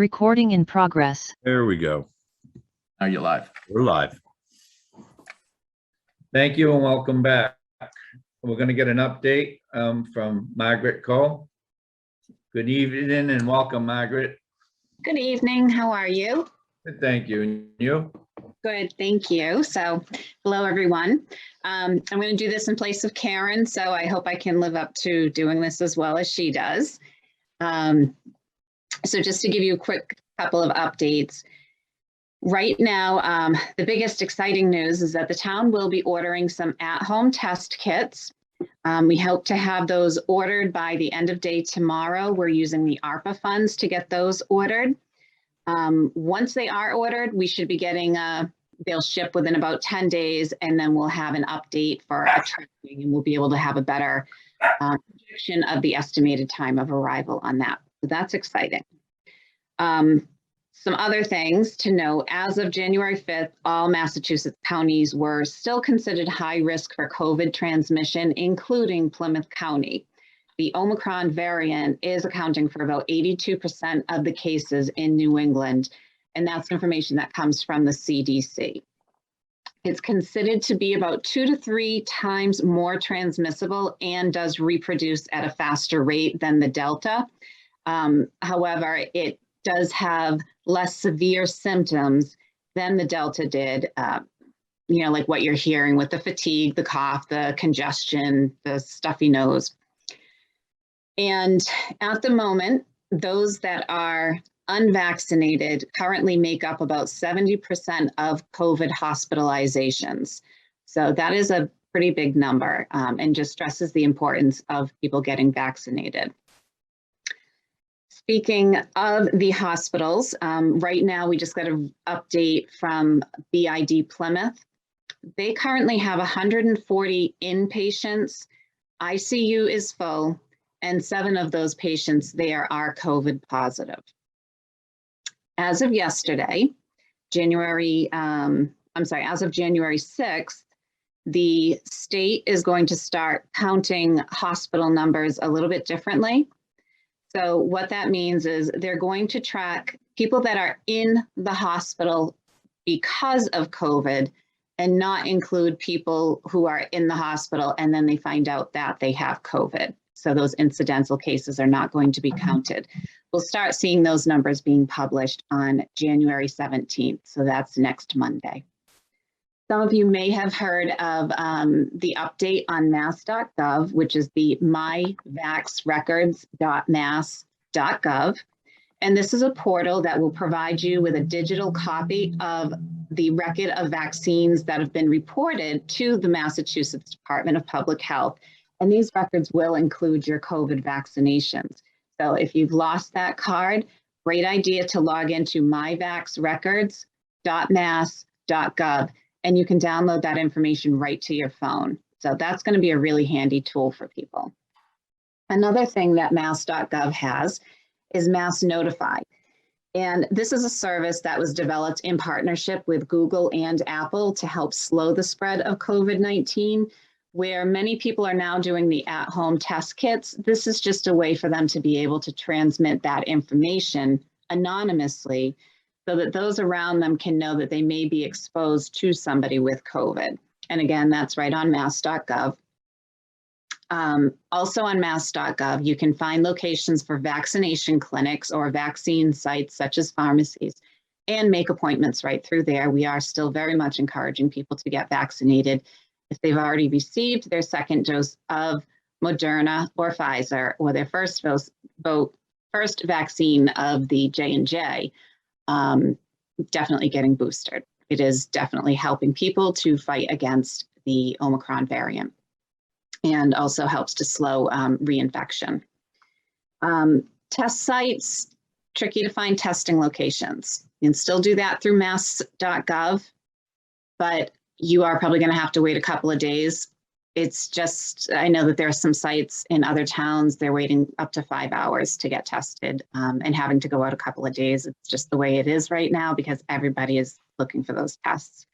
Recording in progress. There we go. Are you live? We're live. Thank you and welcome back. We're going to get an update from Margaret Cole. Good evening and welcome, Margaret. Good evening. How are you? Thank you. And you? Good, thank you. So, hello everyone. I'm going to do this in place of Karen, so I hope I can live up to doing this as well as she does. So just to give you a quick couple of updates. Right now, the biggest exciting news is that the town will be ordering some at-home test kits. We hope to have those ordered by the end of day tomorrow. We're using the ARPA funds to get those ordered. Once they are ordered, we should be getting, they'll ship within about 10 days, and then we'll have an update for a tracking, and we'll be able to have a better projection of the estimated time of arrival on that. So that's exciting. Some other things to note: as of January 5th, all Massachusetts counties were still considered high risk for COVID transmission, including Plymouth County. The Omicron variant is accounting for about 82% of the cases in New England, and that's information that comes from the CDC. It's considered to be about 2 to 3 times more transmissible and does reproduce at a faster rate than the Delta. However, it does have less severe symptoms than the Delta did, like what you're hearing with the fatigue, the cough, the congestion, the stuffy nose. And at the moment, those that are unvaccinated currently make up about 70% of COVID hospitalizations. So that is a pretty big number, and just stresses the importance of people getting vaccinated. Speaking of the hospitals, right now we just got an update from BID Plymouth. They currently have 140 inpatients. ICU is full, and 7 of those patients there are COVID positive. As of yesterday, as of January 6th, the state is going to start counting hospital numbers a little bit differently. So what that means is they're going to track people that are in the hospital because of COVID and not include people who are in the hospital and then they find out that they have COVID. So those incidental cases are not going to be counted. We'll start seeing those numbers being published on January 17th. So that's next Monday. Some of you may have heard of the update on mass.gov, which is the myvaxrecords.mass.gov. And this is a portal that will provide you with a digital copy of the record of vaccines that have been reported to the Massachusetts Department of Public Health. And these records will include your COVID vaccinations. So if you've lost that card, great idea to log into myvaxrecords.mass.gov. And you can download that information right to your phone. So that's going to be a really handy tool for people. Another thing that mass.gov has is Mass Notify. And this is a service that was developed in partnership with Google and Apple to help slow the spread of COVID-19, where many people are now doing the at-home test kits. This is just a way for them to be able to transmit that information anonymously, so that those around them can know that they may be exposed to somebody with COVID. And again, that's right on mass.gov. Also on mass.gov, you can find locations for vaccination clinics or vaccine sites such as pharmacies and make appointments right through there. We are still very much encouraging people to get vaccinated if they've already received their second dose of Moderna or Pfizer, or their first vaccine of the J&J. Definitely getting boosted. It is definitely helping people to fight against the Omicron variant and also helps to slow reinfection. Test sites, tricky to find testing locations. You can still do that through mass.gov, but you are probably going to have to wait a couple of days. It's just, I know that there are some sites in other towns, they're waiting up to 5 hours to get tested and having to go out a couple of days. It's just the way it is right now because everybody is looking for those tests.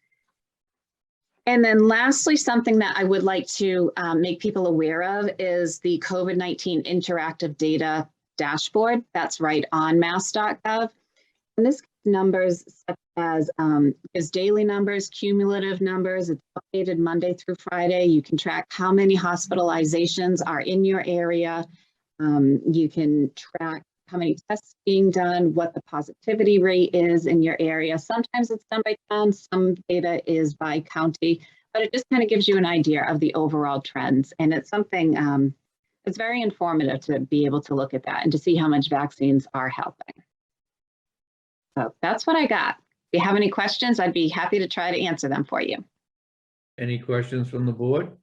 And then lastly, something that I would like to make people aware of is the COVID-19 interactive data dashboard. That's right on mass.gov. And this numbers such as is daily numbers, cumulative numbers. It's updated Monday through Friday. You can track how many hospitalizations are in your area. You can track how many tests being done, what the positivity rate is in your area. Sometimes it's done by town, some data is by county, but it just kind of gives you an idea of the overall trends. And it's something, it's very informative to be able to look at that and to see how much vaccines are helping. So that's what I got. If you have any questions, I'd be happy to try to answer them for you. Any questions from the board?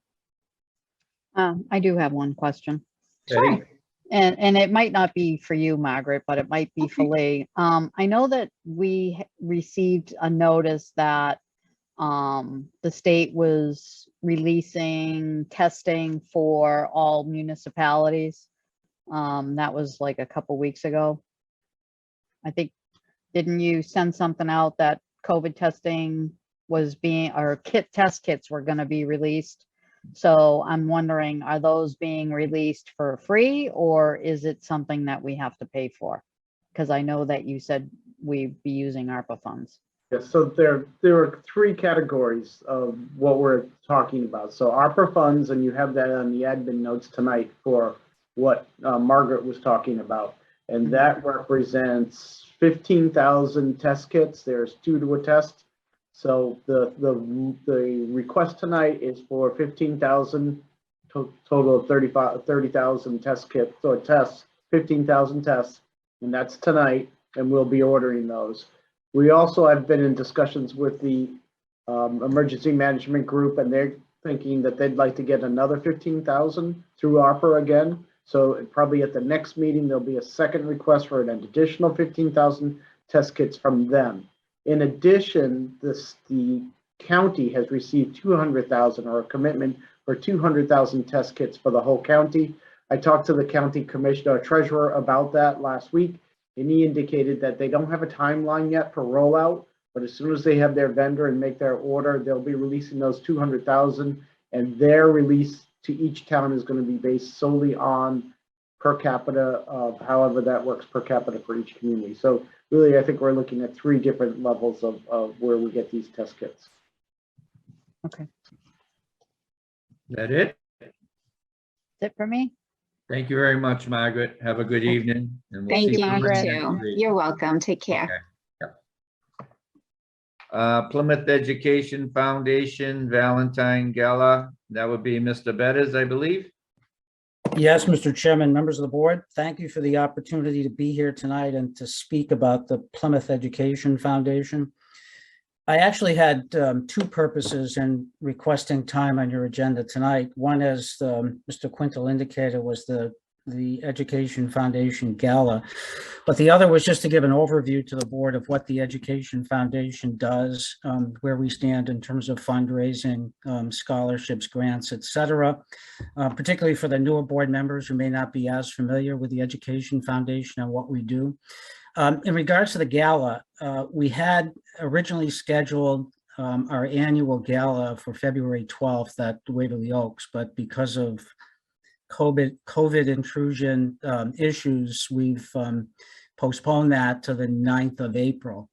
I do have one question. Eddie? And it might not be for you, Margaret, but it might be for Lee. I know that we received a notice that the state was releasing testing for all municipalities. That was like a couple weeks ago. I think, didn't you send something out that COVID testing was being, or test kits were going to be released? So I'm wondering, are those being released for free, or is it something that we have to pay for? Because I know that you said we'd be using ARPA funds. Yes, so there are three categories of what we're talking about. So ARPA funds, and you have that on the admin notes tonight for what Margaret was talking about. And that represents 15,000 test kits. There's 2 to a test. So the request tonight is for 15,000, total of 30,000 test kits, or tests, 15,000 tests, and that's tonight, and we'll be ordering those. We also have been in discussions with the emergency management group, and they're thinking that they'd like to get another 15,000 through ARPA again. So probably at the next meeting, there'll be a second request for an additional 15,000 test kits from them. In addition, the county has received 200,000, or a commitment for 200,000 test kits for the whole county. I talked to the county commissioner, treasurer about that last week, and he indicated that they don't have a timeline yet for rollout, but as soon as they have their vendor and make their order, they'll be releasing those 200,000, and their release to each town is going to be based solely on per capita of however that works per capita for each community. So really, I think we're looking at 3 different levels of where we get these test kits. Okay. That it? That's it for me. Thank you very much, Margaret. Have a good evening. And we'll Thank see you, Margaret. too. You're welcome. Take care. Plymouth Education Foundation Valentine Gala. That would be Mr. Betters, I believe. Yes, Mr. Chairman, members of the board, thank you for the opportunity to be here tonight and to speak about the Plymouth Education Foundation. I actually had 2 purposes in requesting time on your agenda tonight. One, as Mr. Quintal indicated, was the Education Foundation Gala, but the other was just to give an overview to the board of what the Education Foundation does, where we stand in terms of fundraising, scholarships, grants, etc. Particularly for the newer board members who may not be as familiar with the Education Foundation and what we do. In regards to the gala, we had originally scheduled our annual gala for February 12th at Waverly Oaks, but because of COVID intrusion issues, we've postponed that to the 9th of April.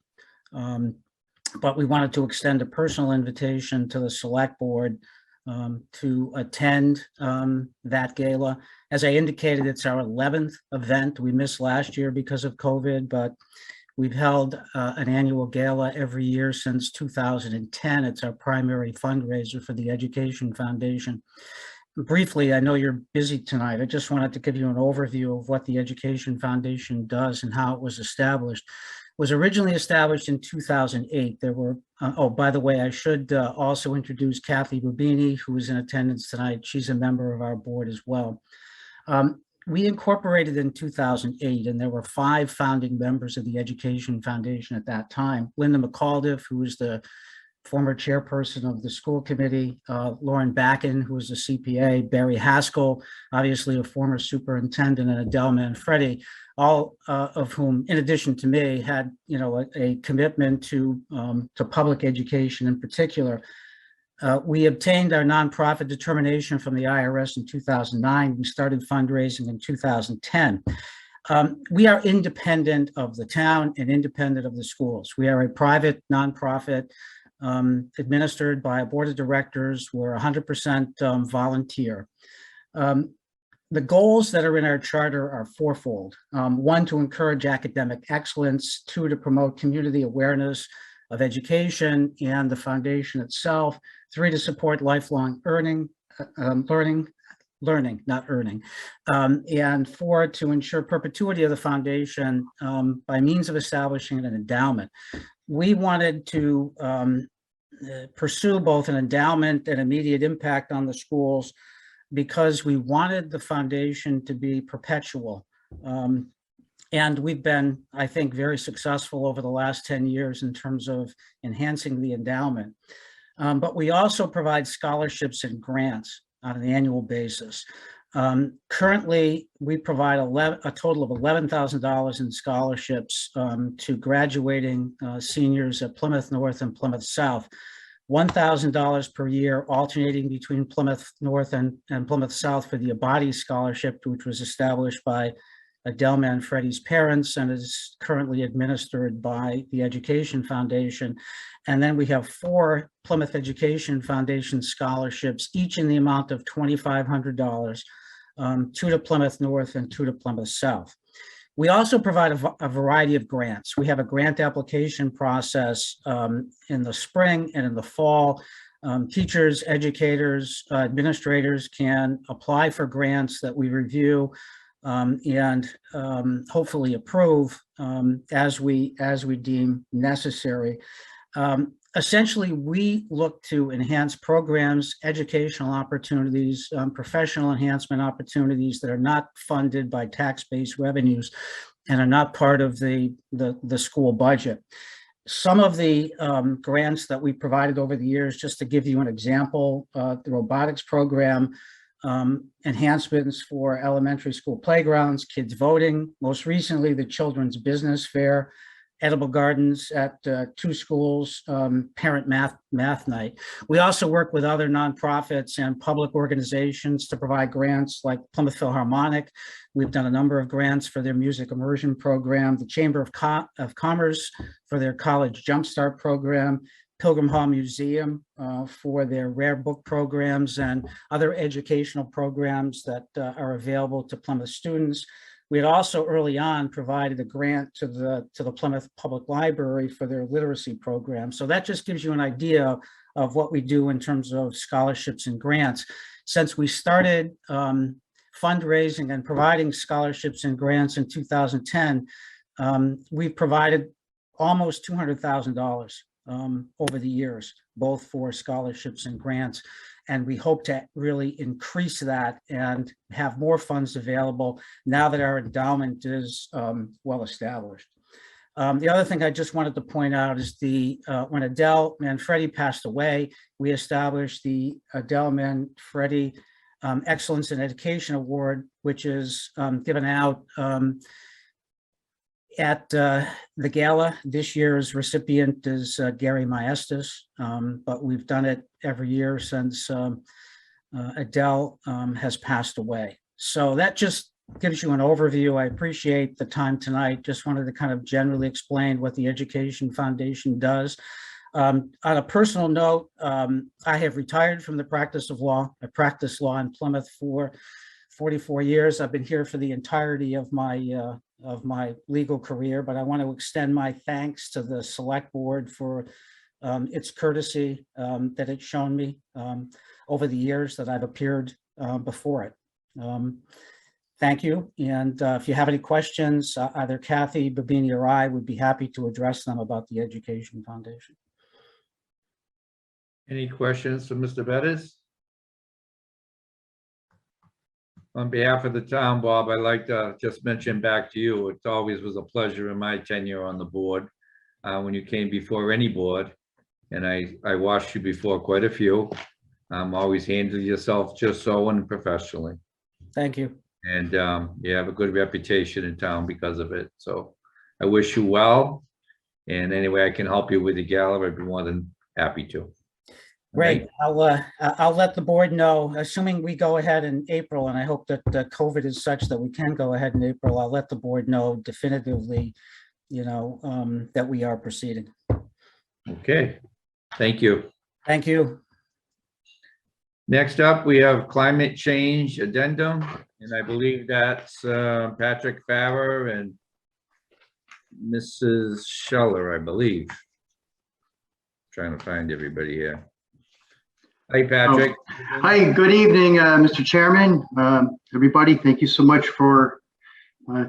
But we wanted to extend a personal invitation to the select board to attend that gala. As I indicated, it's our 11th event. We missed last year because of COVID, but we've held an annual gala every year since 2010. It's our primary fundraiser for the Education Foundation. Briefly, I know you're busy tonight. I just wanted to give you an overview of what the Education Foundation does and how it was established. It was originally established in 2008. There were, oh, by the way, I should also introduce Kathy Rubini, who is in attendance tonight. She's a member of our board as well. We incorporated in 2008, and there were 5 founding members of the Education Foundation at that time. Linda McAuliffe, who was the former chairperson of the school committee, Lauren Backen, who was a CPA, Barry Haskell, obviously a former superintendent, and Adele Manfredi, all of whom, in addition to me, had a commitment to public education in particular. We obtained our nonprofit determination from the IRS in 2009. We started fundraising in 2010. We are independent of the town and independent of the schools. We are a private nonprofit administered by a board of directors. We're 100% volunteer. The goals that are in our charter are fourfold. One, to encourage academic excellence. Two, to promote community awareness of education and the foundation itself. Three, to support lifelong learning, not earning. And four, to ensure perpetuity of the foundation by means of establishing an endowment. We wanted to pursue both an endowment and immediate impact on the schools because we wanted the foundation to be perpetual. And we've been, I think, very successful over the last 10 years in terms of enhancing the endowment. But we also provide scholarships and grants on an annual basis. Currently, we provide a total of $11,000 in scholarships to graduating seniors at Plymouth North and Plymouth South. $1,000 per year, alternating between Plymouth North and Plymouth South for the Abadi Scholarship, which was established by Adele Manfredi's parents and is currently administered by the Education Foundation. And then we have 4 Plymouth Education Foundation scholarships, each in the amount of $2,500, 2 to Plymouth North and 2 to Plymouth South. We also provide a variety of grants. We have a grant application process in the spring and in the fall. Teachers, educators, administrators can apply for grants that we review and hopefully approve as we deem necessary. Essentially, we look to enhance programs, educational opportunities, professional enhancement opportunities that are not funded by tax-based revenues and are not part of the school budget. Some of the grants that we provided over the years, just to give you an example, the robotics program, enhancements for elementary school playgrounds, kids voting, most recently the Children's Business Fair, edible gardens at 2 schools, parent math night. We also work with other nonprofits and public organizations to provide grants like Plymouth Philharmonic. We've done a number of grants for their music immersion program, the Chamber of Commerce for their College Jumpstart program, Pilgrim Hall Museum for their rare book programs and other educational programs that are available to Plymouth students. We had also early on provided a grant to the Plymouth Public Library for their literacy program. So that just gives you an idea of what we do in terms of scholarships and grants. Since we started fundraising and providing scholarships and grants in 2010, we've provided almost $200,000 over the years, both for scholarships and grants. And we hope to really increase that and have more funds available now that our endowment is well established. The other thing I just wanted to point out is when Adele Manfredi passed away, we established the Adele Manfredi Excellence in Education Award, which is given out at the gala. This year's recipient is Gary Maestas, but we've done it every year since Adele has passed away. So that just gives you an overview. I appreciate the time tonight. Just wanted to kind of generally explain what the Education Foundation does. On a personal note, I have retired from the practice of law. I practiced law in Plymouth for 44 years. I've been here for the entirety of my legal career, but I want to extend my thanks to the Select Board for its courtesy that it's shown me over the years that I've appeared before it. Thank you. And if you have any questions, either Kathy, Babini, or I would be happy to address them about the Education Foundation. Any questions for Mr. Bettis? On behalf of the town, Bob, I'd like to just mention back to you, it always was a pleasure in my tenure on the board when you came before any board, and I watched you before quite a few. Always handled yourself just so and professionally. Thank you. And you have a good reputation in town because of it. So I wish you well. And any way I can help you with the gala, I'd be more than happy to. Great. I'll let the board know, assuming we go ahead in April, and I hope that the COVID is such that we can go ahead in April. I'll let the board know definitively, that we are proceeding. Okay, thank you. Thank you. Next up, we have climate change addendum, and I believe that's Patrick Farrer and Mrs. Scheller, I believe. Trying to find everybody here. Hi, Patrick. Hi, good evening, Mr. Chairman. Everybody, thank you so much for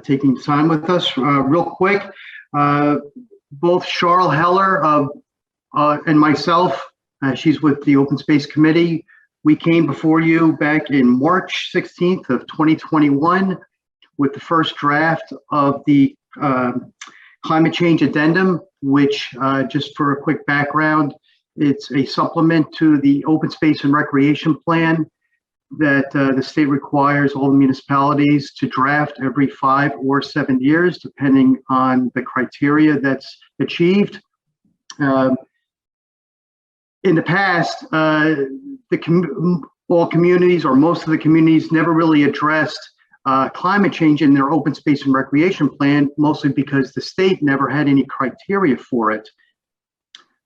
taking time with us. Real quick, both Cheryl Heller and myself, she's with the Open Space Committee. We came before you back in March 16th of 2021 with the first draft of the climate change addendum, which just for a quick background, it's a supplement to the open space and recreation plan that the state requires all the municipalities to draft every 5 or 7 years, depending on the criteria that's achieved. In the past, all communities or most of the communities never really addressed climate change in their open space and recreation plan, mostly because the state never had any criteria for it.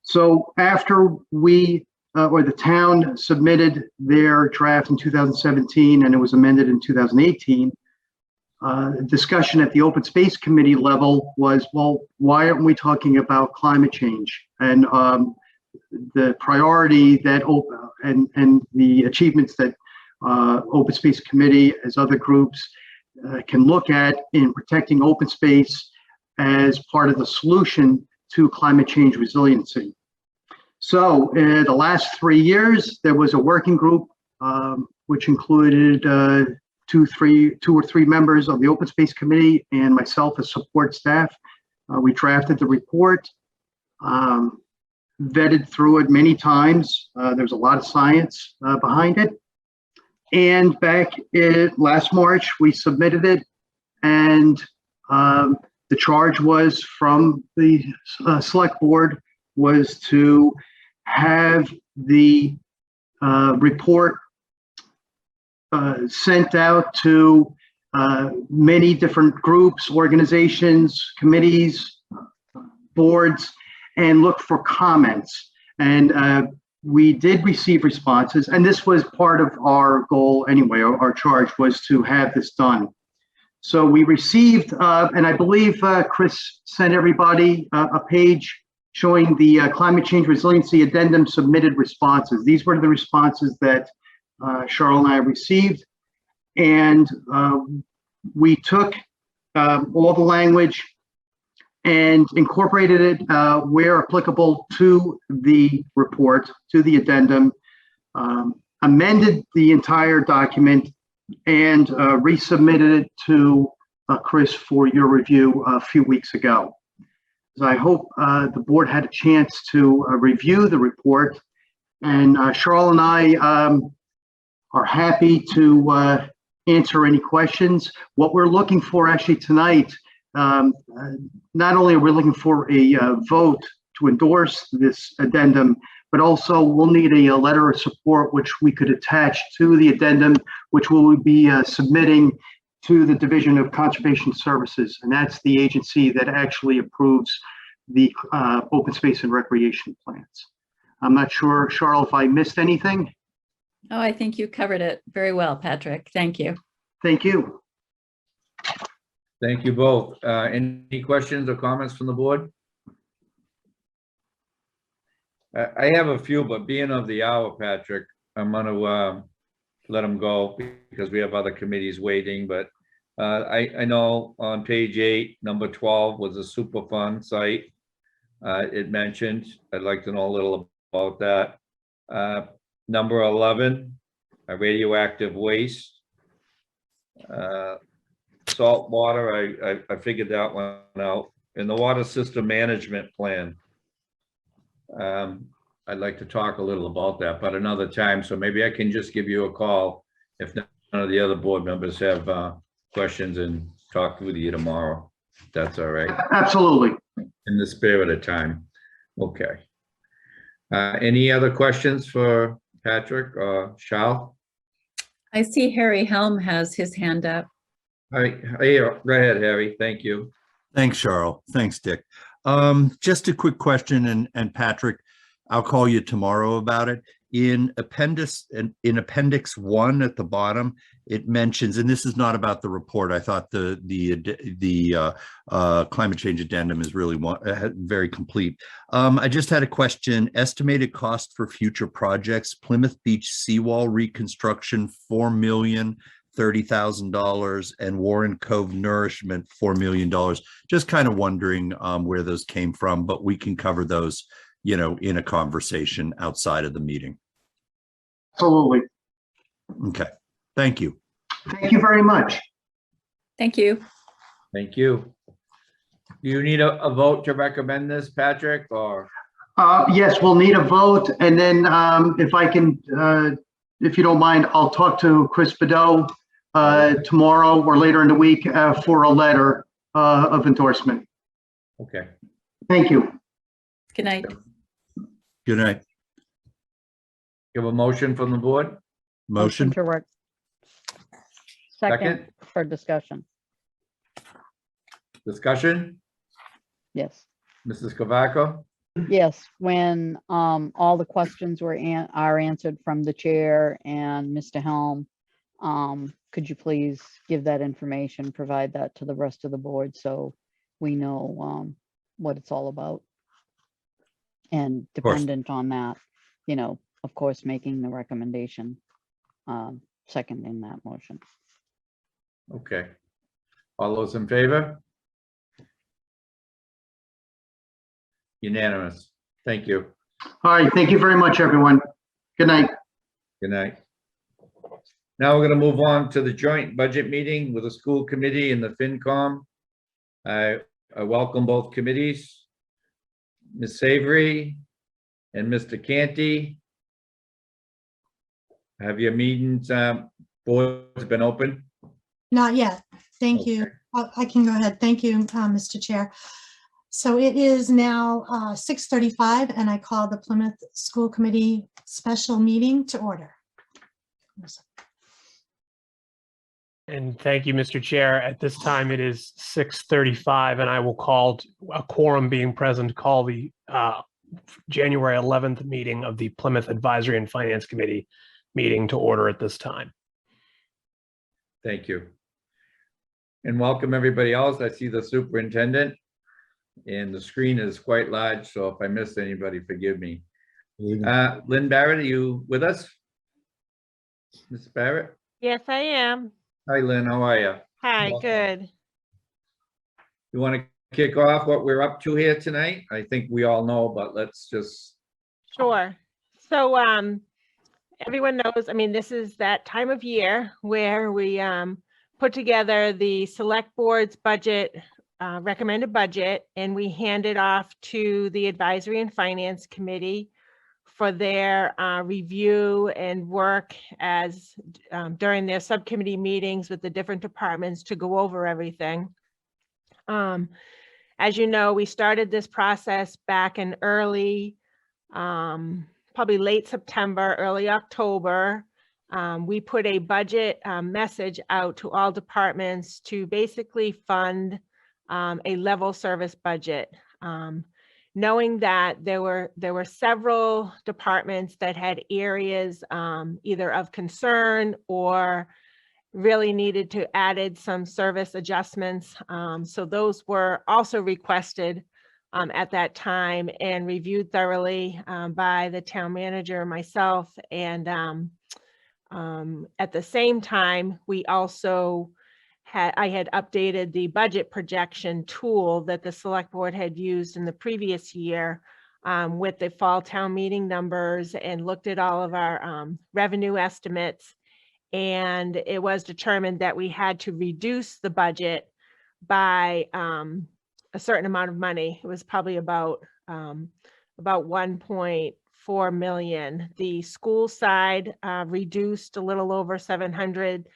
So after we, or the town submitted their draft in 2017 and it was amended in 2018, discussion at the Open Space Committee level was, well, why aren't we talking about climate change? And the priority that, and the achievements that Open Space Committee as other groups can look at in protecting open space as part of the solution to climate change resiliency. So in the last 3 years, there was a working group, which included two or three members of the Open Space Committee and myself as support staff. We drafted the report, vetted through it many times. There's a lot of science behind it. And back in last March, we submitted it, and the charge was from the select board was to have the report sent out to many different groups, organizations, committees, boards, and look for comments. And we did receive responses, and this was part of our goal anyway. Our charge was to have this done. So we received, and I believe Chris sent everybody a page showing the climate change resiliency addendum submitted responses. These were the responses that Cheryl and I received, and we took all the language and incorporated it where applicable to the report, to the addendum, amended the entire document, and resubmitted it to Chris for your review a few weeks ago. So I hope the board had a chance to review the report, and Cheryl and I are happy to answer any questions. What we're looking for actually tonight, not only are we looking for a vote to endorse this addendum, but also we'll need a letter of support which we could attach to the addendum, which we'll be submitting to the Division of Conservation Services, and that's the agency that actually approves the open space and recreation plans. I'm not sure, Cheryl, if I missed anything. Oh, I think you covered it very well, Patrick. Thank you. Thank you. Thank you both. Any questions or comments from the board? I have a few, but being of the hour, Patrick, I'm gonna let them go because we have other committees waiting, but I know on page 8, number 12 was a Superfund site. It mentioned, I'd like to know a little about that. Number 11, radioactive waste. Salt water, I figured that one out. In the water system management plan, I'd like to talk a little about that, but another time. So maybe I can just give you a call if none of the other board members have questions and talk with you tomorrow. That's all right. Absolutely. In the spirit of time. Okay. Any other questions for Patrick or Charles? I see Harry Helm has his hand up. All right, hey, go ahead, Harry. Thank you. Thanks, Charles. Thanks, Dick. Just a quick question, and Patrick, I'll call you tomorrow about it. In appendix 1 at the bottom, it mentions, and this is not about the report. I thought the climate change addendum is really very complete. I just had a question. Estimated cost for future projects: Plymouth Beach seawall reconstruction, $4,030,000, and Warren Cove nourishment, $4 million. Just kind of wondering where those came from, but we can cover those, in a conversation outside of the meeting. Absolutely. Okay, thank you. Thank you very much. Thank you. Thank you. Do you need a vote to recommend this, Patrick, or? Yes, we'll need a vote, and then if I can, if you don't mind, I'll talk to Chris Bedeau tomorrow or later in the week for a letter of endorsement. Okay. Thank you. Good night. Good night. You have a motion from the board? Motion. to rec- Second for discussion. Discussion? Yes. Mrs. Cavaco? Yes, when all the questions are answered from the chair and Mr. Helm, could you please give that information, provide that to the rest of the board so we know what it's all about? And course. dependent on that, of course, making the recommendation, second in that motion. Okay. All those in favor? Unanimous. Thank you. All right, thank you very much, everyone. Good night. Good night. Now we're going to move on to the joint budget meeting with the school committee and the FinCom. I welcome both committees. Ms. Savory and Mr. Canty. Have your meetings, boards been open? Not yet. Thank you. I can go ahead. Thank you, Mr. Chair. So it is now 6:35 and I call the Plymouth School Committee special meeting to order. And thank you, Mr. Chair. At this time, it is 6:35 and I will call, a quorum being present, call the January 11th meeting of the Plymouth Advisory and Finance Committee meeting to order at this time. Thank you. And welcome everybody else. I see the superintendent and the screen is quite large, so if I missed anybody, forgive me. Lynn Barrett, are you with us? Ms. Barrett? Yes, I am. Hi, Lynn, how are you? Hi, Welcome. good. You want to kick off what we're up to here tonight? I think we all know, but let's just. Sure. So everyone knows, I mean, this is that time of year where we put together the select board's budget, recommended budget, and we hand it off to the Advisory and Finance Committee for their review and work as during their subcommittee meetings with the different departments to go over everything. As you know, we started this process back in early, probably late September, early October. We put a budget message out to all departments to basically fund a level service budget. Knowing that there were several departments that had areas either of concern or really needed to added some service adjustments. So those were also requested at that time and reviewed thoroughly by the town manager, myself, and at the same time, we also I had updated the budget projection tool that the select board had used in the previous year with the fall town meeting numbers and looked at all of our revenue estimates. And it was determined that we had to reduce the budget by a certain amount of money. It was probably about 1.4 million. The school side reduced a little over 700.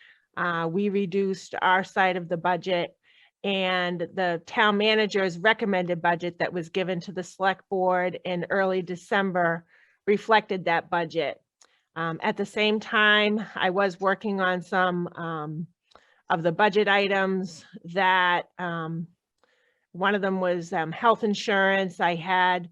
We reduced our side of the budget, and the town manager's recommended budget that was given to the select board in early December reflected that budget. At the same time, I was working on some of the budget items that one of them was health insurance. I had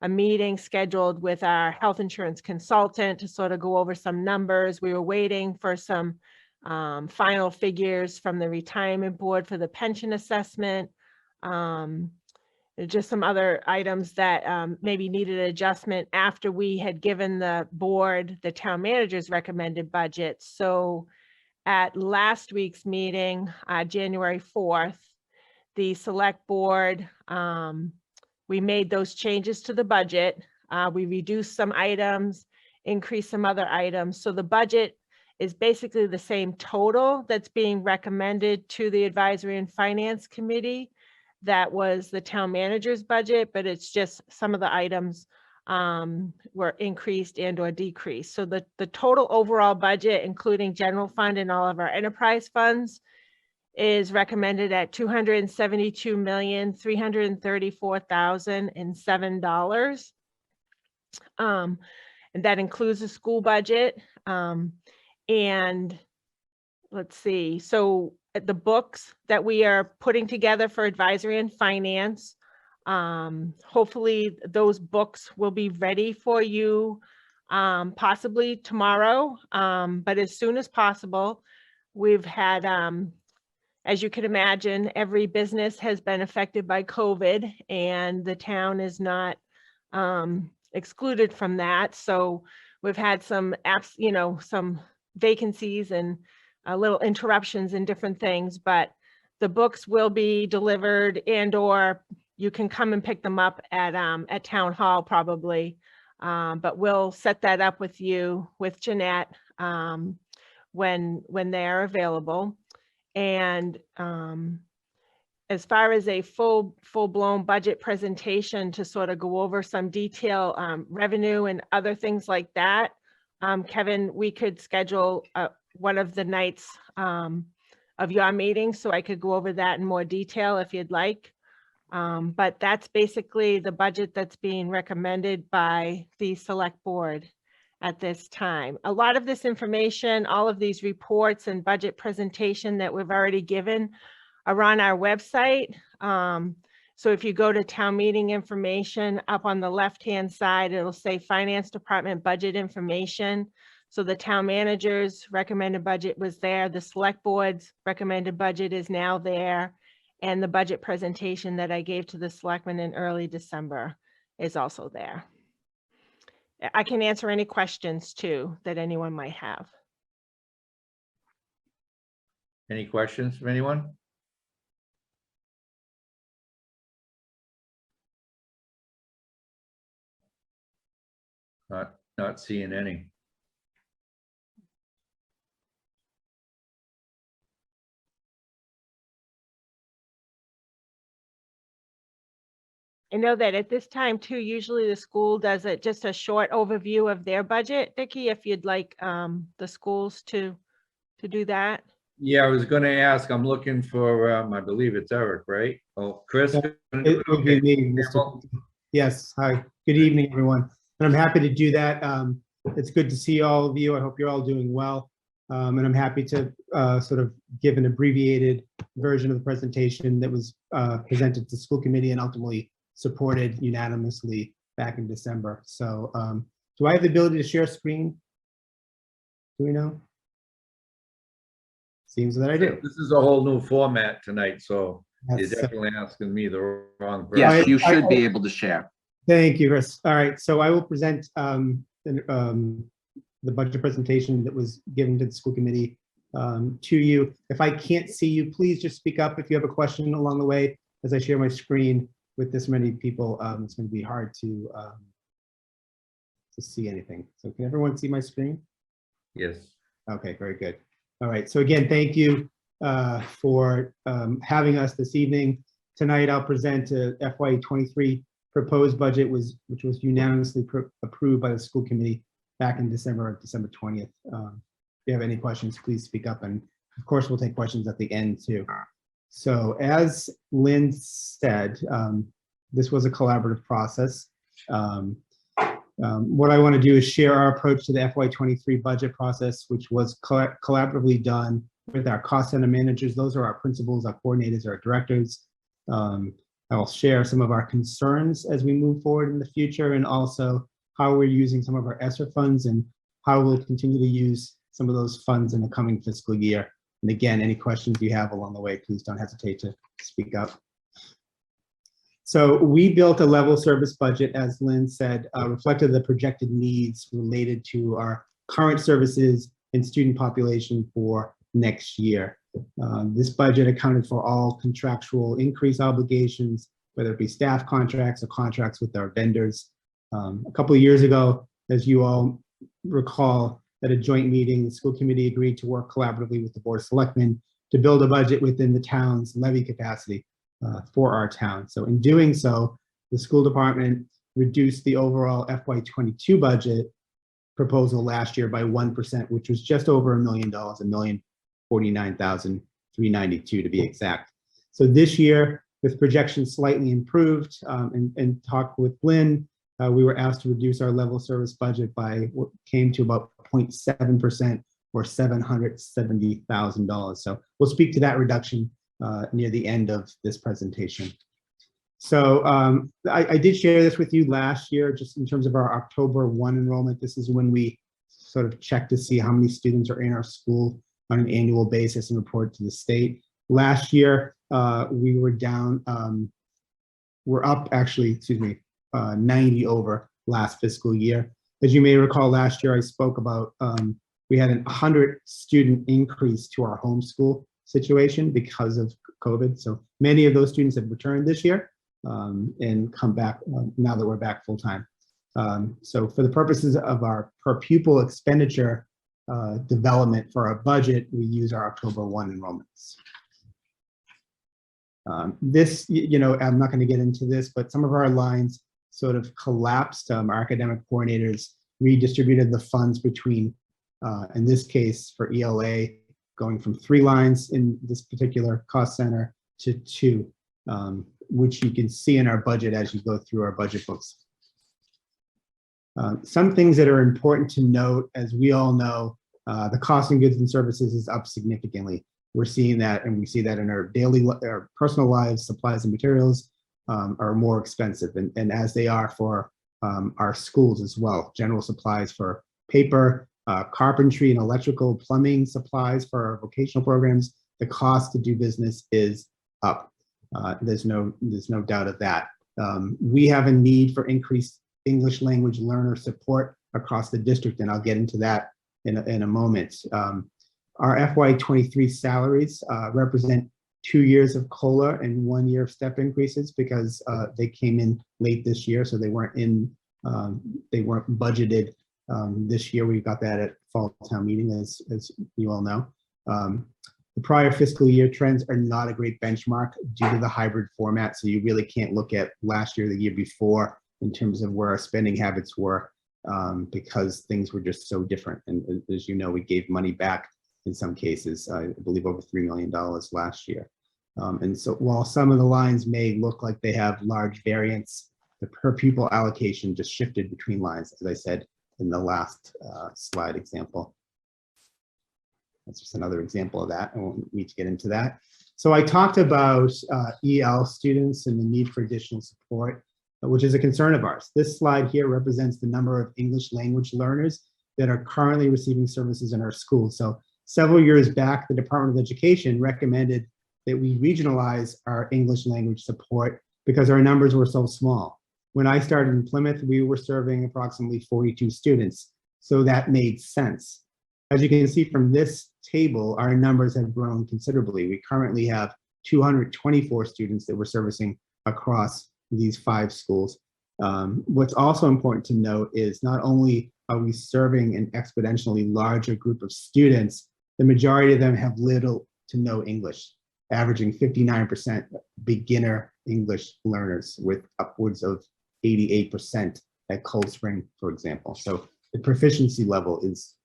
a meeting scheduled with our health insurance consultant to sort of go over some numbers. We were waiting for some final figures from the retirement board for the pension assessment. Just some other items that maybe needed adjustment after we had given the board the town manager's recommended budget. So at last week's meeting, January 4th, the select board, we made those changes to the budget. We reduced some items, increased some other items. So the budget is basically the same total that's being recommended to the Advisory and Finance Committee. That was the town manager's budget, but it's just some of the items were increased and or decreased. So the total overall budget, including general fund and all of our enterprise funds, is recommended at $272,334,007. And that includes the school budget. And let's see, so the books that we are putting together for advisory and finance, hopefully those books will be ready for you possibly tomorrow, but as soon as possible. We've had, as you can imagine, every business has been affected by COVID, and the town is not excluded from that. So we've had some apps, you know, some vacancies and little interruptions in different things, but the books will be delivered, and or you can come and pick them up at town hall probably. But we'll set that up with you, with Jeanette, when they are available. And as far as a full-blown budget presentation to sort of go over some detail, revenue and other things like that, Kevin, we could schedule one of the nights of your meeting so I could go over that in more detail if you'd like. But that's basically the budget that's being recommended by the select board at this time. A lot of this information, all of these reports and budget presentation that we've already given are on our website. So if you go to town meeting information, up on the left-hand side, it'll say Finance Department budget information. So the town manager's recommended budget was there. The select board's recommended budget is now there. And the budget presentation that I gave to the selectmen in early December is also there. I can answer any questions too that anyone might have. Any questions from anyone? Not seeing any. I know that at this time too, usually the school does just a short overview of their budget. Vicki, if you'd like the schools to do that. Yeah, I was gonna ask, I'm looking for, I believe it's Eric, right? Oh, Chris? It would be me, Mr. Yes, hi, good evening, everyone. And I'm happy to do that. It's good to see all of you. I hope you're all doing well. And I'm happy to sort of give an abbreviated version of the presentation that was presented to the school committee and ultimately supported unanimously back in December. So do I have the ability to share screen? Do we know? Seems that I do. This is a whole new format tonight, so Yes. you're definitely asking me the wrong person. Yes, you should be able to share. Thank you, Chris. All right, so I will present the budget presentation that was given to the school committee to you. If I can't see you, please just speak up if you have a question along the way. As I share my screen with this many people, it's going to be hard to see anything. So can everyone see my screen? Yes. Okay, very good. All right, so again, thank you for having us this evening. Tonight, I'll present a FY23 proposed budget, which was unanimously approved by the school committee back in December 20th. If you have any questions, please speak up, and of course, we'll take questions at the end too. So as Lynn said, this was a collaborative process. What I want to do is share our approach to the FY23 budget process, which was collaboratively done with our cost center managers. Those are our principals, our coordinators, our directors. I'll share some of our concerns as we move forward in the future, and also how we're using some of our ESSER funds and how we'll continue to use some of those funds in the coming fiscal year. And again, any questions you have along the way, please don't hesitate to speak up. So we built a level service budget, as Lynn said, reflected the projected needs related to our current services and student population for next year. This budget accounted for all contractual increase obligations, whether it be staff contracts or contracts with our vendors. A couple of years ago, as you all recall, at a joint meeting, the school committee agreed to work collaboratively with the Board of Selectmen to build a budget within the town's levy capacity for our town. So in doing so, the school department reduced the overall FY22 budget proposal last year by 1%, which was just over $1 million, $1,049,392 to be exact. So this year, with projections slightly improved and talked with Lynn, we were asked to reduce our level service budget by what came to about 0.7% or $770,000. So we'll speak to that reduction near the end of this presentation. So I did share this with you last year, just in terms of our October 1 enrollment. This is when we sort of check to see how many students are in our school on an annual basis and report to the state. Last year, we were down, we're up actually, excuse me, 90 over last fiscal year. As you may recall, last year I spoke about, we had a 100 student increase to our homeschool situation because of COVID. So many of those students have returned this year and come back now that we're back full time. So for the purposes of our per pupil expenditure development for our budget, we use our October 1 enrollments. This, you know, I'm not going to get into this, but some of our lines sort of collapsed. Our academic coordinators redistributed the funds between, in this case for ELA, going from 3 lines in this particular cost center to 2, which you can see in our budget as you go through our budget books. Some things that are important to note, as we all know, the cost of goods and services is up significantly. We're seeing that, and we see that in our daily, our personal lives. Supplies and materials are more expensive, and as they are for our schools as well. General supplies for paper, carpentry and electrical, plumbing supplies for our vocational programs. The cost to do business is up. There's no doubt of that. We have a need for increased English language learner support across the district, and I'll get into that in a moment. Our FY23 salaries represent 2 years of COLA and 1 year of step increases because they came in late this year, so they weren't budgeted this year. We got that at fall town meeting, as you all know. The prior fiscal year trends are not a great benchmark due to the hybrid format, so you really can't look at last year, the year before, in terms of where our spending habits were, because things were just so different. And as you know, we gave money back in some cases, I believe over $3 million last year. And so while some of the lines may look like they have large variance, the per pupil allocation just shifted between lines, as I said in the last slide example. That's just another example of that. I won't need to get into that. So I talked about EL students and the need for additional support, which is a concern of ours. This slide here represents the number of English language learners that are currently receiving services in our schools. So several years back, the Department of Education recommended that we regionalize our English language support because our numbers were so small. When I started in Plymouth, we were serving approximately 42 students, so that made sense. As you can see from this table, our numbers have grown considerably. We currently have 224 students that we're servicing across these 5 schools. What's also important to note is not only are we serving an exponentially larger group of students, the majority of them have little to no English, averaging 59% beginner English learners, with upwards of 88% at Cold Spring, for example. So the proficiency level is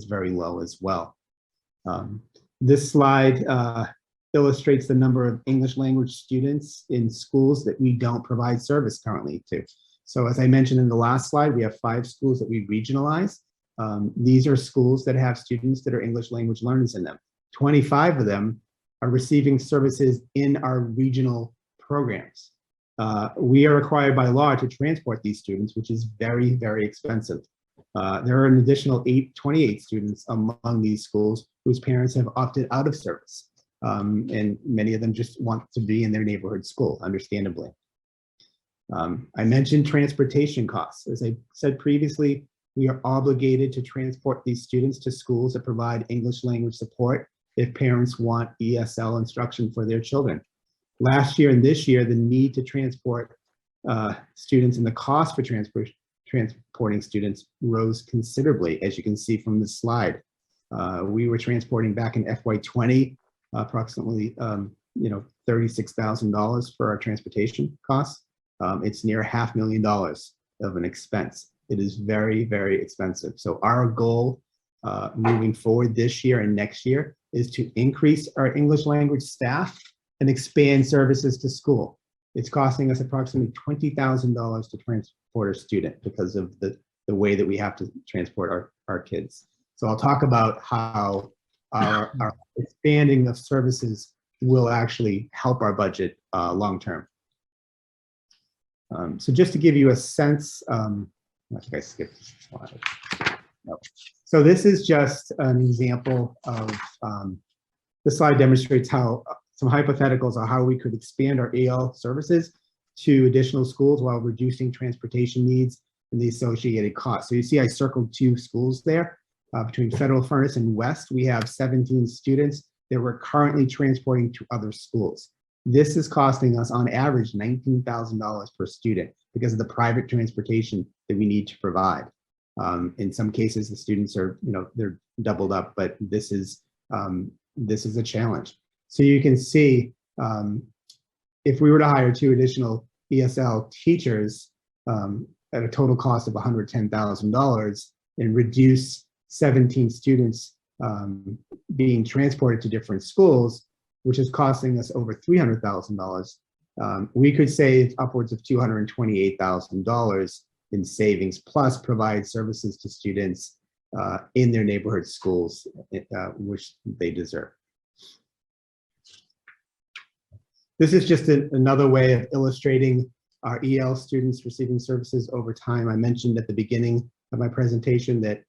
very low as well. This slide illustrates the number of English language students in schools that we don't provide service currently to. So as I mentioned in the last slide, we have 5 schools that we regionalize. These are schools that have students that are English language learners in them. 25 of them are receiving services in our regional programs. We are required by law to transport these students, which is very, very expensive. There are an additional 28 students among these schools whose parents have opted out of service. And many of them just want to be in their neighborhood school, understandably. I mentioned transportation costs. As I said previously, we are obligated to transport these students to schools that provide English language support if parents want ESL instruction for their children. Last year and this year, the need to transport students and the cost for transporting students rose considerably, as you can see from this slide. We were transporting back in FY20 approximately $36,000 for our transportation costs. It's near $500,000 of an expense. It is very, very expensive. So our goal moving forward this year and next year is to increase our English language staff and expand services to school. It's costing us approximately $20,000 to transport a student because of the way that we have to transport our kids. So I'll talk about how our expanding of services will actually help our budget long term. So just to give you a sense, I think I skipped this slide. No. So this is just an example of, the slide demonstrates how some hypotheticals on how we could expand our EL services to additional schools while reducing transportation needs and the associated costs. So you see I circled 2 schools there. Between Federal Furnace and West, we have 17 students that we're currently transporting to other schools. This is costing us on average $19,000 per student because of the private transportation that we need to provide. In some cases, the students are, they're doubled up, but this is a challenge. So you can see if we were to hire 2 additional ESL teachers at a total cost of $110,000 and reduce 17 students being transported to different schools, which is costing us over $300,000, we could save upwards of $228,000 in savings, plus provide services to students in their neighborhood schools, which they deserve. This is just another way of illustrating our EL students receiving services over time. I mentioned at the beginning of my presentation that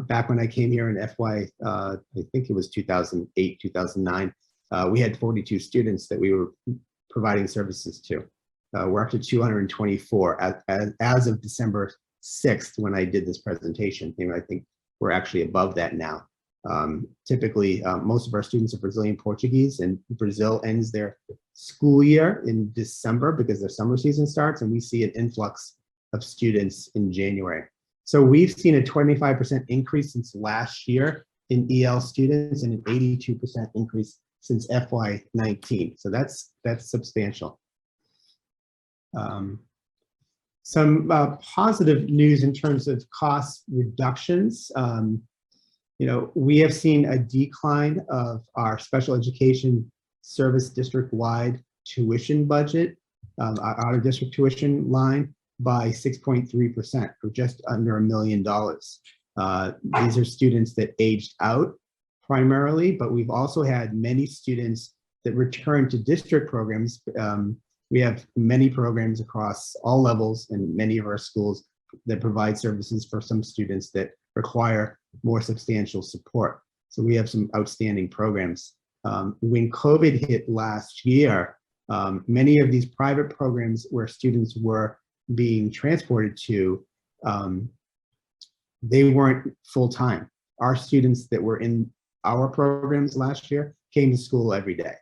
back when I came here in FY, I think it was 2008, 2009, we had 42 students that we were providing services to. We're up to 224 as of December 6th when I did this presentation. I think we're actually above that now. Typically, most of our students are Brazilian Portuguese, and Brazil ends their school year in December because their summer season starts, and we see an influx of students in January. So we've seen a 25% increase since last year in EL students and an 82% increase since FY19. So that's substantial. Some positive news in terms of cost reductions. We have seen a decline of our special education service district-wide tuition budget, our out-of-district tuition line, by 6.3%, or just under $1 million. These are students that aged out primarily, but we've also had many students that return to district programs. We have many programs across all levels in many of our schools that provide services for some students that require more substantial support. So we have some outstanding programs. When COVID hit last year, many of these private programs where students were being transported to, they weren't full-time. Our students that were in our programs last year came to school every day.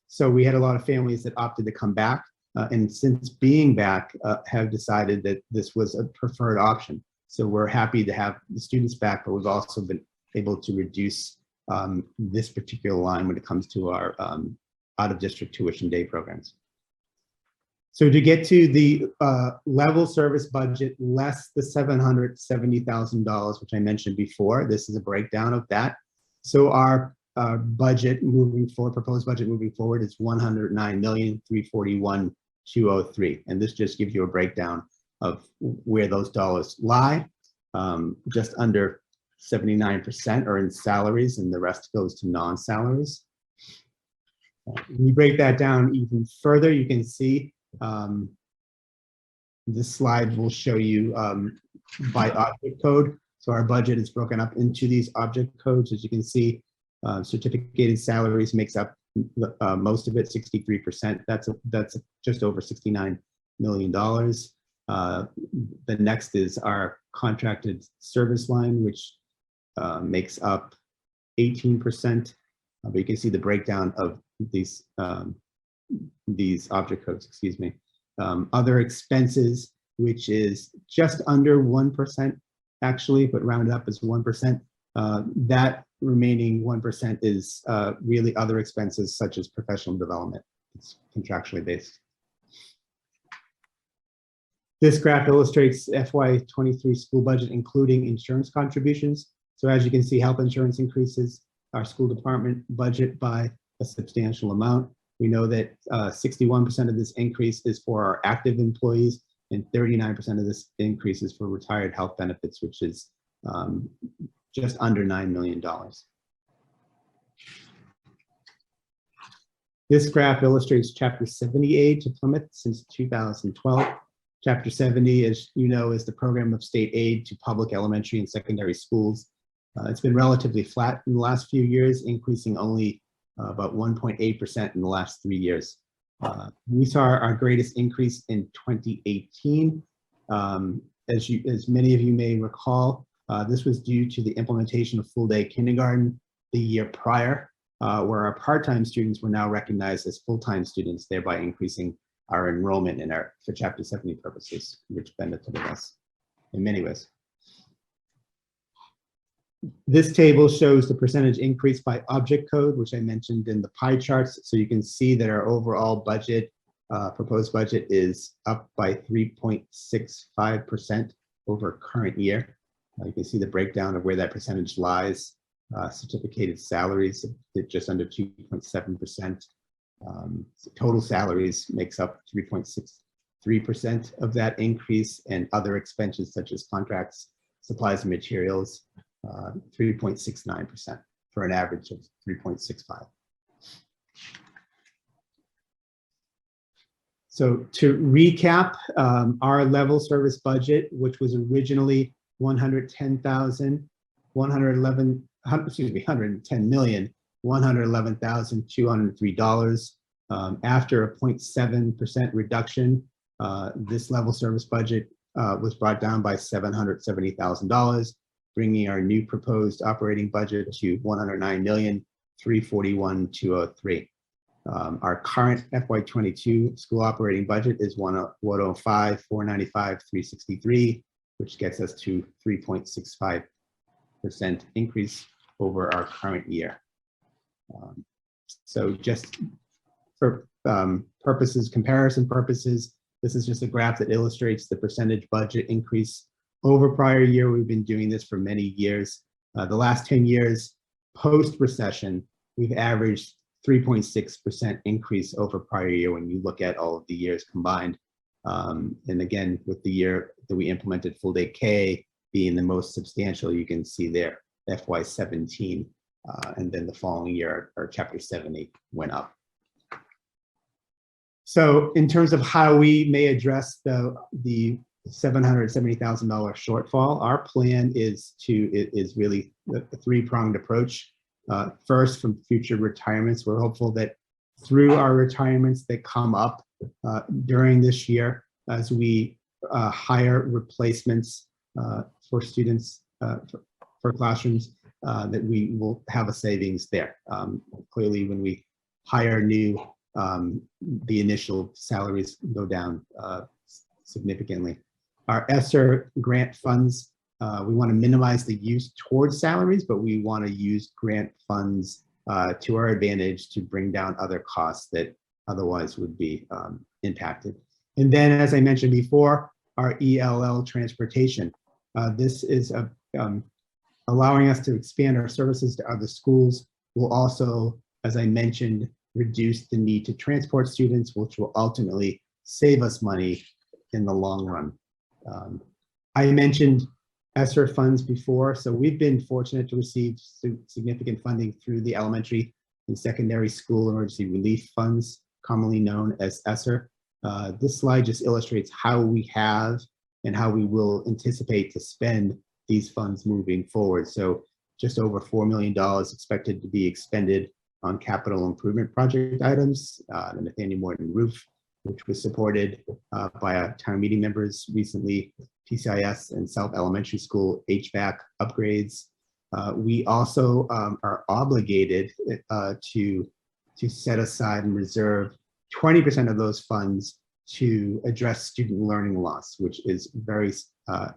So we had a lot of families that opted to come back, and since being back, have decided that this was a preferred option. So we're happy to have the students back, but we've also been able to reduce this particular line when it comes to our out-of-district tuition day programs. So to get to the level service budget less the $770,000, which I mentioned before, this is a breakdown of that. So our budget moving forward, proposed budget moving forward, is $109,341,203, and this just gives you a breakdown of where those dollars lie. Just under 79% are in salaries, and the rest goes to non-salaries. When you break that down even further, you can see this slide will show you by object code. So our budget is broken up into these object codes. As you can see, certificated salaries makes up most of it, 63%. That's just over $69 million. The next is our contracted service line, which makes up 18%. But you can see the breakdown of these object codes, excuse me. Other expenses, which is just under 1% actually, but rounded up as 1%. That remaining 1% is really other expenses such as professional development. It's contractually based. This graph illustrates FY23 school budget, including insurance contributions. So as you can see, health insurance increases our school department budget by a substantial amount. We know that 61% of this increase is for our active employees, and 39% of this increase is for retired health benefits, which is just under $9 million. This graph illustrates Chapter 70 aid to Plymouth since 2012. Chapter 70, as you know, is the program of state aid to public elementary and secondary schools. It's been relatively flat in the last few years, increasing only about 1.8% in the last 3 years. We saw our greatest increase in 2018. As many of you may recall, this was due to the implementation of full-day kindergarten the year prior, where our part-time students were now recognized as full-time students, thereby increasing our enrollment for Chapter 70 purposes, which benefited us in many ways. This table shows the percentage increase by object code, which I mentioned in the pie charts. So you can see that our overall budget, proposed budget, is up by 3.65% over current year. You can see the breakdown of where that percentage lies. Certificated salaries at just under 2.7%. Total salaries makes up 3.63% of that increase, and other expenses such as contracts, supplies, and materials, 3.69% for an average of 3.65. So to recap, our level service budget, which was originally $110,111,203. After a 0.7% reduction, this level service budget was brought down by $770,000, bringing our new proposed operating budget to $109,341,203. Our current FY22 school operating budget is $105,495,363, which gets us to 3.65% increase over our current year. So just for comparison purposes, this is just a graph that illustrates the percentage budget increase over prior year. We've been doing this for many years. The last 10 years post-recession, we've averaged 3.6% increase over prior year when you look at all of the years combined. And again, with the year that we implemented full day K being the most substantial, you can see there FY17, and then the following year our Chapter 70 went up. So in terms of how we may address the $770,000 shortfall, our plan is really a three-pronged approach. First, from future retirements, we're hopeful that through our retirements that come up during this year, as we hire replacements for students, for classrooms, that we will have a savings there. Clearly, when we hire new, the initial salaries go down significantly. Our ESSER grant funds, we want to minimize the use towards salaries, but we want to use grant funds to our advantage to bring down other costs that otherwise would be impacted. And then, as I mentioned before, our ELL transportation. This is allowing us to expand our services to other schools. Will also, as I mentioned, reduce the need to transport students, which will ultimately save us money in the long run. I mentioned ESSER funds before, so we've been fortunate to receive significant funding through the elementary and secondary school emergency relief funds, commonly known as ESSER. This slide just illustrates how we have and how we will anticipate to spend these funds moving forward. So just over $4 million expected to be expended on capital improvement project items, the Nathaniel Morton roof, which was supported by our town meeting members recently, PCIS and South Elementary School HVAC upgrades. We also are obligated to set aside and reserve 20% of those funds to address student learning loss, which is very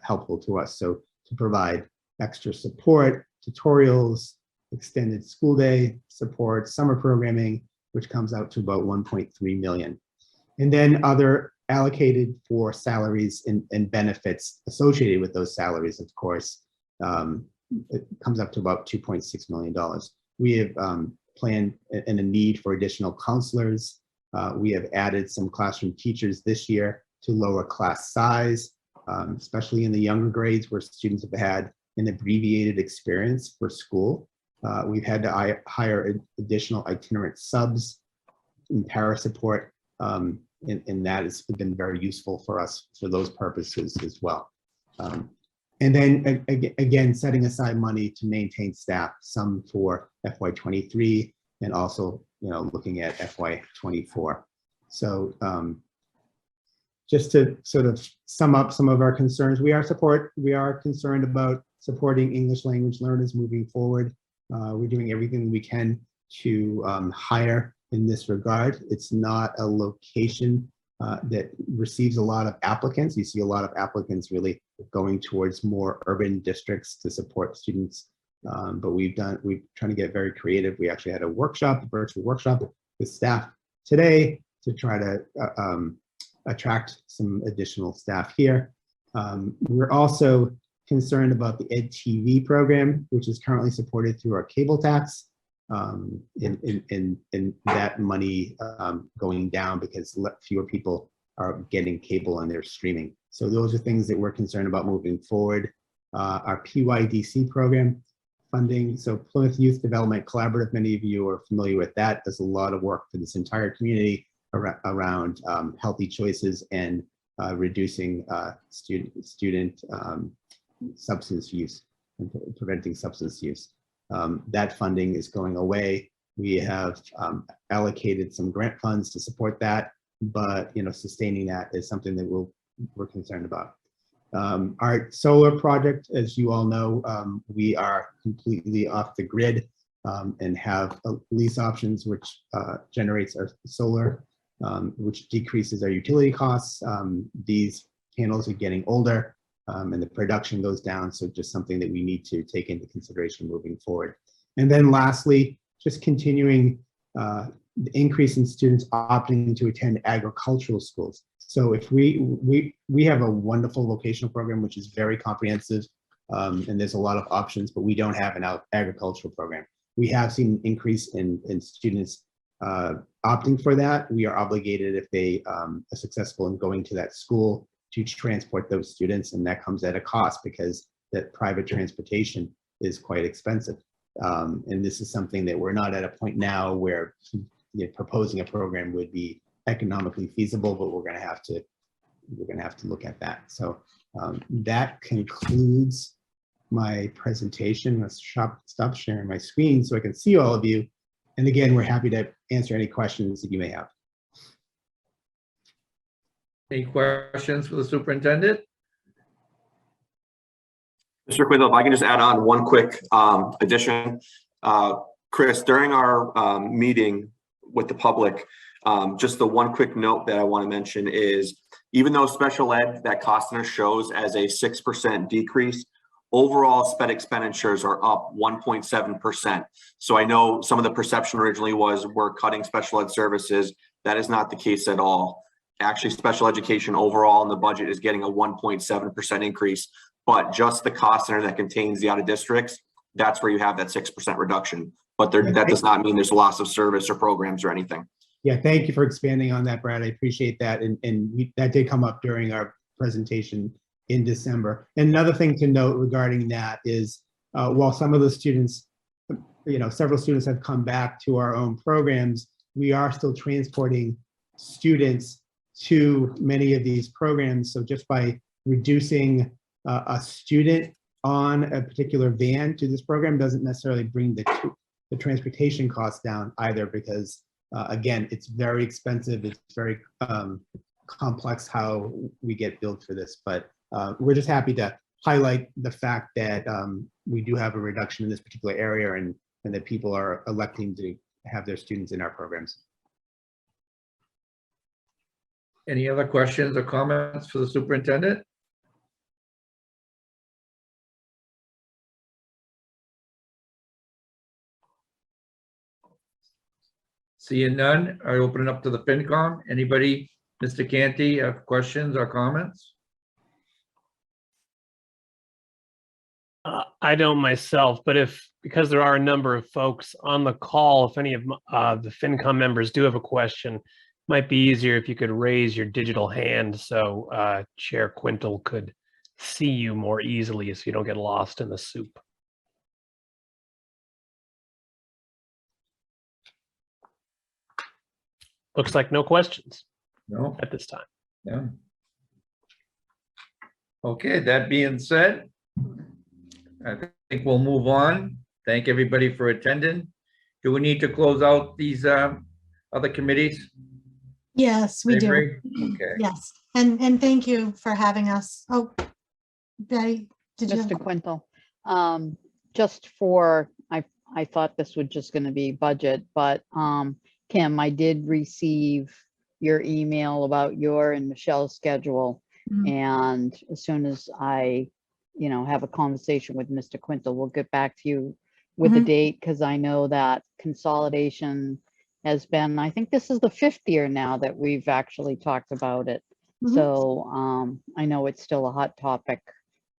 helpful to us. So to provide extra support, tutorials, extended school day support, summer programming, which comes out to about 1.3 million. And then other allocated for salaries and benefits associated with those salaries, of course, it comes up to about $2.6 million. We have planned and a need for additional counselors. We have added some classroom teachers this year to lower class size, especially in the younger grades where students have had an abbreviated experience for school. We've had to hire additional itinerant subs and para support, and that has been very useful for us for those purposes as well. And then again, setting aside money to maintain staff, some for FY23 and also, looking at FY24. So just to sort of sum up some of our concerns, we are concerned about supporting English language learners moving forward. We're doing everything we can to hire in this regard. It's not a location that receives a lot of applicants. You see a lot of applicants really going towards more urban districts to support students. But we're trying to get very creative. We actually had a virtual workshop with staff today to try to attract some additional staff here. We're also concerned about the EdTV program, which is currently supported through our cable tax, and that money going down because fewer people are getting cable and they're streaming. So those are things that we're concerned about moving forward. Our PYDC program funding, so Plymouth Youth Development Collaborative, many of you are familiar with that, does a lot of work for this entire community around healthy choices and reducing student substance use and preventing substance use. That funding is going away. We have allocated some grant funds to support that, but sustaining that is something that we're concerned about. Our solar project, as you all know, we are completely off the grid and have lease options, which generates our solar, which decreases our utility costs. These panels are getting older and the production goes down, so just something that we need to take into consideration moving forward. And then lastly, just continuing the increase in students opting to attend agricultural schools. So if we have a wonderful vocational program, which is very comprehensive, and there's a lot of options, but we don't have an agricultural program. We have seen an increase in students opting for that. We are obligated, if they are successful in going to that school, to transport those students, and that comes at a cost because that private transportation is quite expensive. And this is something that we're not at a point now where proposing a program would be economically feasible, but we're going to have to look at that. So that concludes my presentation. Let's stop sharing my screen so I can see all of you. And again, we're happy to answer any questions that you may have. Any questions for the superintendent? Mr. Quidlo, if I can just add on one quick addition. Chris, during our meeting with the public, just the one quick note that I want to mention is, even though special ed, that cost center shows as a 6% decrease, overall sped expenditures are up 1.7%. So I know some of the perception originally was we're cutting special ed services. That is not the case at all. Actually, special education overall in the budget is getting a 1.7% increase, but just the cost center that contains the out of districts, that's where you have that 6% reduction. But that does not mean there's loss of service or programs or anything. Yeah, thank you for expanding on that, Brad. I appreciate that. And that did come up during our presentation in December. And another thing to note regarding that is, while some of the students, several students have come back to our own programs, we are still transporting students to many of these programs. So just by reducing a student on a particular van to this program doesn't necessarily bring the transportation costs down either, because again, it's very expensive. It's very complex how we get billed for this, but we're just happy to highlight the fact that we do have a reduction in this particular area, and that people are electing to have their students in our programs. Any other questions or comments for the superintendent? Seeing none, I open it up to the FinCom. Anybody, Mr. Canty, have questions or comments? I don't myself, but because there are a number of folks on the call, if any of the FinCom members do have a question, might be easier if you could raise your digital hand so Chair Quintal could see you more easily so you don't get lost in the soup. Looks like no questions No, at this time. no. Okay, that being said, I think we'll move on. Thank everybody for attending. Do we need to close out these other committees? Yes, we do. Mary? Okay. Yes, and thank you for having us. Oh, Betty, did you? Mr. Quintal, just for, I thought this was just going to be budget, but Kim, I did receive your email about your and Michelle's schedule. Mhm. And as soon as I, have a conversation with Mr. Quintal, we'll get back to you with the date, because I know that consolidation has been, I think this is the 5th year now that we've actually talked about it. Mhm. So I know it's still a hot topic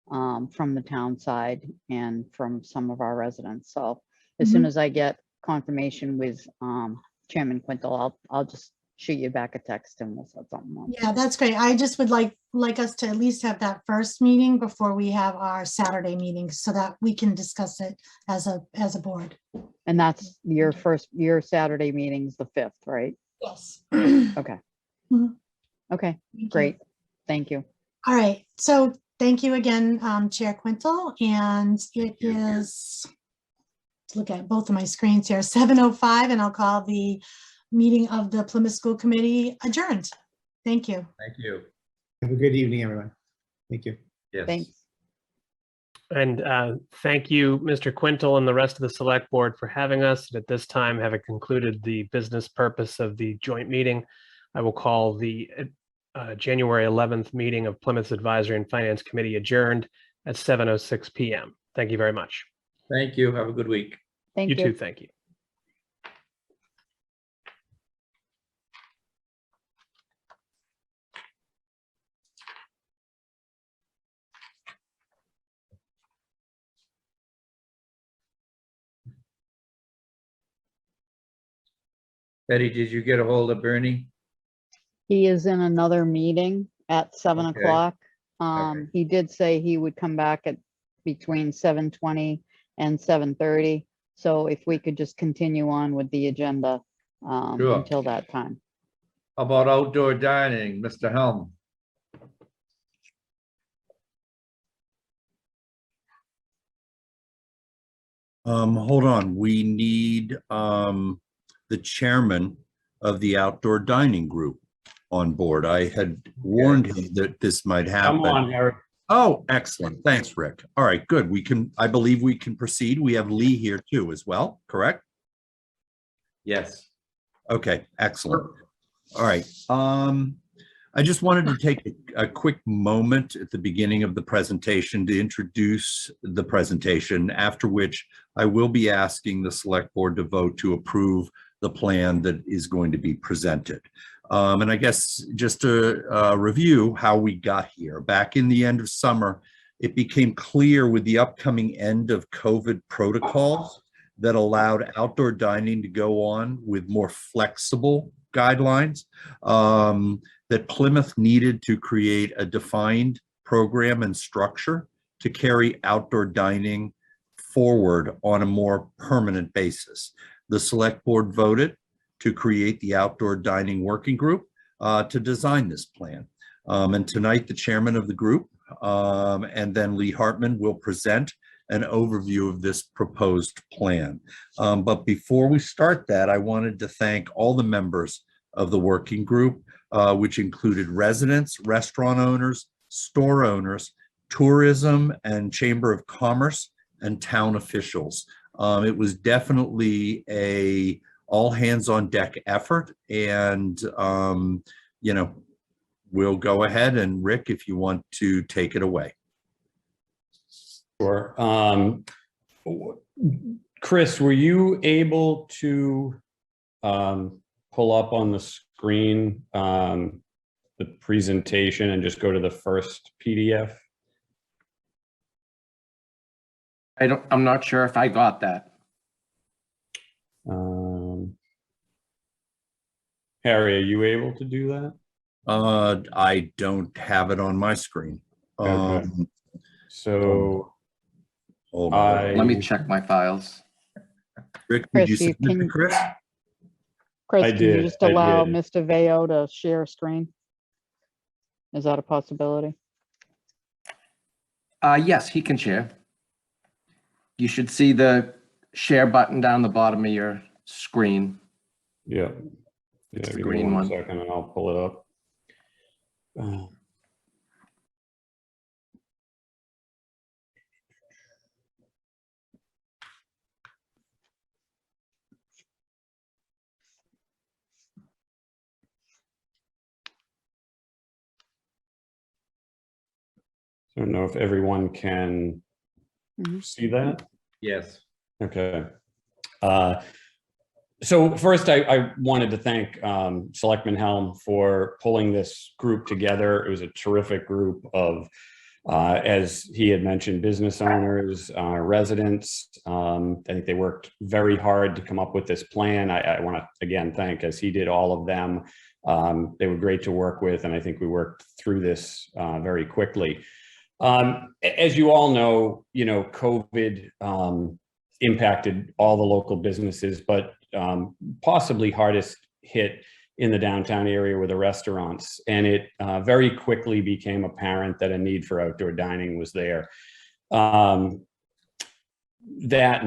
from the town side and from some of our residents. So as soon as I get confirmation with Chairman Quintal, I'll just shoot you back a text and we'll set something up. Yeah, that's great. I just would like us to at least have that first meeting before we have our Saturday meetings, so that we can discuss it as a board. And that's your Saturday meeting's the 5th, right? Yes. Okay. Mhm. Okay, Thank you. great. Thank you. All right, so thank you again, Chair Quintal, and it is, let's look at both of my screens here, 7:05, and I'll call the meeting of the Plymouth School Committee adjourned. Thank you. Thank you. Have a good evening, everyone. Thank you. Yes. Thanks. And thank you, Mr. Quintal and the rest of the select board for having us. And at this time, having concluded the business purpose of the joint meeting, I will call the January 11th meeting of Plymouth Advisory and Finance Committee adjourned at 7:06 p.m. Thank you very much. Thank you. Have a good week. Thank You you. too. Thank you. Betty, did you get a hold of Bernie? He is in another meeting at 7 Okay. o'clock. Okay. He did say he would come back at between 7:20 and 7:30. So if we could just continue on with the agenda Sure. until that time. How about outdoor dining, Mr. Helm? Hold on, we need the chairman of the outdoor dining group on board. I had warned him that this might happen. Come on, Eric. Oh, excellent. Thanks, Rick. All right, good. I believe we can proceed. We have Lee here too as well, correct? Yes. Okay, excellent. All right. I just wanted to take a quick moment at the beginning of the presentation to introduce the presentation, after which I will be asking the select board to vote to approve the plan that is going to be presented. And I guess just to review how we got here. Back in the end of summer, it became clear with the upcoming end of COVID protocols that allowed outdoor dining to go on with more flexible guidelines, that Plymouth needed to create a defined program and structure to carry outdoor dining forward on a more permanent basis. The select board voted to create the outdoor dining working group to design this plan. And tonight, the chairman of the group and then Lee Hartman will present an overview of this proposed plan. But before we start that, I wanted to thank all the members of the working group, which included residents, restaurant owners, store owners, tourism and Chamber of Commerce, and town officials. It was definitely a all hands on deck effort, and you know, we'll go ahead, and Rick, if you want to take it away. Sure. Chris, were you able to pull up on the screen the presentation and just go to the first PDF? I'm not sure if I got that. Harry, are you able to do that? I don't have it on my screen. Okay. So hold on. Let me check my files. Rick, Chris, did you submit it, Chris? Chris, I can you did, just I allow did. Mr. Veo to share a screen? Is that a possibility? Yes, he can share. You should see the share button down the bottom of your screen. Yeah. It's the Give me green one. second and I'll pull it up. I don't know if everyone can see that. Yes. Okay. So first, I wanted to thank Selectman Helm for pulling this group together. It was a terrific group of, as he had mentioned, business owners, residents. I think they worked very hard to come up with this plan. I want to, again, thank, as he did, all of them. They were great to work with, and I think we worked through this very quickly. As you all know, COVID impacted all the local businesses, but possibly hardest hit in the downtown area with the restaurants. And it very quickly became apparent that a need for outdoor dining was there. That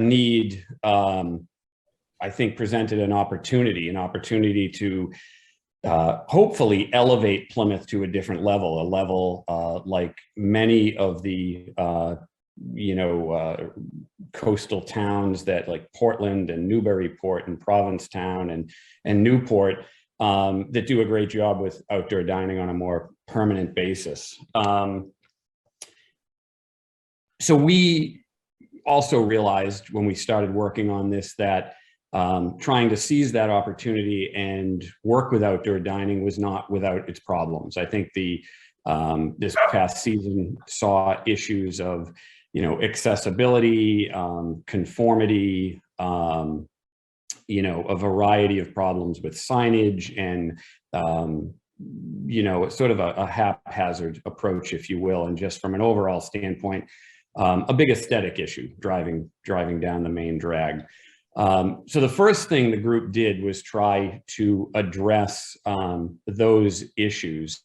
need, I think, presented an opportunity to hopefully elevate Plymouth to a different level, a level like many of the coastal towns that, like Portland and Newburyport and Provincetown and Newport, that do a great job with outdoor dining on a more permanent basis. So we also realized when we started working on this that trying to seize that opportunity and work with outdoor dining was not without its problems. I think this past season saw issues of accessibility, conformity, a variety of problems with signage and sort of a haphazard approach, if you will, and just from an overall standpoint, a big aesthetic issue driving down the main drag. So the first thing the group did was try to address those issues.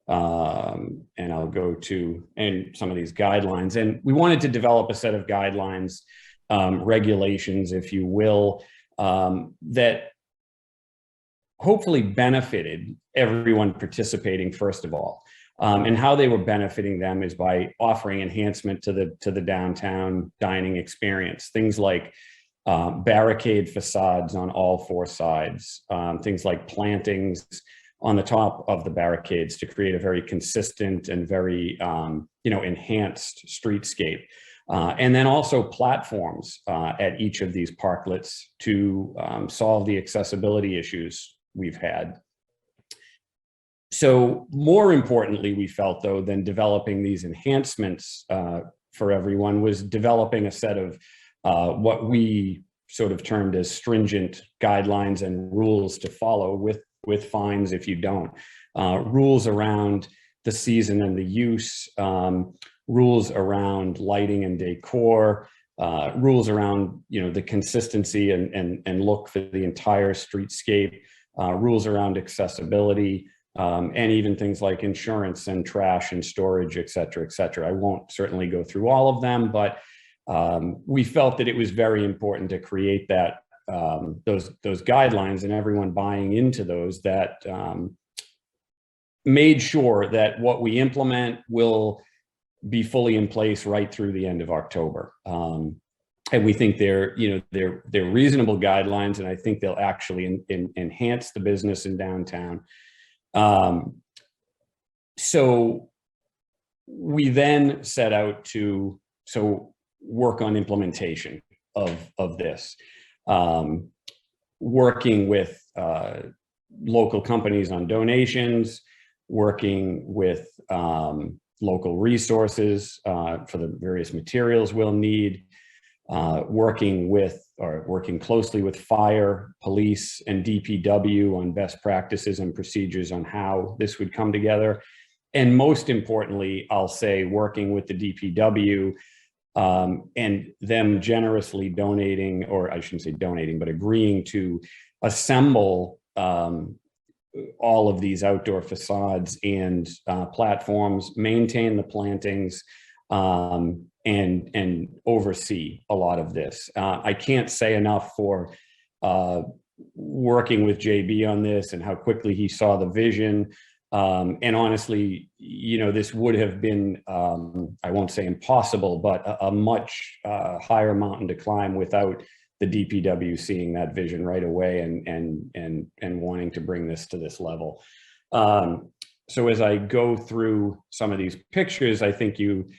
And I'll go to some of these guidelines. And we wanted to develop a set of guidelines, regulations, if you will, that hopefully benefited everyone participating, first of all. And how they were benefiting them is by offering enhancement to the downtown dining experience. Things like barricade facades on all four sides, things like plantings on the top of the barricades to create a very consistent and very enhanced streetscape. And then also platforms at each of these parklets to solve the accessibility issues we've had. So more importantly, we felt, though, than developing these enhancements for everyone was developing a set of what we sort of termed as stringent guidelines and rules to follow with fines if you don't. Rules around the season and the use, rules around lighting and decor, rules around, the consistency and look for the entire streetscape, rules around accessibility, and even things like insurance and trash and storage, et cetera, et cetera. I won't certainly go through all of them, but we felt that it was very important to create that those guidelines and everyone buying into those that made sure that what we implement will be fully in place right through the end of October. And we think they're reasonable guidelines, and I think they'll actually enhance the business in downtown. So we then set out to work on implementation of this, working with local companies on donations, working with local resources for the various materials we'll need, working closely with fire, police, and DPW on best practices and procedures on how this would come together. And most importantly, I'll say, working with the DPW and them generously donating, or I shouldn't say donating, but agreeing to assemble all of these outdoor facades and platforms, maintain the plantings, and oversee a lot of this. I can't say enough for working with JB on this and how quickly he saw the vision. And honestly, this would have been, I won't say impossible, but a much higher mountain to climb without the DPW seeing that vision right away and wanting to bring this to this level. So as I go through some of these pictures, I think you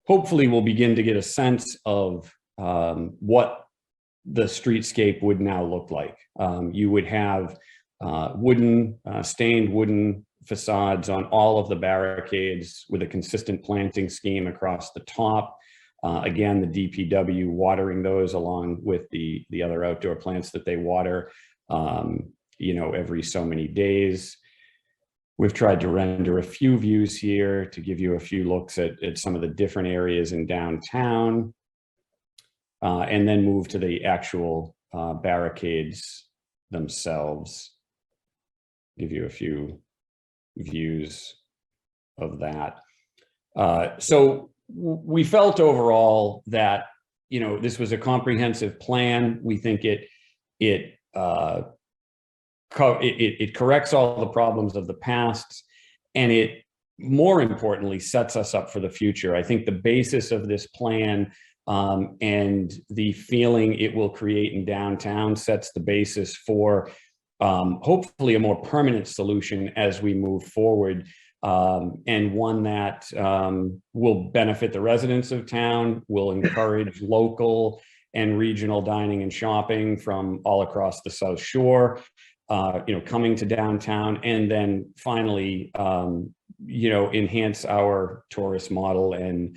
hopefully will begin to get a sense of what the streetscape would now look like. You would have stained wooden facades on all of the barricades with a consistent planting scheme across the top. Again, the DPW watering those along with the other outdoor plants that they water, every so many days. We've tried to render a few views here to give you a few looks at some of the different areas in downtown, and then move to the actual barricades themselves. Give you a few views of that. So we felt overall that, this was a comprehensive plan. We think it corrects all the problems of the past, and it, more importantly, sets us up for the future. I think the basis of this plan and the feeling it will create in downtown sets the basis for hopefully a more permanent solution as we move forward, and one that will benefit the residents of town, will encourage local and regional dining and shopping from all across the South Shore, coming to downtown, and then finally, enhance our tourist model and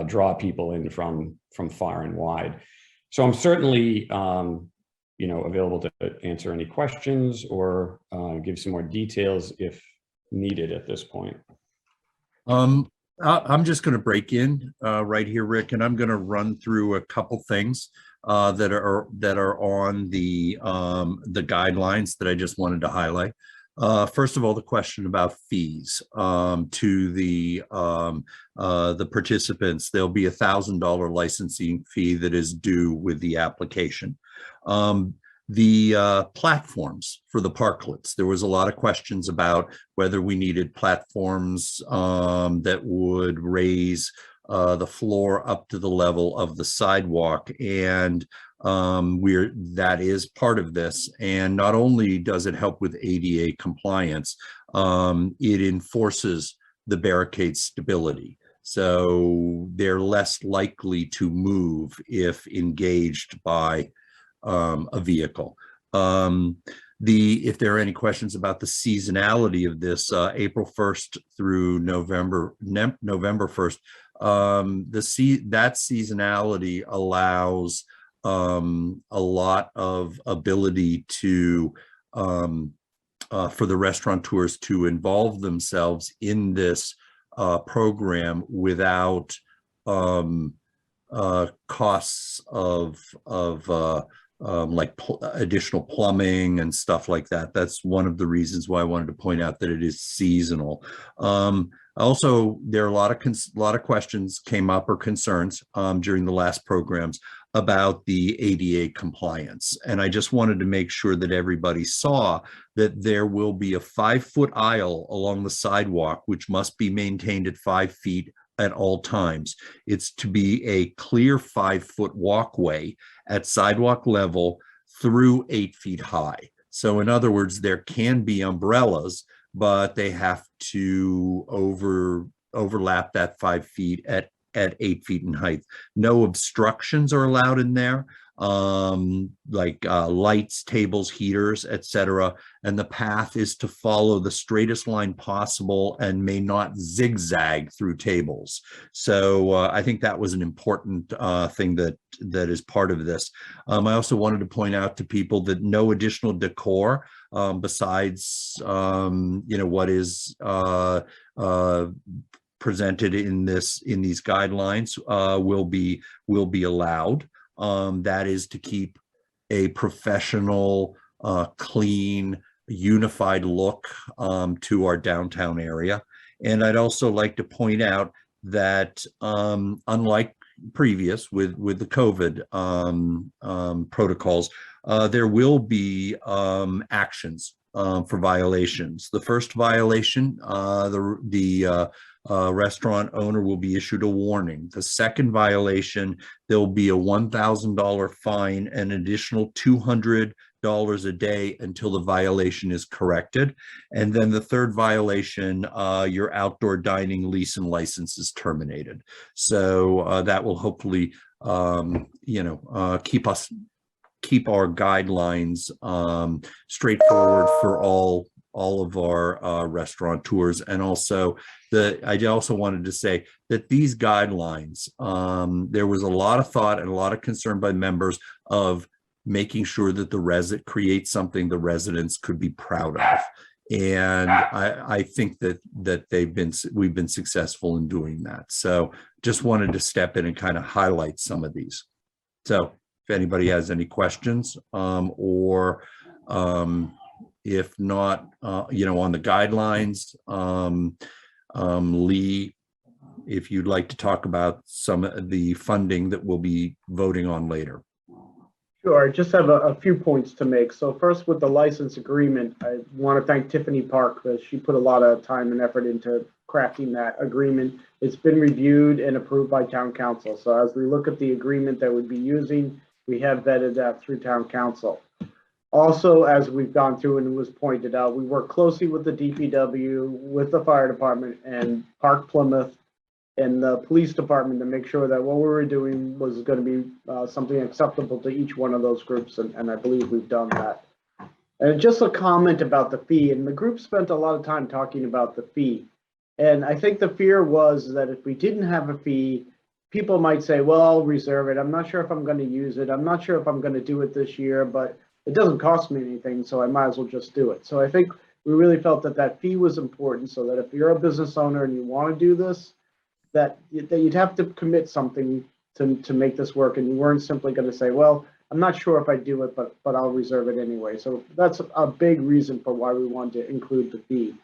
draw people in from far and wide. So I'm certainly, available to answer any questions or give some more details if needed at this point. I'm just going to break in right here, Rick, and I'm going to run through a couple things that are on the guidelines that I just wanted to highlight. First of all, the question about fees to the participants. There'll be $1,000 licensing fee that is due with the application. The platforms for the parklets. There was a lot of questions about whether we needed platforms that would raise the floor up to the level of the sidewalk, and that is part of this. And not only does it help with ADA compliance, it enforces the barricade stability. So they're less likely to move if engaged by a vehicle. If there are any questions about the seasonality of this, April 1st through November 1st, that seasonality allows a lot of ability to for the restaurateurs to involve themselves in this program without costs of like additional plumbing and stuff like that. That's one of the reasons why I wanted to point out that it is seasonal. Also, there are a lot of questions came up or concerns during the last programs about the ADA compliance. And I just wanted to make sure that everybody saw that there will be a 5-foot aisle along the sidewalk, which must be maintained at 5 feet at all times. It's to be a clear 5-foot walkway at sidewalk level through 8 feet high. So in other words, there can be umbrellas, but they have to overlap that 5 feet at 8 feet in height. No obstructions are allowed in there, like lights, tables, heaters, etc. And the path is to follow the straightest line possible and may not zigzag through tables. So I think that was an important thing that is part of this. I also wanted to point out to people that no additional decor besides what is presented in these guidelines will be allowed. That is to keep a professional, clean, unified look to our downtown area. And I'd also like to point out that unlike previous with the COVID protocols, there will be actions for violations. The first violation, the restaurant owner will be issued a warning. The second violation, there'll be a $1,000 fine and an additional $200 a day until the violation is corrected. And then the third violation, your outdoor dining lease and license is terminated. So that will hopefully, keep our guidelines straightforward for all of our restaurateurs. And also I also wanted to say that these guidelines, there was a lot of thought and a lot of concern by members of making sure that the resident creates something the residents could be proud of. And I think that we've been successful in doing that. So just wanted to step in and kind of highlight some of these. So if anybody has any questions or if not, on the guidelines, Lee, if you'd like to talk about some of the funding that we'll be voting on later. Sure, I just have a few points to make. So first, with the license agreement, I want to thank Tiffany Park because she put a lot of time and effort into crafting that agreement. It's been reviewed and approved by town council. So as we look at the agreement that we'd be using, we have vetted that through town council. Also, as we've gone through and it was pointed out, we work closely with the DPW, with the fire department and Park Plymouth and the police department to make sure that what we were doing was going to be something acceptable to each one of those groups. And I believe we've done that. And just a comment about the fee, and the group spent a lot of time talking about the fee. And I think the fear was that if we didn't have a fee, people might say, well, I'll reserve it. I'm not sure if I'm going to use it. I'm not sure if I'm going to do it this year, but it doesn't cost me anything, so I might as well just do it. So I think we really felt that fee was important, so that if you're a business owner and you want to do this, that you'd have to commit something to make this work, and you weren't simply going to say, well, I'm not sure if I do it, but I'll reserve it anyway. So that's a big reason for why we wanted to include the fee.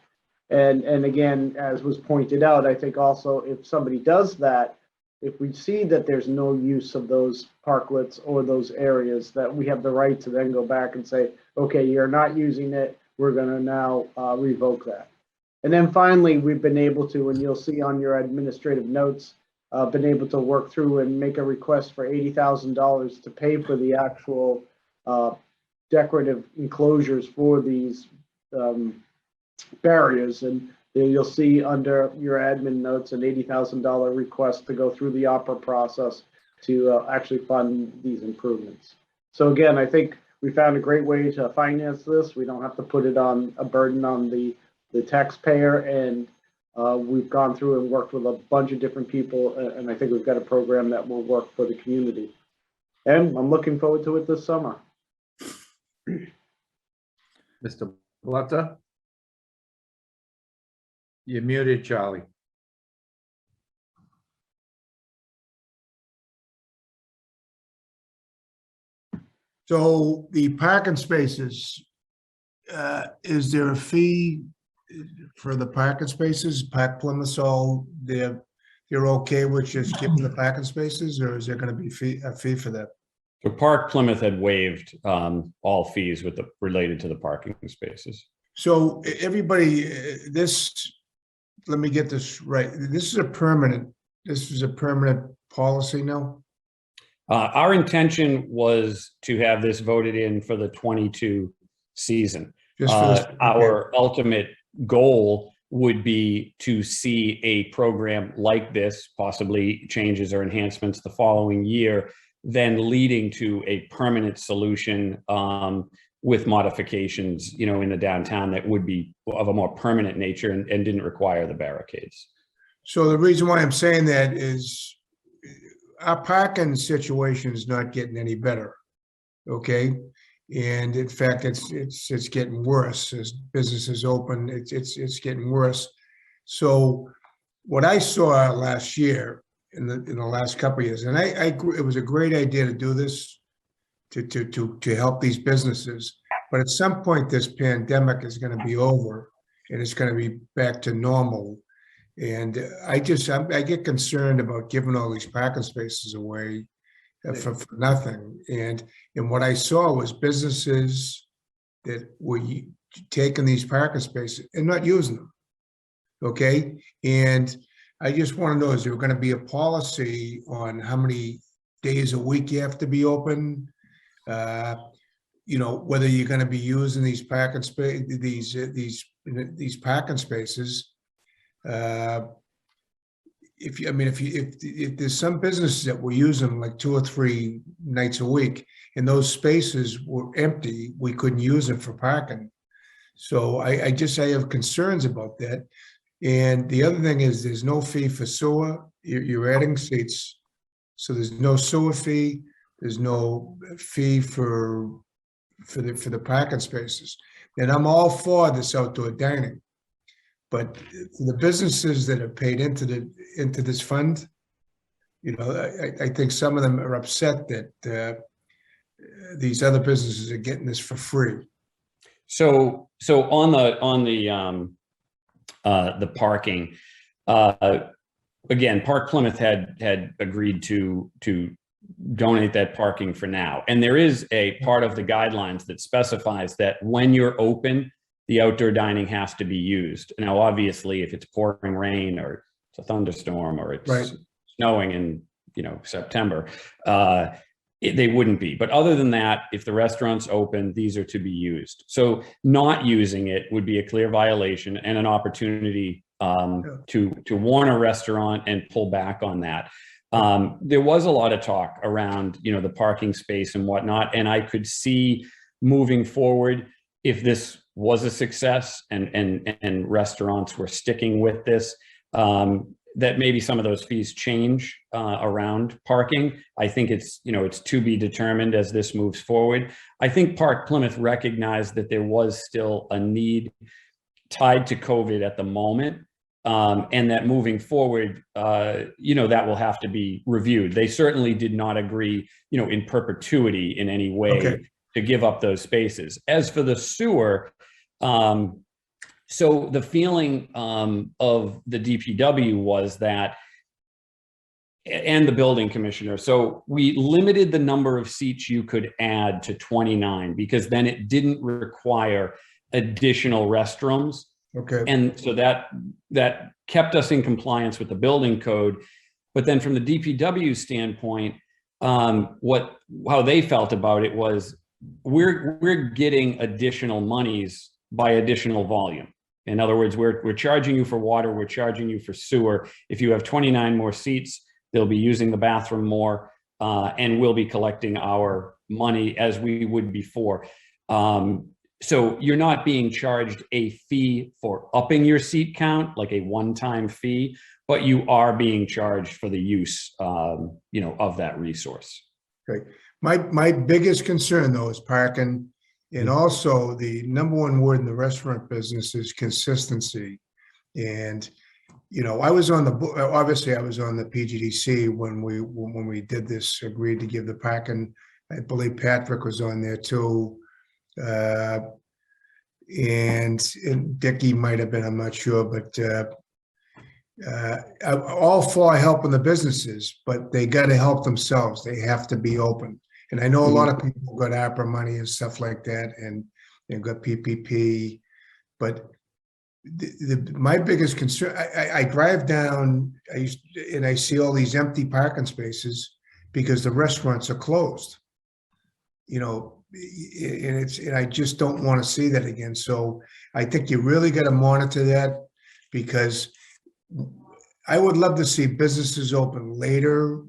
And again, as was pointed out, I think also if somebody does that, if we see that there's no use of those parklets or those areas, that we have the right to then go back and say, okay, you're not using it, we're going to now revoke that. And then finally, we've been able to, and you'll see on your administrative notes, been able to work through and make a request for $80,000 to pay for the actual decorative enclosures for these barriers. And you'll see under your admin notes an $80,000 request to go through the opera process to actually fund these improvements. So again, I think we found a great way to finance this. We don't have to put it on a burden on the taxpayer, and we've gone through and worked with a bunch of different people, and I think we've got a program that will work for the community. And I'm looking forward to it this summer. Mr. Coletta? You're muted, Charlie. So the parking spaces, is there a fee for the parking spaces? Park Plymouth, so they're okay with just giving the parking spaces, or is there gonna be a fee for that? So Park Plymouth had waived all fees related to the parking spaces. So everybody, let me get this right. This is a permanent policy now? Our intention was to have this voted in for the 22 season. Just for this- Our ultimate goal would be to see a program like this, possibly changes or enhancements the following year, then leading to a permanent solution with modifications, in the downtown that would be of a more permanent nature and didn't require the barricades. So the reason why I'm saying that is our parking situation is not getting any better, okay? And in fact, it's getting worse as businesses open. It's getting worse. So what I saw last year in the last couple of years, and it was a great idea to do this to help these businesses. But at some point, this pandemic is going to be over, and it's going to be back to normal. And I get concerned about giving all these parking spaces away for nothing. And what I saw was businesses that were taking these parking spaces and not using them. Okay. And I just want to know, is there going to be a policy on how many days a week you have to be open? Whether you're going to be using these parking these parking spaces. If there's some businesses that will use them like 2 or 3 nights a week, and those spaces were empty, we couldn't use them for parking. So I have concerns about that. And the other thing is there's no fee for sewer. You're adding seats, so there's no sewer fee. There's no fee for the parking spaces. And I'm all for this outdoor dining. But the businesses that have paid into this fund, I think some of them are upset that these other businesses are getting this for free. So on the parking, again, Park Plymouth had agreed to donate that parking for now, and there is a part of the guidelines that specifies that when you're open, the outdoor dining has to be used. Now, obviously, if it's pouring rain or it's a thunderstorm or it's snowing in September, they wouldn't be. But other than that, if the restaurant's open, these are to be used. So not using it would be a clear violation and an opportunity to warn a restaurant and pull back on that. There was a lot of talk around the parking space and whatnot, and I could see moving forward, if this was a success and restaurants were sticking with this, that maybe some of those fees change around parking. I think it's to be determined as this moves forward. I think Park Plymouth recognized that there was still a need tied to COVID at the moment, and that moving forward, that will have to be reviewed. They certainly did not agree, in perpetuity in any way to give up those spaces. As for the sewer, so the feeling of the DPW was that, and the building commissioner, so we limited the number of seats you could add to 29 because then it didn't require additional restrooms. Okay. And so that kept us in compliance with the building code. But then from the DPW standpoint, how they felt about it was we're getting additional monies by additional volume. In other words, we're charging you for water, we're charging you for sewer. If you have 29 more seats, they'll be using the bathroom more, and we'll be collecting our money as we would before. So you're not being charged a fee for upping your seat count, like a one-time fee, but you are being charged for the use, of that resource. Okay. My biggest concern though is parking And also the number one word in the restaurant business is consistency. And, you know, I was on the, obviously I was on the PGDC when we did this, agreed to give the parking. I believe Patrick was on there too. And Dickie might have been, I'm not sure, but all for helping the businesses, but they got to help themselves. They have to be open. And I know a lot of people got APRA money and stuff like that, and they've got PPP, but my biggest concern, I drive down, and I see all these empty parking spaces because the restaurants are closed. You know, and I just don't want to see that again. So I think you really got to monitor that, because I would love to see businesses open later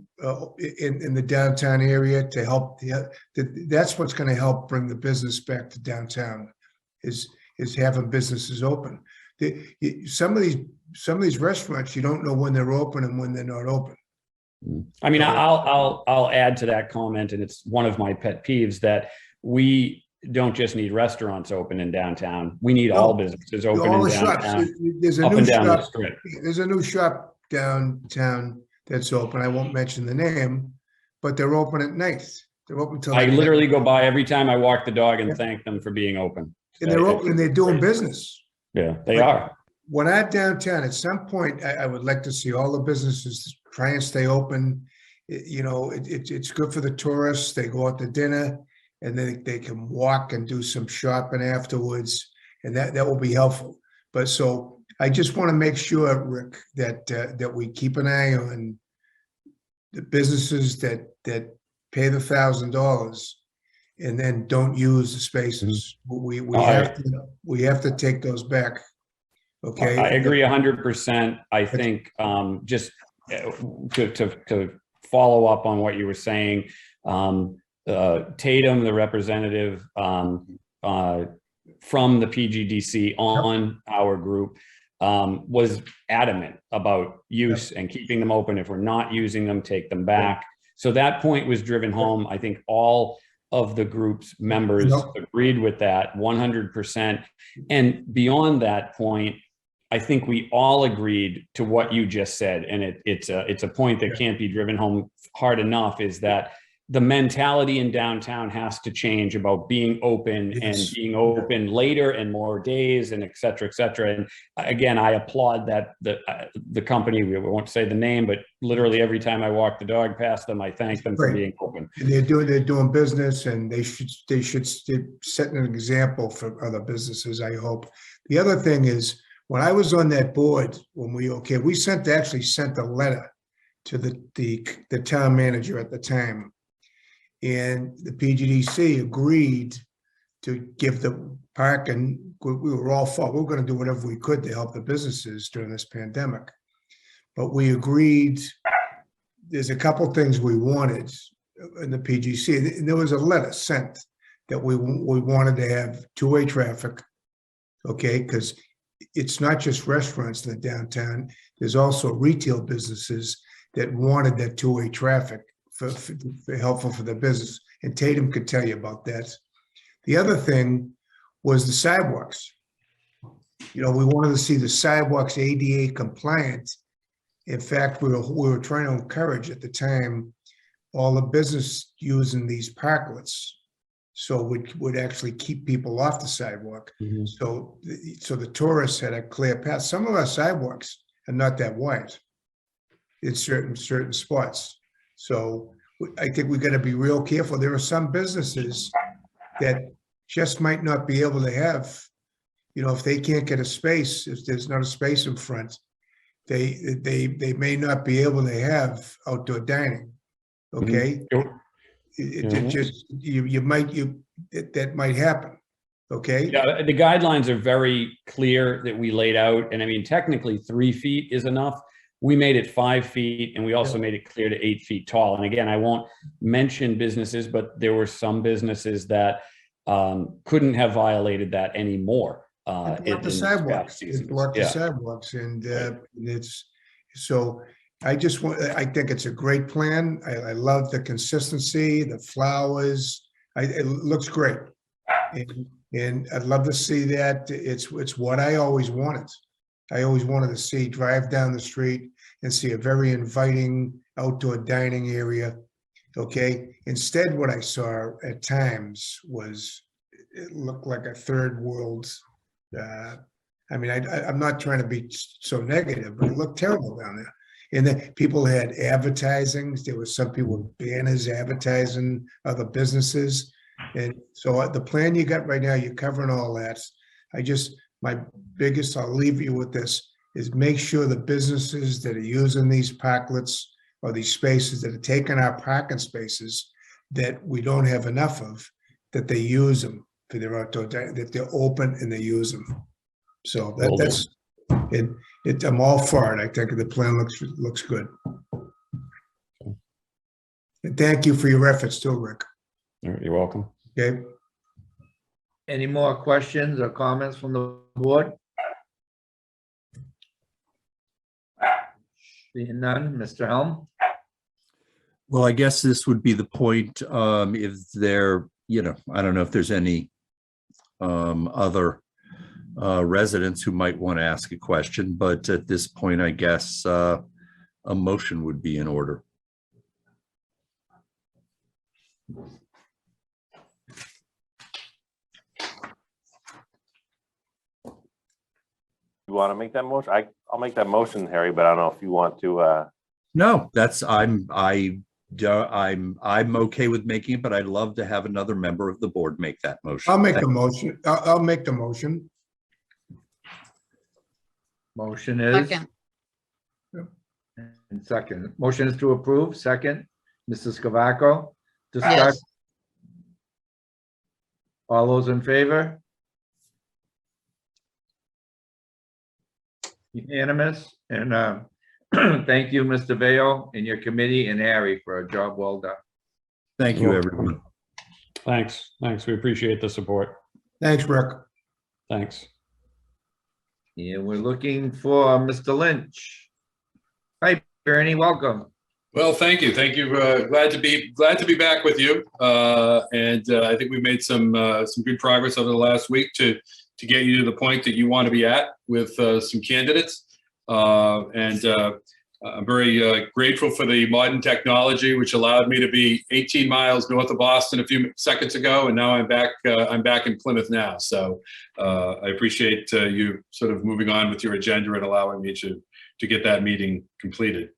in the downtown area to help. That's what's going to help bring the business back to downtown, is having businesses open. Some of these restaurants, you don't know when they're open and when they're not open. I mean, I'll add to that comment, and it's one of my pet peeves, that we don't just need restaurants open in downtown. We need all businesses open in downtown. There's a up new and down the shop. strip. There's a new shop downtown that's open. I won't mention the name, but they're open at night. They're open till. I literally go by every time I walk the dog and thank them for being open. And they're open and they're doing business. Yeah, they are. When I'm downtown, at some point, I would like to see all the businesses try and stay open. You know, it's good for the tourists. They go out to dinner and then they can walk and do some shopping afterwards, and that will be helpful. But so I just want to make sure, Rick, that we keep an eye on the businesses that pay the $1,000 and then don't use the spaces. We have to take those back. Okay. I agree 100%. I think just to follow up on what you were saying, Tatum, the representative from the PGDC on our group, was adamant about use and keeping them open. If we're not using them, take them back. So that point was driven home. I think all of the group's members agreed with that 100%. And beyond that point, I think we all agreed to what you just said. And it's a point that can't be driven home hard enough, is that the mentality in downtown has to change about being open and being open later and more days and et cetera, et cetera. And again, I applaud that the company, we won't say the name, but literally every time I walk the dog past them, I thank them for being open. And they're doing business, and they should set an example for other businesses, I hope. The other thing is, when I was on that board, we actually sent a letter to the town manager at the time. And the PGDC agreed to give the parking. We were all for, we're going to do whatever we could to help the businesses during this pandemic. But we agreed, there's a couple things we wanted in the PGC. And there was a letter sent that we wanted to have two-way traffic, okay? Because it's not just restaurants in the downtown. There's also retail businesses that wanted that two-way traffic for helpful for the business. And Tatum could tell you about that. The other thing was the sidewalks. You know, we wanted to see the sidewalks ADA compliant. In fact, we were trying to encourage at the time all the business using these parklets, so would actually keep people off the sidewalk. So the tourists had a clear path. Some of our sidewalks are not that wide in certain spots. So I think we got to be real careful. There are some businesses that just might not be able to have, you know, if they can't get a space, if there's not a space in front, they may not be able to have outdoor dining. Okay. That might happen. Okay. Yeah, the guidelines are very clear that we laid out. And I mean, technically 3 feet is enough. We made it 5 feet, and we also made it clear to 8 feet tall. And again, I won't mention businesses, but there were some businesses that couldn't have violated that anymore. Block the sidewalks. Block the sidewalks, and it's so. I think it's a great plan. I love the consistency, the flowers. It looks great. And I'd love to see that. It's what I always wanted. I always wanted to see, drive down the street and see a very inviting outdoor dining area. Okay. Instead, what I saw at times was, it looked like a third world. I mean, I'm not trying to be so negative, but it looked terrible down there. And then people had advertising. There were some people with banners advertising other businesses. And so the plan you got right now, you're covering all that. My biggest, I'll leave you with this, is make sure the businesses that are using these parklets or these spaces that are taking our parking spaces that we don't have enough of, that they use them for their outdoor dining, that they're open and they use them. So that's it. I'm all for it. I think the plan looks good. And thank you for your efforts too, Rick. All right, you're welcome. Okay. Any more questions or comments from the board? Seeing none, Mr. Helm? Well, I guess this would be the point, if there, I don't know if there's any other residents who might want to ask a question, but at this point, I guess a motion would be in order. You want to make that motion? I'll make that motion, Harry, but I don't know if you want to. No, I'm okay with making it, but I'd love to have another member of the board make that motion. I'll make the motion. I'll make the motion. Motion is? Second. And second. Motion is to approve. Second, Mrs. Scavaco. Discuss. Yes. All those in favor? Unanimous. And thank you, Mr. Vale, and your committee, and Harry for a job well done. Thank you, everyone. Thanks. We appreciate the support. Thanks, Rick. Thanks. And we're looking for Mr. Lynch. Hi, Bernie, welcome. Well, thank you. Glad to be back with you. I think we've made some good progress over the last week to get you to the point that you want to be at with some candidates. I'm very grateful for the modern technology, which allowed me to be 18 miles north of Boston a few seconds ago, and now I'm back in Plymouth now. So I appreciate you sort of moving on with your agenda and allowing me to get that meeting completed.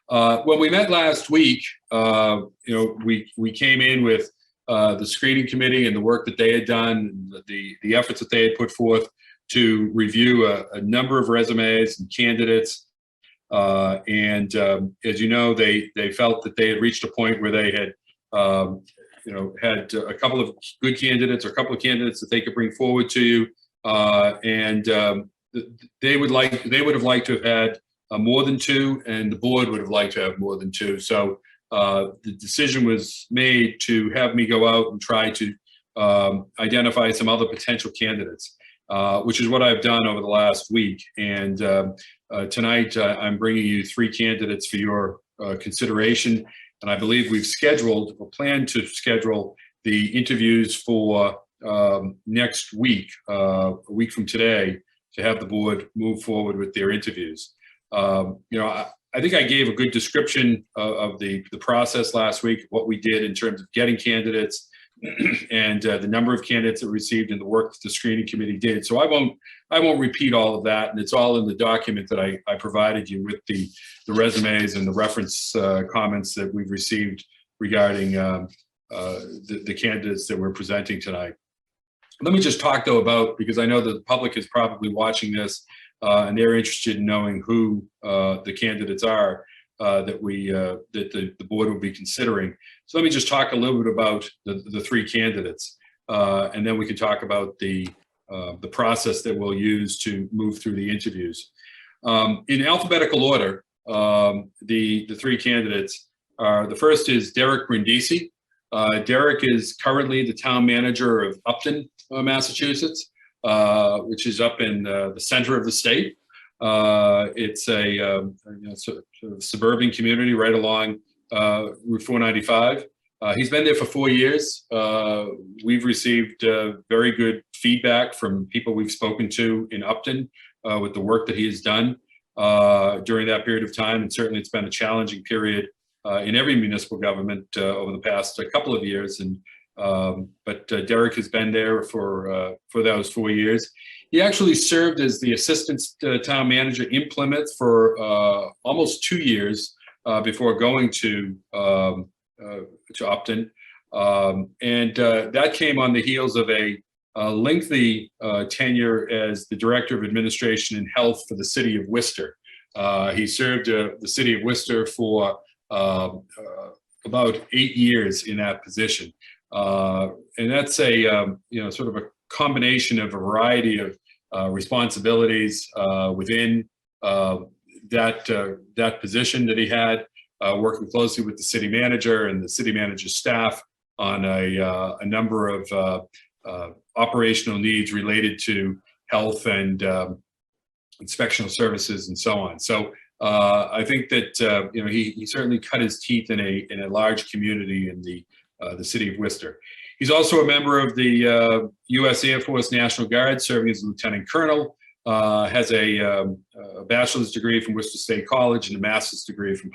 When we met last week, we came in with the screening committee and the work that they had done, the efforts that they had put forth to review a number of resumes and candidates. As you know, they felt that they had reached a point where they had, had a couple of good candidates or a couple of candidates that they could bring forward to you. They would have liked to have had more than two, and the board would have liked to have more than two. So the decision was made to have me go out and try to identify some other potential candidates, which is what I've done over the last week. And tonight I'm bringing you three candidates for your consideration. And I believe we've scheduled or planned to schedule the interviews for next week, a week from today, to have the board move forward with their interviews. I think I gave a good description of the process last week, what we did in terms of getting candidates and the number of candidates that we received and the work that the screening committee did. So I won't repeat all of that, and it's all in the document that I provided you with the resumes and the reference comments that we've received regarding the candidates that we're presenting tonight. Let me just talk though about, because I know that the public is probably watching this and they're interested in knowing who the candidates are that the board will be considering. So let me just talk a little bit about the three candidates, and then we can talk about the process that we'll use to move through the interviews. In alphabetical order, the three candidates are, the first is Derek Brindisi. Derek is currently the town manager of Upton, Massachusetts, which is up in the center of the state. It's a sort of suburban community right along Route 495. He's been there for 4 years. We've received very good feedback from people we've spoken to in Upton with the work that he has done during that period of time. And certainly it's been a challenging period in every municipal government over the past couple of years. But Derek has been there for those 4 years. He actually served as the assistant town manager in Plymouth for almost 2 years before going to Upton. That came on the heels of a lengthy tenure as the Director of Administration and Health for the City of Worcester. He served the City of Worcester for about 8 years in that position. And that's a sort of a combination of a variety of responsibilities within that position that he had, working closely with the city manager and the city manager's staff on a number of operational needs related to health and inspectional services and so on. So I think that he certainly cut his teeth in a large community in the city of Worcester. He's also a member of the U.S. Air Force National Guard, serving as a lieutenant colonel. Has a bachelor's degree from Worcester State College and a master's degree from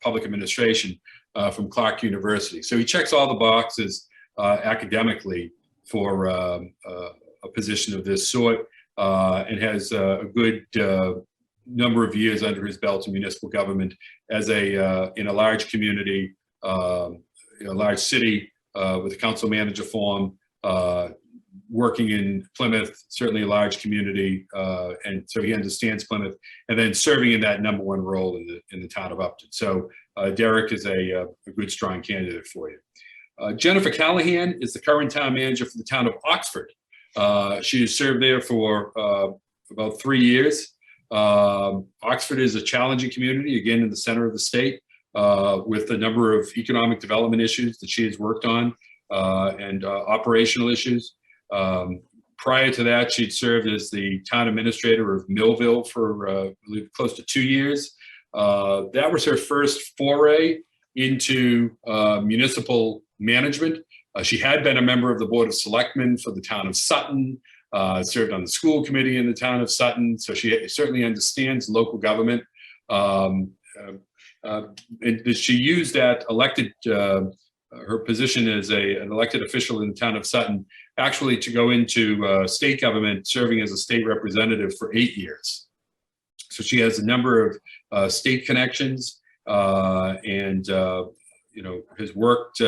public administration from Clark University. So he checks all the boxes academically for a position of this sort, and has a good number of years under his belt in municipal government as in a large community, a large city with a council manager form, working in Plymouth, certainly a large community, and so he understands Plymouth, and then serving in that #1 role in the town of Upton. So Derek is a good, strong candidate for you. Jennifer Callahan is the current town manager for the town of Oxford. She has served there for about 3 years. Oxford is a challenging community, again, in the center of the state, with a number of economic development issues that she has worked on, and operational issues. Prior to that, she'd served as the town administrator of Millville for I believe close to 2 years. That was her first foray into municipal management. She had been a member of the Board of Selectmen for the town of Sutton, served on the school committee in the town of Sutton, so she certainly understands local government. And she used that elected, her position as an elected official in the town of Sutton, actually to go into state government, serving as a state representative for 8 years. So she has a number of state connections, and has worked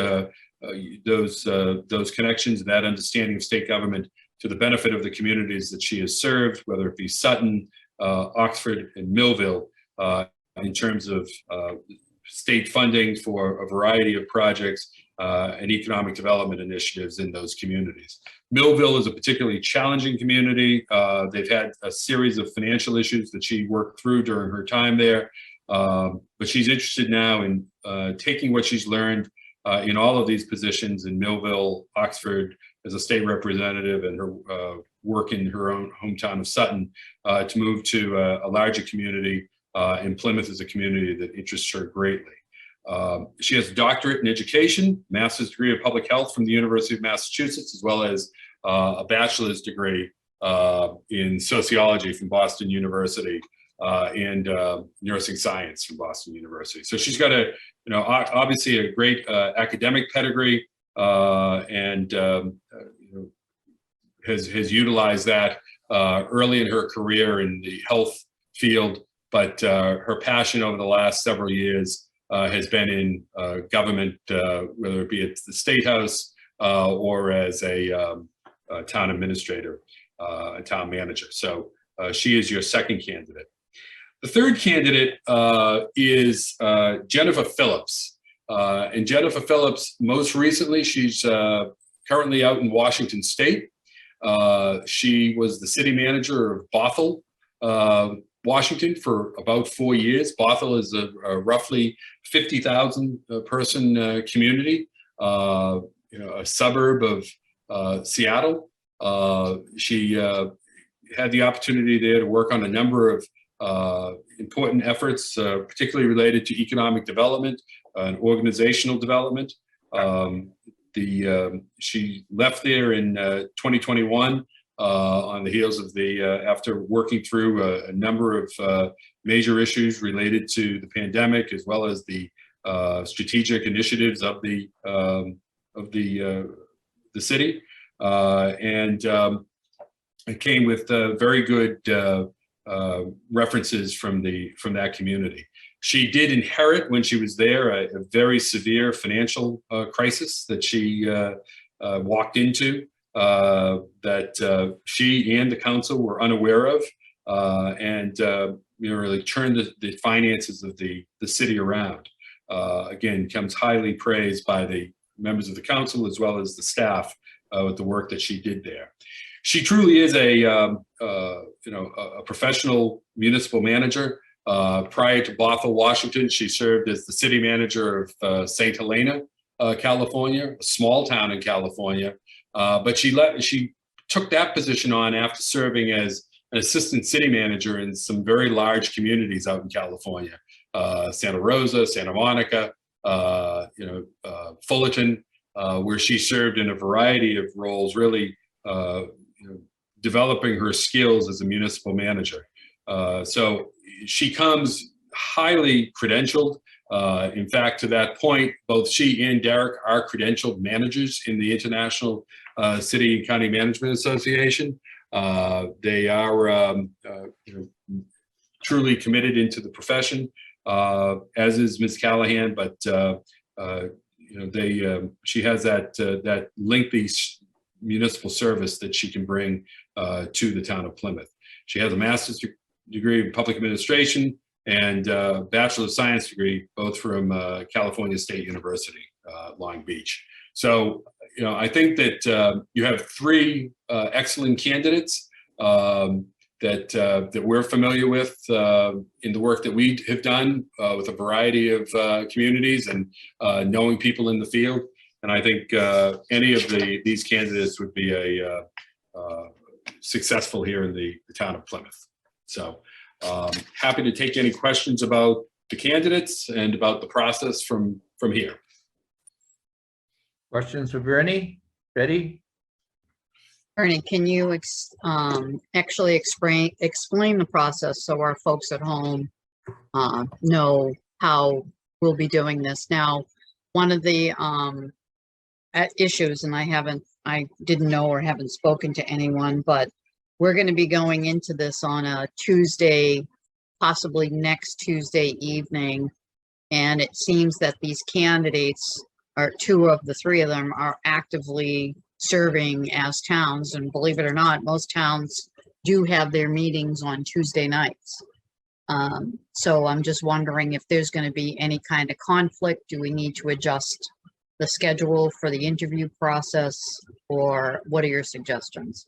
those connections, that understanding of state government, to the benefit of the communities that she has served, whether it be Sutton, Oxford, and Millville, in terms of state funding for a variety of projects and economic development initiatives in those communities. Millville is a particularly challenging community. They've had a series of financial issues that she worked through during her time there, but she's interested now in taking what she's learned in all of these positions in Millville, Oxford, as a state representative, and her work in her own hometown of Sutton, to move to a larger community, in Plymouth as a community that interests her greatly. She has a doctorate in education, master's degree of public health from the University of Massachusetts, as well as a bachelor's degree in sociology from Boston University, and nursing science from Boston University. So she's got obviously a great academic pedigree, and has utilized that early in her career in the health field, but her passion over the last several years has been in government, whether it be at the State House or as a town administrator, a town manager. So she is your second candidate. The third candidate is Jennifer Phillips. And Jennifer Phillips, most recently, she's currently out in Washington State. She was the city manager of Bothell, Washington, for about 4 years. Bothell is a roughly 50,000 person community, a suburb of Seattle. She had the opportunity there to work on a number of important efforts, particularly related to economic development and organizational development. She left there in 2021 on the heels of after working through a number of major issues related to the pandemic, as well as the strategic initiatives of the city, and it came with very good references from that community. She did inherit, when she was there, a very severe financial crisis that she walked into, that she and the council were unaware of, and really turned the finances of the city around. Again, comes highly praised by the members of the council as well as the staff with the work that she did there. She truly is a professional municipal manager. Prior to Bothell, Washington, she served as the city manager of St. Helena, California, a small town in California. But she took that position on after serving as an assistant city manager in some very large communities out in California, Santa Rosa, Santa Monica, Fullerton, where she served in a variety of roles, really developing her skills as a municipal manager. So she comes highly credentialed. In fact, to that point, both she and Derek are credentialed managers in the International City and County Management Association. They are truly committed into the profession, as is Ms. Callahan, but she has that lengthy municipal service that she can bring to the town of Plymouth. She has a master's degree in public administration and Bachelor of Science degree, both from California State University, Long Beach. So, I think that you have three excellent candidates that we're familiar with in the work that we have done with a variety of communities and knowing people in the field. And I think any of these candidates would be successful here in the town of Plymouth. So happy to take any questions about the candidates and about the process from here. Questions for Bernie? Betty? Ernie, can you actually explain the process so our folks at home know how we'll be doing this? Now, one of the issues, and I didn't know or haven't spoken to anyone, but we're going to be going into this on a Tuesday, possibly next Tuesday evening. And it seems that these candidates, or two of the three of them, are actively serving as towns. And believe it or not, most towns do have their meetings on Tuesday nights. So I'm just wondering if there's going to be any kind of conflict. Do we need to adjust the schedule for the interview process, or what are your suggestions?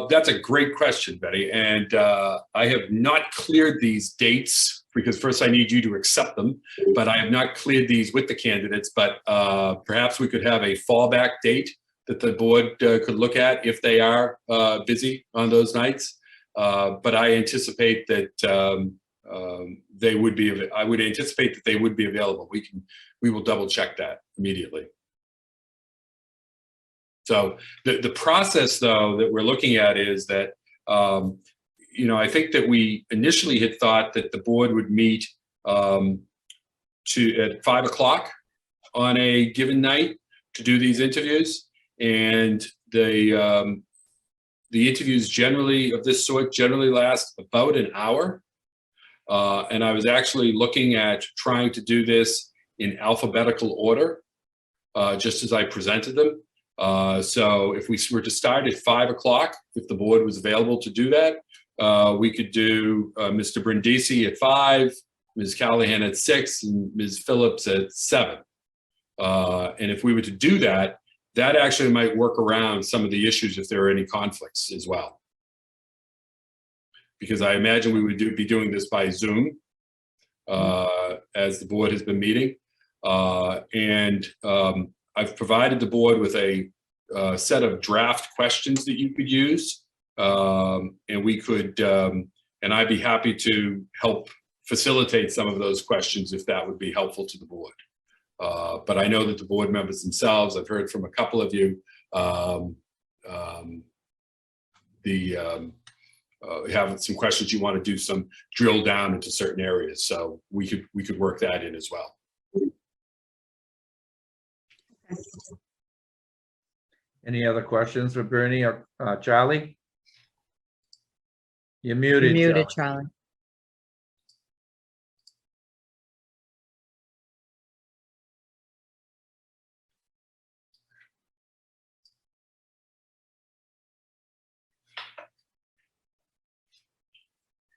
That's a great question, Betty. And I have not cleared these dates because first I need you to accept them, but I have not cleared these with the candidates. But perhaps we could have a fallback date that the board could look at if they are busy on those nights. But I anticipate that they would be. I would anticipate that they would be available. We will double check that immediately. So the process, though, that we're looking at is that, I think that we initially had thought that the board would meet at 5 o'clock on a given night to do these interviews. And the interviews generally of this sort generally last about an hour. And I was actually looking at trying to do this in alphabetical order, just as I presented them. So if we were to start at 5 o'clock, if the board was available to do that, we could do Mr. Brindisi at 5, Ms. Callahan at 6, and Ms. Phillips at 7. And if we were to do that, that actually might work around some of the issues if there are any conflicts as well. Because I imagine we would be doing this by Zoom as the board has been meeting. I've provided the board with a set of draft questions that you could use, and we could, and I'd be happy to help facilitate some of those questions if that would be helpful to the board. But I know that the board members themselves, I've heard from a couple of you, have some questions you want to do some drill down into certain areas. So we could work that in as well. Any other questions for Bernie or Charlie? You're muted. Muted, Charlie. Charlie.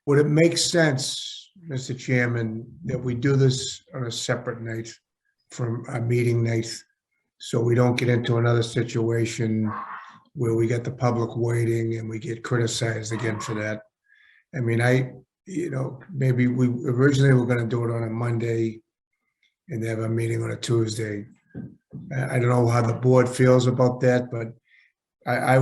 Would it make sense, Mr. Chairman, that we do this on a separate night from our meeting night? So we don't get into another situation where we get the public waiting and we get criticized again for that. I mean, maybe we originally were gonna do it on a Monday and have a meeting on a Tuesday. I don't know how the board feels about that, but I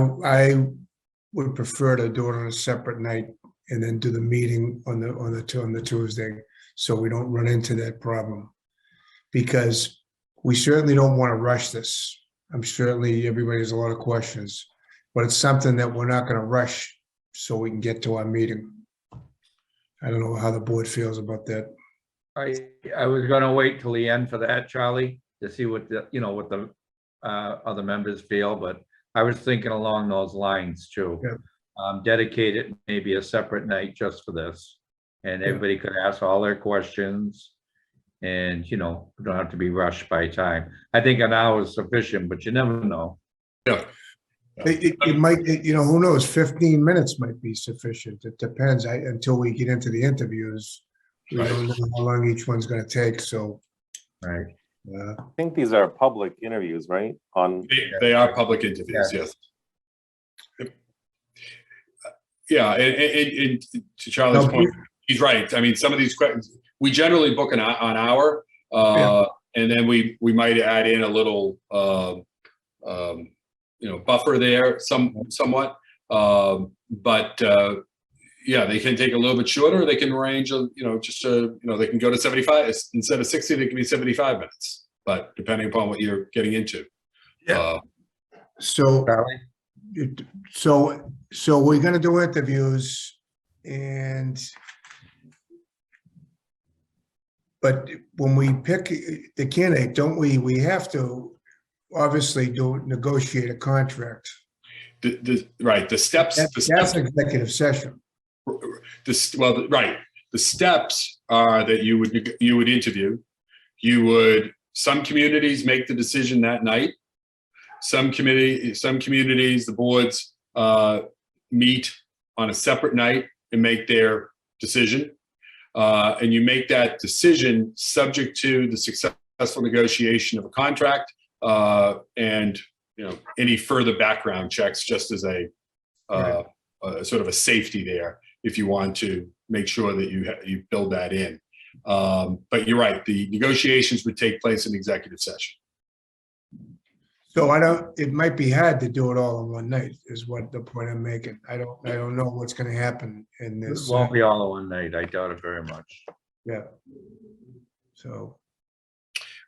would prefer to do it on a separate night and then do the meeting on the Tuesday, so we don't run into that problem. Because we certainly don't want to rush this. I'm certainly, everybody has a lot of questions, but it's something that we're not going to rush so we can get to our meeting. I don't know how the board feels about that. I was gonna wait till the end for that, Charlie, to see what what the other members feel, but I was thinking along those lines too. Yeah. Dedicate it maybe a separate night just for this, and everybody could ask all their questions, and we don't have to be rushed by time. I think an hour is sufficient, but you never know. Yeah. It might, who knows, 15 minutes might be sufficient. It depends. Until we get into the interviews, we don't know how long each one's going to take. So, right. I think these are public interviews, right? They are public interviews, yes. Yeah, and to Charlie's point, he's right. I mean, some of these questions, we generally book an hour, and then we might add in a little, buffer there, somewhat. But yeah, they can take a little bit shorter. They can range, they can go to 75 instead of 60. They can be 75 minutes, but depending upon what you're getting into. Yeah. So we're going to do interviews, but when we pick the candidate, don't we have to obviously negotiate a contract? Right. The steps. That's an executive session. Right. The steps are that you would interview. Some communities make the decision that night. Some communities, the boards meet on a separate night and make their decision. And you make that decision subject to the successful negotiation of a contract and any further background checks, just as a sort of a safety there, if you want to make sure that you build that in. But you're right, the negotiations would take place in executive session. So it might be hard to do it all in one night, is what the point I'm making. I don't know what's going to happen in this. It won't be all in one night. I doubt it very much. Yeah. So.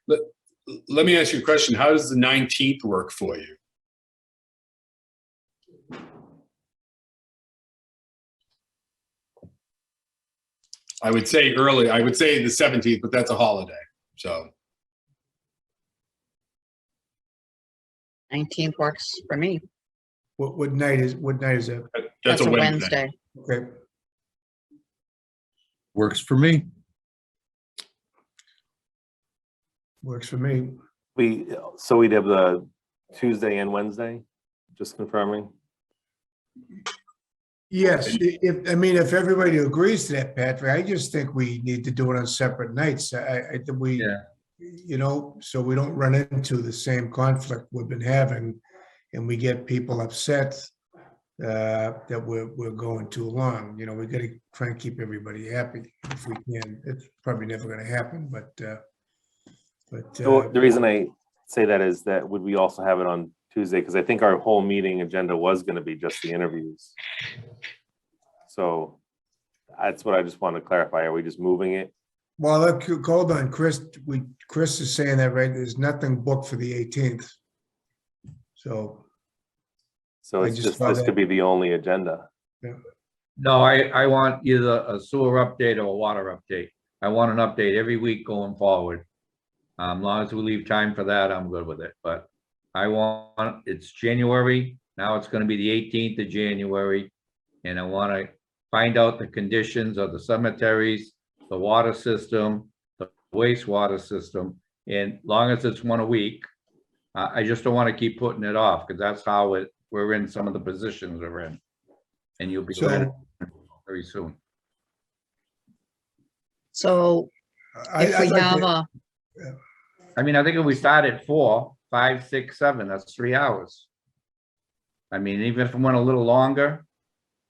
Let me ask you a question. How does the 19th work for you? I would say early. I would say the 17th, but that's a holiday. So 19th works for me. What night is it? That's a Wednesday. Okay. Works for me. Works for me. So we'd have the Tuesday and Wednesday, just confirming. Yes, if everybody agrees to that, Patrick, I just think we need to do it on separate nights. So we don't run into the same conflict we've been having, and we get people upset that we're going too long. We got to try and keep everybody happy if we can. It's probably never going to happen, but so the reason I say that is that would we also have it on Tuesday? Because I think our whole meeting agenda was going to be just the interviews. So that's what I just want to clarify. Are we just moving it Well, look, hold on, Chris, Chris is saying that, right? There's nothing booked for the 18th. So, So I it's just just, saw this that. could be the only agenda. No, I want either a sewer update or a water update. I want an update every week going forward. As long as we leave time for that, I'm good with it, but it's January, now it's gonna be the 18th of January. And I wanna find out the conditions of the cemeteries, the water system, the wastewater system, and long as it's one a week. I just don't wanna keep putting it off, because that's how we're in some of the positions we're in. And you'll be learning very soon. So if we have I mean, I think if we start at 4, 5, 6, 7, that's 3 hours. I mean, even if it went a little longer,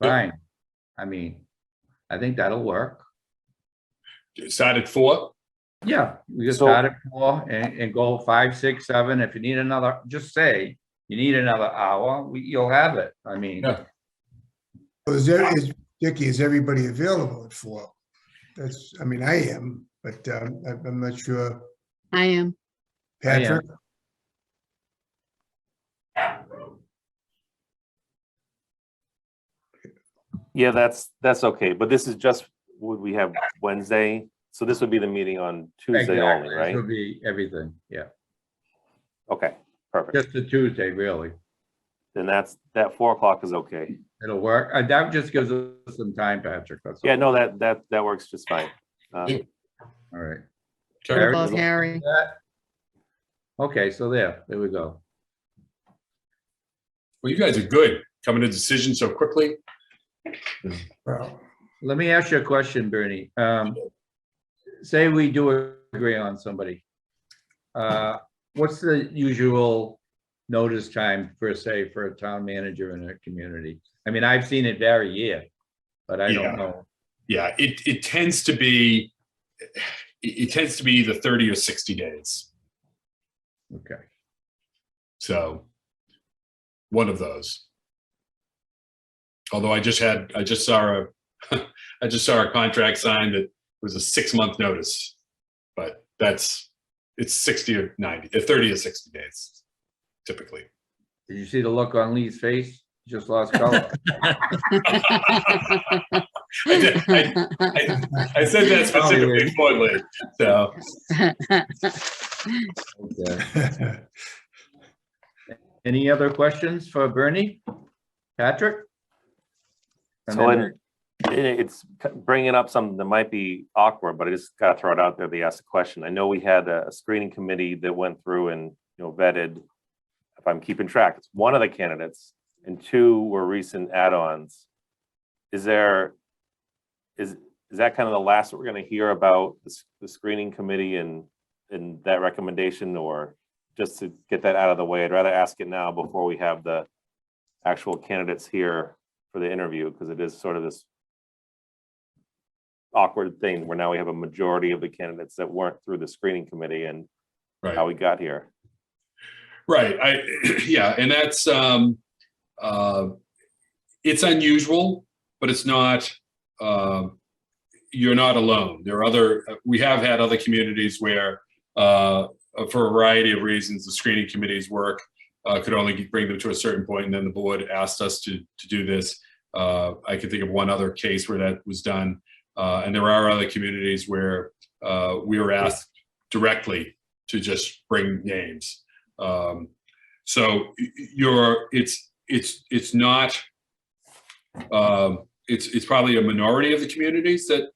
fine. I mean, I think that'll work. Start at 4? Yeah, we can So- start at 4 and go 5, 6, 7. If you need another, just say you need another hour, you'll have it. I mean, Yeah. Dickie, is everybody available at 4? That's, I mean, I am, but I'm not sure. I am. Patrick? Yeah, that's okay, but this is just, would we have Wednesday? So this would be the meeting on Tuesday only, exactly. This right? will be everything. Yeah, Okay, perfect. just a Tuesday, really. Then that 4 o'clock is okay. It'll work. That just gives us some time, Patrick. That's Yeah, all. no, that works just fine. All right. What Harry? about Harry? Okay, so there we go. Well, you guys are good, coming to decisions so quickly. Well, Let me ask you a question, Bernie. Say we do agree on somebody. What's the usual notice time for a town manager in a community? I mean, I've seen it vary year, but I Yeah. don't know. Yeah, it tends to be, either 30 or 60 days. Okay. So one of those. Although I just saw a contract signed that was a 6-month notice, but it's 60 or 90, 30 or 60 days typically. Did you see the look on Lee's face? He just lost color. I said that specifically for Lee, so. Okay. Any other questions for Bernie? Patrick? And So then- it's bringing up something that might be awkward, but I just gotta throw it out there. They asked a question. I know we had a screening committee that went through and, vetted, if I'm keeping track, it's one of the candidates and 2 were recent add-ons. Is that kind of the last that we're gonna hear about the screening committee and that recommendation, or just to get that out of the way? I'd rather ask it now before we have the actual candidates here for the interview, because it is sort of this awkward thing where now we have a majority of the candidates that weren't through the screening committee and how we got here. Right, yeah, and that's, it's unusual, but it's not, you're not alone. We have had other communities where, for a variety of reasons, the screening committee's work could only bring them to a certain point, and then the board asked us to do this. I can think of one other case where that was done, and there are other communities where we were asked directly to just bring names. So it's not, it's probably a minority of the communities that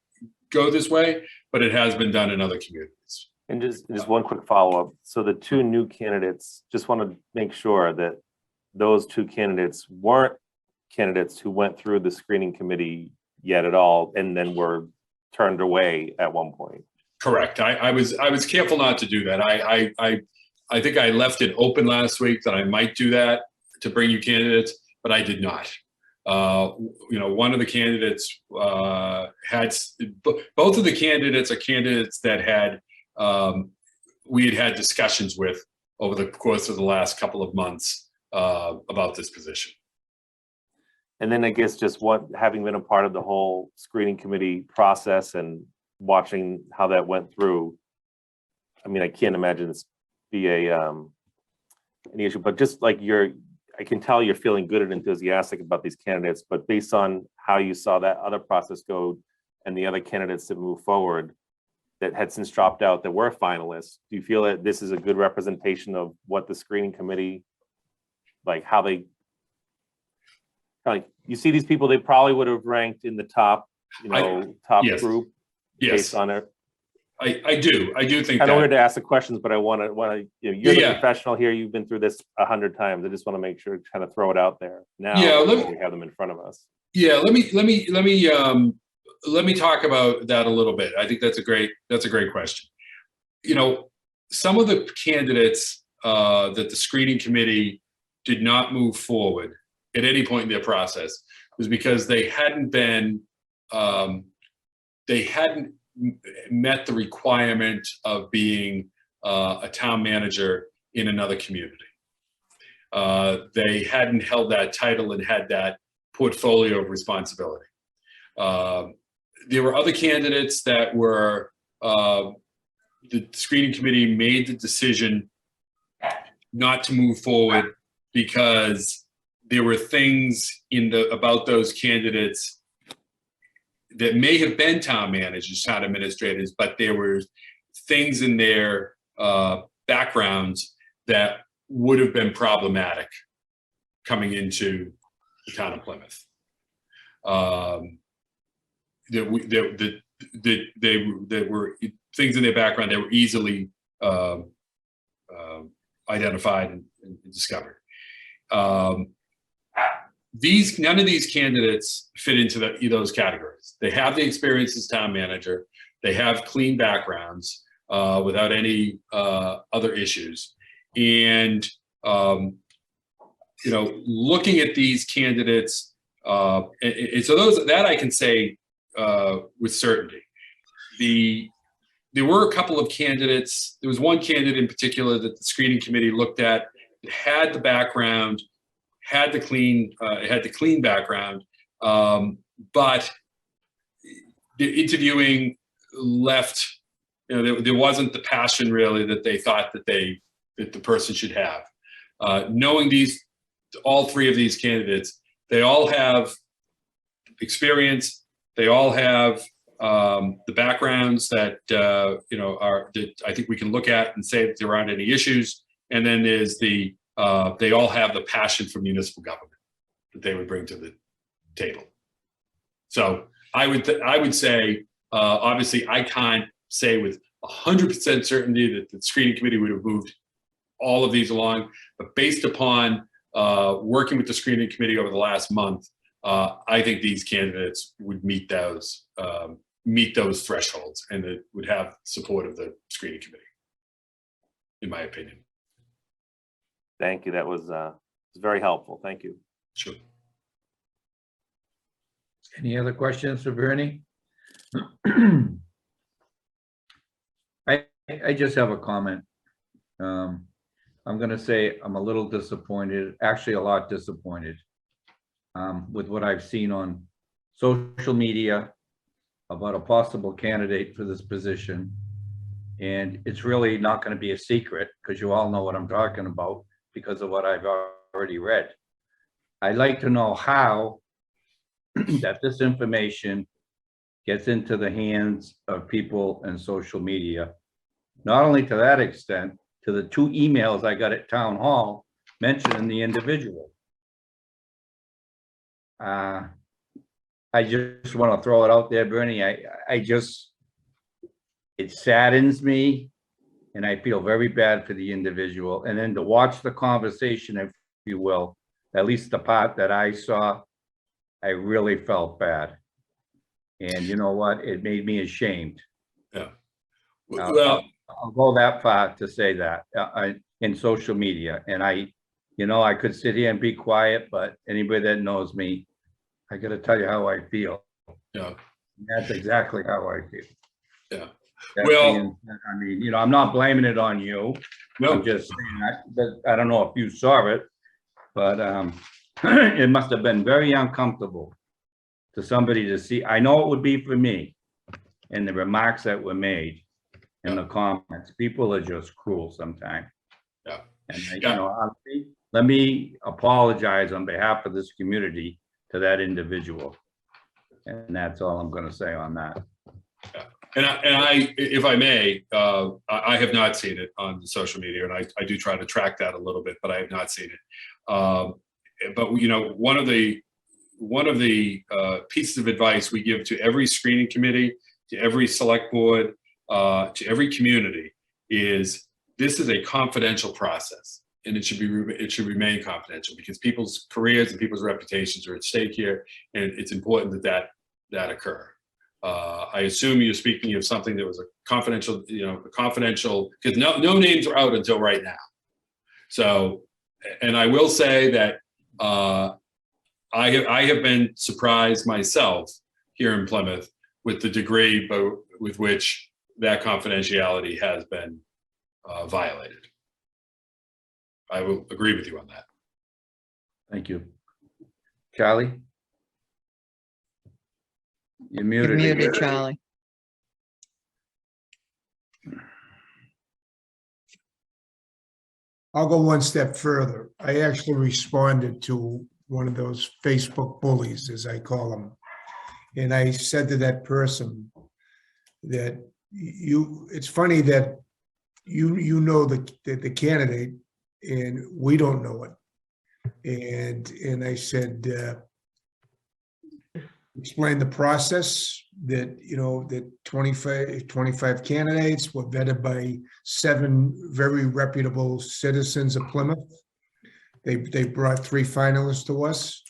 go this way, but it has been done in other communities. And just one quick follow-up. So the 2 new candidates, just want to make sure that those 2 candidates weren't candidates who went through the screening committee yet at all, and then were turned away at one point. Correct. I was careful not to do that. I think I left it open last week that I might do that to bring you candidates, but I did not. One of the candidates had, both of the candidates are candidates that we had discussions with over the course of the last couple of months about this position. And then I guess just having been a part of the whole screening committee process and watching how that went through, I mean, I can't imagine this be any issue, but just like I can tell you're feeling good and enthusiastic about these candidates, but based on how you saw that other process go and the other candidates that move forward that had since dropped out that were finalists, do you feel that this is a good representation of what the screening committee, like how they, like you see these people, they probably would have ranked in the top, top yes. group based on it. I do think I don't that. want to ask the questions, but I want to, you're the professional here. You've been through this 100 times. I just want to make sure, kind of throw it out there now. We have them in front of us. Yeah, let me talk about that a little bit. I think that's a great question. Some of the candidates that the screening committee did not move forward at any point in their process was because they hadn't met the requirement of being a town manager in another community. They hadn't held that title and had that portfolio of responsibility. There were other candidates that were, the screening committee made the decision not to move forward because there were things about those candidates that may have been town managers, town administrators, but there were things in their backgrounds that would have been problematic coming into the town of Plymouth. There were things in their background that were easily identified and discovered. None of these candidates fit into those categories. They have the experience as town manager. They have clean backgrounds without any other issues. And looking at these candidates, and so that I can say with certainty. There were a couple of candidates. There was one candidate in particular that the screening committee looked at that had the background, had the clean background, but the interviewing left. There wasn't the passion really that they thought that the person should have. Knowing all three of these candidates, they all have experience. They all have the backgrounds that that I think we can look at and say that there aren't any issues. And then there's they all have the passion for municipal government that they would bring to the table. So I would say, obviously, I can't say with 100% certainty that the screening committee would have moved all of these along, but based upon working with the screening committee over the last month, I think these candidates would meet those thresholds and that would have support of the screening committee, in my opinion. Thank you. That was very helpful. Thank you. Sure. Any other questions for Bernie? I just have a comment. I'm going to say I'm a little disappointed, actually a lot disappointed with what I've seen on social media about a possible candidate for this position. And it's really not going to be a secret because you all know what I'm talking about because of what I've already read. I'd like to know how that this information gets into the hands of people in social media. Not only to that extent, to the 2 emails I got at town hall mentioning the individual. I just want to throw it out there, Bernie. It saddens me and I feel very bad for the individual. And then to watch the conversation, if you will, at least the part that I saw, I really felt bad. And you know what? It made me ashamed. Yeah. Well, I'll go that far to say that in social media. And I could sit here and be quiet, but anybody that knows me, I got to tell you how I feel. Yeah. That's exactly how I feel. Yeah. I mean, I'm not blaming it on you. No. I'm just saying that I don't know if you saw it, but it must have been very uncomfortable to somebody to see. I know it would be for me. and the remarks that were made in the comments. People are just cruel sometimes. Yeah. And, let me apologize on behalf of this community to that individual. And that's all I'm going to say on that. And I, if I may, I have not seen it on the social media, and I do try to track that a little bit, but I have not seen it. But you know, one of the pieces of advice we give to every screening committee, to every select board, to every community is this is a confidential process, and it should remain confidential because people's careers and people's reputations are at stake here, and it's important that occur. I assume you're speaking of something that was a confidential, because no names are out until right now. So, and I will say that I have been surprised myself here in Plymouth with the degree with which that confidentiality has been violated. I will agree with you on that. Thank you. Charlie? You're muted. You're muted, Charlie. I'll go one step further. I actually responded to one of those Facebook bullies, as I call them. And I said to that person that it's funny that you know the candidate and we don't know it. And I said, explain the process that, that 25 candidates were vetted by 7 very reputable citizens of Plymouth. They brought 3 finalists to us,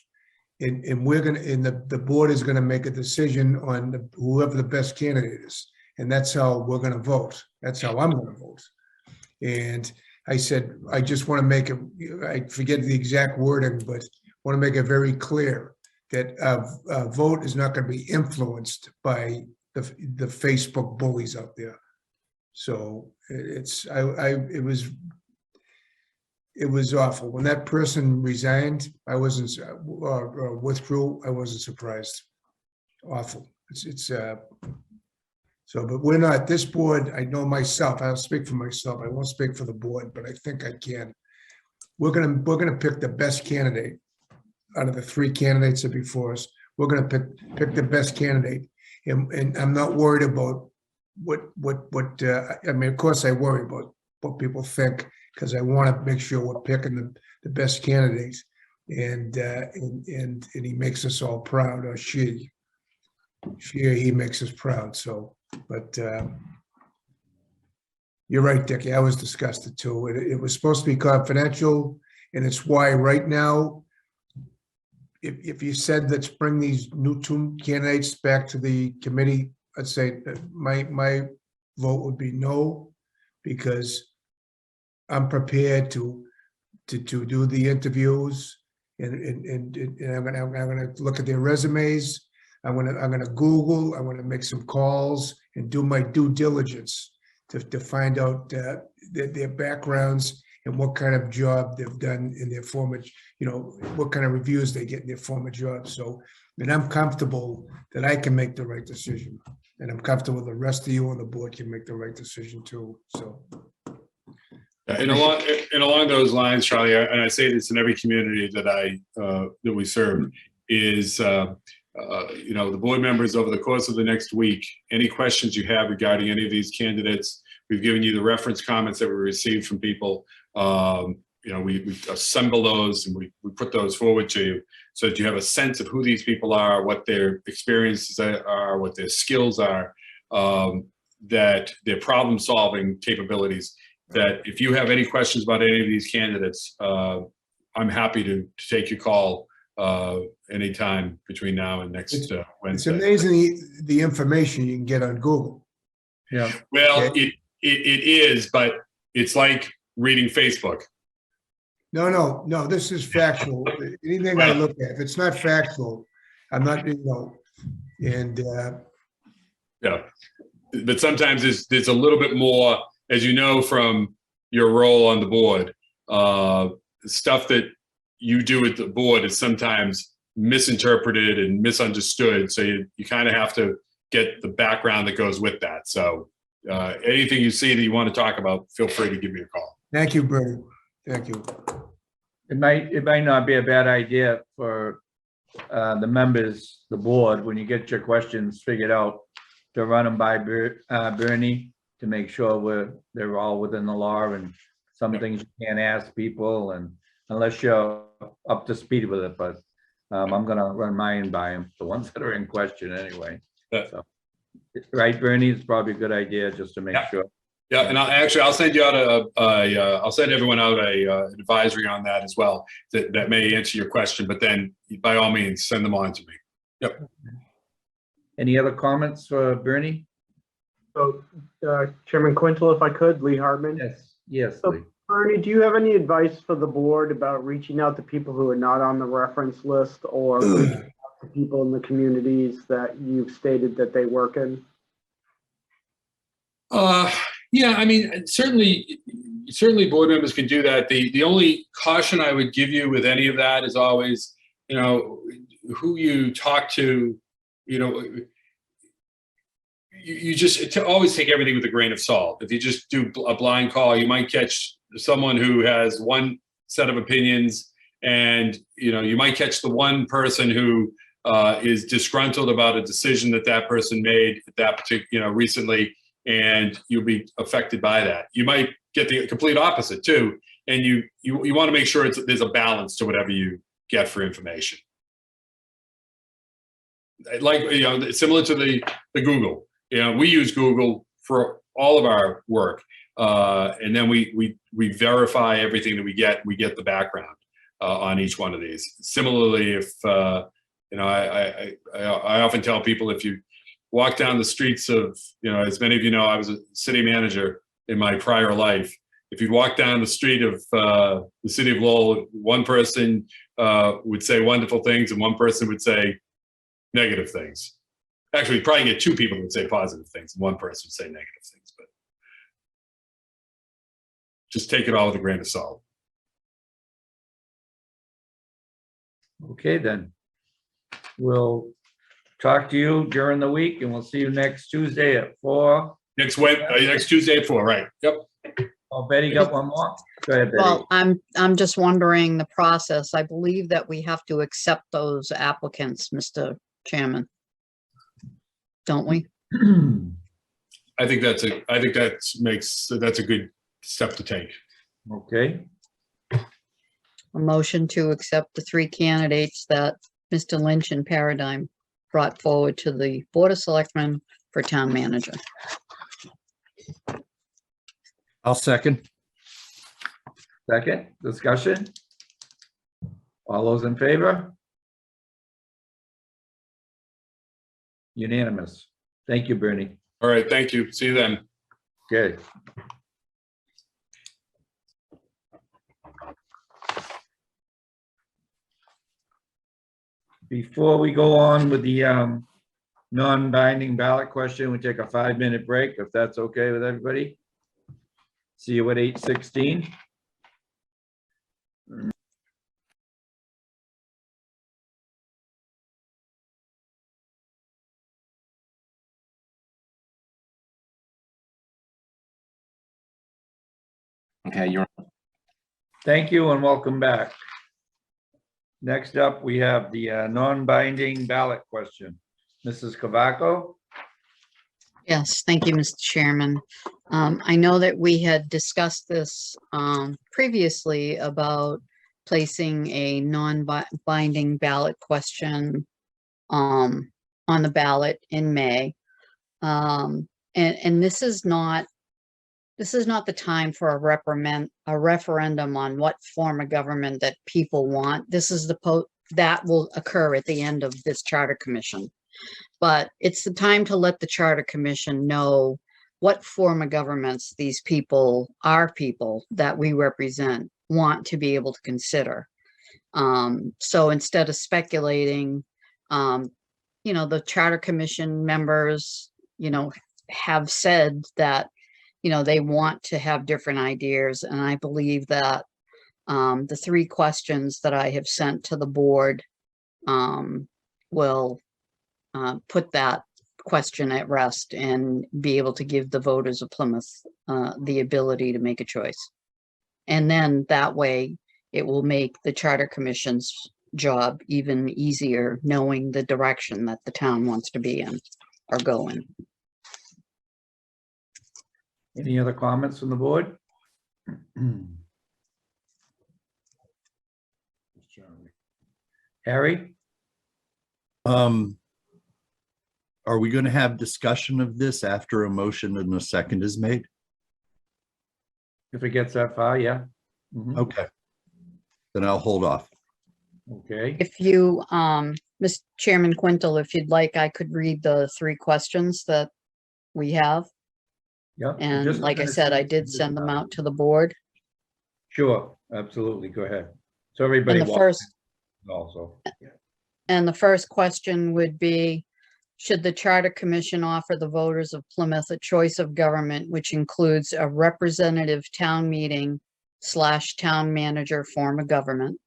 and we're gonna, and the board is gonna make a decision on whoever the best candidate is, and that's how we're gonna vote. That's how I'm gonna vote. And I said, I just want to make it, I forget the exact wording, but want to make it very clear that a vote is not going to be influenced by the Facebook bullies out there. So it was awful. When that person resigned, I wasn't, withdrew, I wasn't surprised. Awful. So, but we're not, this board, I know myself, I'll speak for myself, I won't speak for the board, but I think I can. We're gonna pick the best candidate out of the 3 candidates that are before us. We're gonna pick the best candidate. And I'm not worried about I mean, of course I worry about what people think, because I want to make sure we're picking the best candidates. And he makes us all proud, or she or he makes us proud, so. But you're right, Dickie. I was disgusted too. It was supposed to be confidential, and it's why right now, if you said let's bring these new 2 candidates back to the committee, I'd say that my vote would be no, because I'm prepared to do the interviews, and I'm gonna look at their resumes. I'm gonna Google. I'm gonna make some calls and do my due diligence to find out their backgrounds and what kind of job they've done in their former, what kind of reviews they get in their former jobs. So, and I'm comfortable that I can make the right decision, and I'm comfortable the rest of you on the board can make the right decision too. So. And along those lines, Charlie, and I say this in every community that we serve, is the board members, over the course of the next week, any questions you have regarding any of these candidates, we've given you the reference comments that we received from people. We assemble those and we put those forward to you so that you have a sense of who these people are, what their experiences are, what their skills are, that their problem-solving capabilities, that if you have any questions about any of these candidates, I'm happy to take your call anytime between now and next Wednesday. It's amazing the information you can get on Google. Yeah. Well, it is, but it's like reading Facebook. No, this is factual. Anything I look at, if it's not factual, I'm not, and yeah, but sometimes there's a little bit more, as you know from your role on the board, stuff that you do at the board is sometimes misinterpreted and misunderstood. So you kind of have to get the background that goes with that. So anything you see that you want to talk about, feel free to give me a call. Thank you, Bernie. Thank you. It might not be a bad idea for the members, the board, when you get your questions figured out, to run them by Bernie to make sure they're all within the law, and some things you can't ask people, and unless you're up to speed with it, but I'm gonna run mine by them, the ones that are in question anyway. So, right, Bernie, it's probably a good idea just to make sure. Yeah, and I'll send you out I'll send everyone out an advisory on that as well that may answer your question, but then by all means, send them on to me. Yep. Any other comments for Bernie? So, Chairman Quintal, if I could, Lee Hartman. Yes, So, Lee. Bernie, do you have any advice for the board about reaching out to people who are not on the reference list, or reaching out to people in the communities that you've stated that they work in? Yeah, I mean, certainly board members can do that. The only caution I would give you with any of that is always, who you talk to, you just always take everything with a grain of salt. If you just do a blind call, you might catch someone who has one set of opinions, and you might catch the one person who is disgruntled about a decision that person made at that particular, recently, and you'll be affected by that. You might get the complete opposite too, and you want to make sure there's a balance to whatever you get for information. Like similar to the Google. We use Google for all of our work, and then we verify everything that we get. We get the background on each one of these. Similarly, if I often tell people, if you walk down the streets of, as many of you know, I was a city manager in my prior life. If you walk down the street of the city of Lowell, one person would say wonderful things and one person would say negative things. Actually, you'd probably get two people that would say positive things and one person would say negative things, but just take it all with a grain of salt. Okay, then. We'll talk to you during the week, and we'll see you next Tuesday at 4. Next Tuesday at 4, right? Yep. Oh, Betty got one more. Go ahead, Betty. Well, I'm just wondering the process. I believe that we have to accept those applicants, Mr. Chairman. Don't we? I think that's a good step to take. Okay. A motion to accept the 3 candidates that Mr. Lynch and Paradigm brought forward to the Board of Selectmen for town manager. I'll second. Second, discussion. All those in favor? Unanimous. Thank you, Bernie. All right, thank you. See you then. Okay. Before we go on with the non-binding ballot question, we take a 5-minute break, if that's okay with everybody. See you at 8:16. Okay, you're. Thank you and welcome back. Next up, we have the non-binding ballot question. Mrs. Cavaco? Yes, thank you, Mr. Chairman. I know that we had discussed this previously about placing a non-binding ballot question on the ballot in May. And this is not the time for a referendum on what form of government that people want. This is that will occur at the end of this charter commission. But it's the time to let the Charter Commission know what form of governments these people, our people that we represent, want to be able to consider. So instead of speculating, the Charter Commission members, have said that, they want to have different ideas. And I believe that the 3 questions that I have sent to the board will put that question at rest and be able to give the voters of Plymouth the ability to make a choice. And then that way it will make the Charter Commission's job even easier, knowing the direction that the town wants to be in or go in. Any other comments from the board? Harry? Are we going to have discussion of this after a motion and a second is made? If it gets that far, yeah. Mhm. Okay. Then I'll hold off. Okay, If you, Mr. Chairman Quintel, if you'd like, I could read the 3 questions that we have. yeah. And just like I gonna said, I say- did send them out to the board. Sure, absolutely, go ahead. So everybody. And the watching first, Also, and the first question would be, should the Charter Commission offer the voters of Plymouth a choice of government, which includes a representative town meeting / town manager form of government?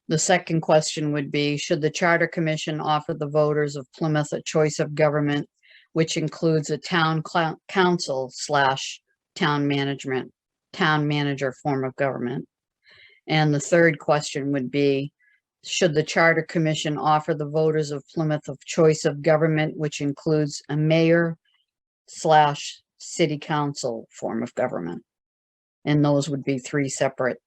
The second question would be, should the Charter Commission offer the voters of Plymouth a choice of government, which includes a town council / town manager form of government? And the third question would be, should the Charter Commission offer the voters of Plymouth a choice of government, which includes a mayor / city council form of government? And those would be 3 separate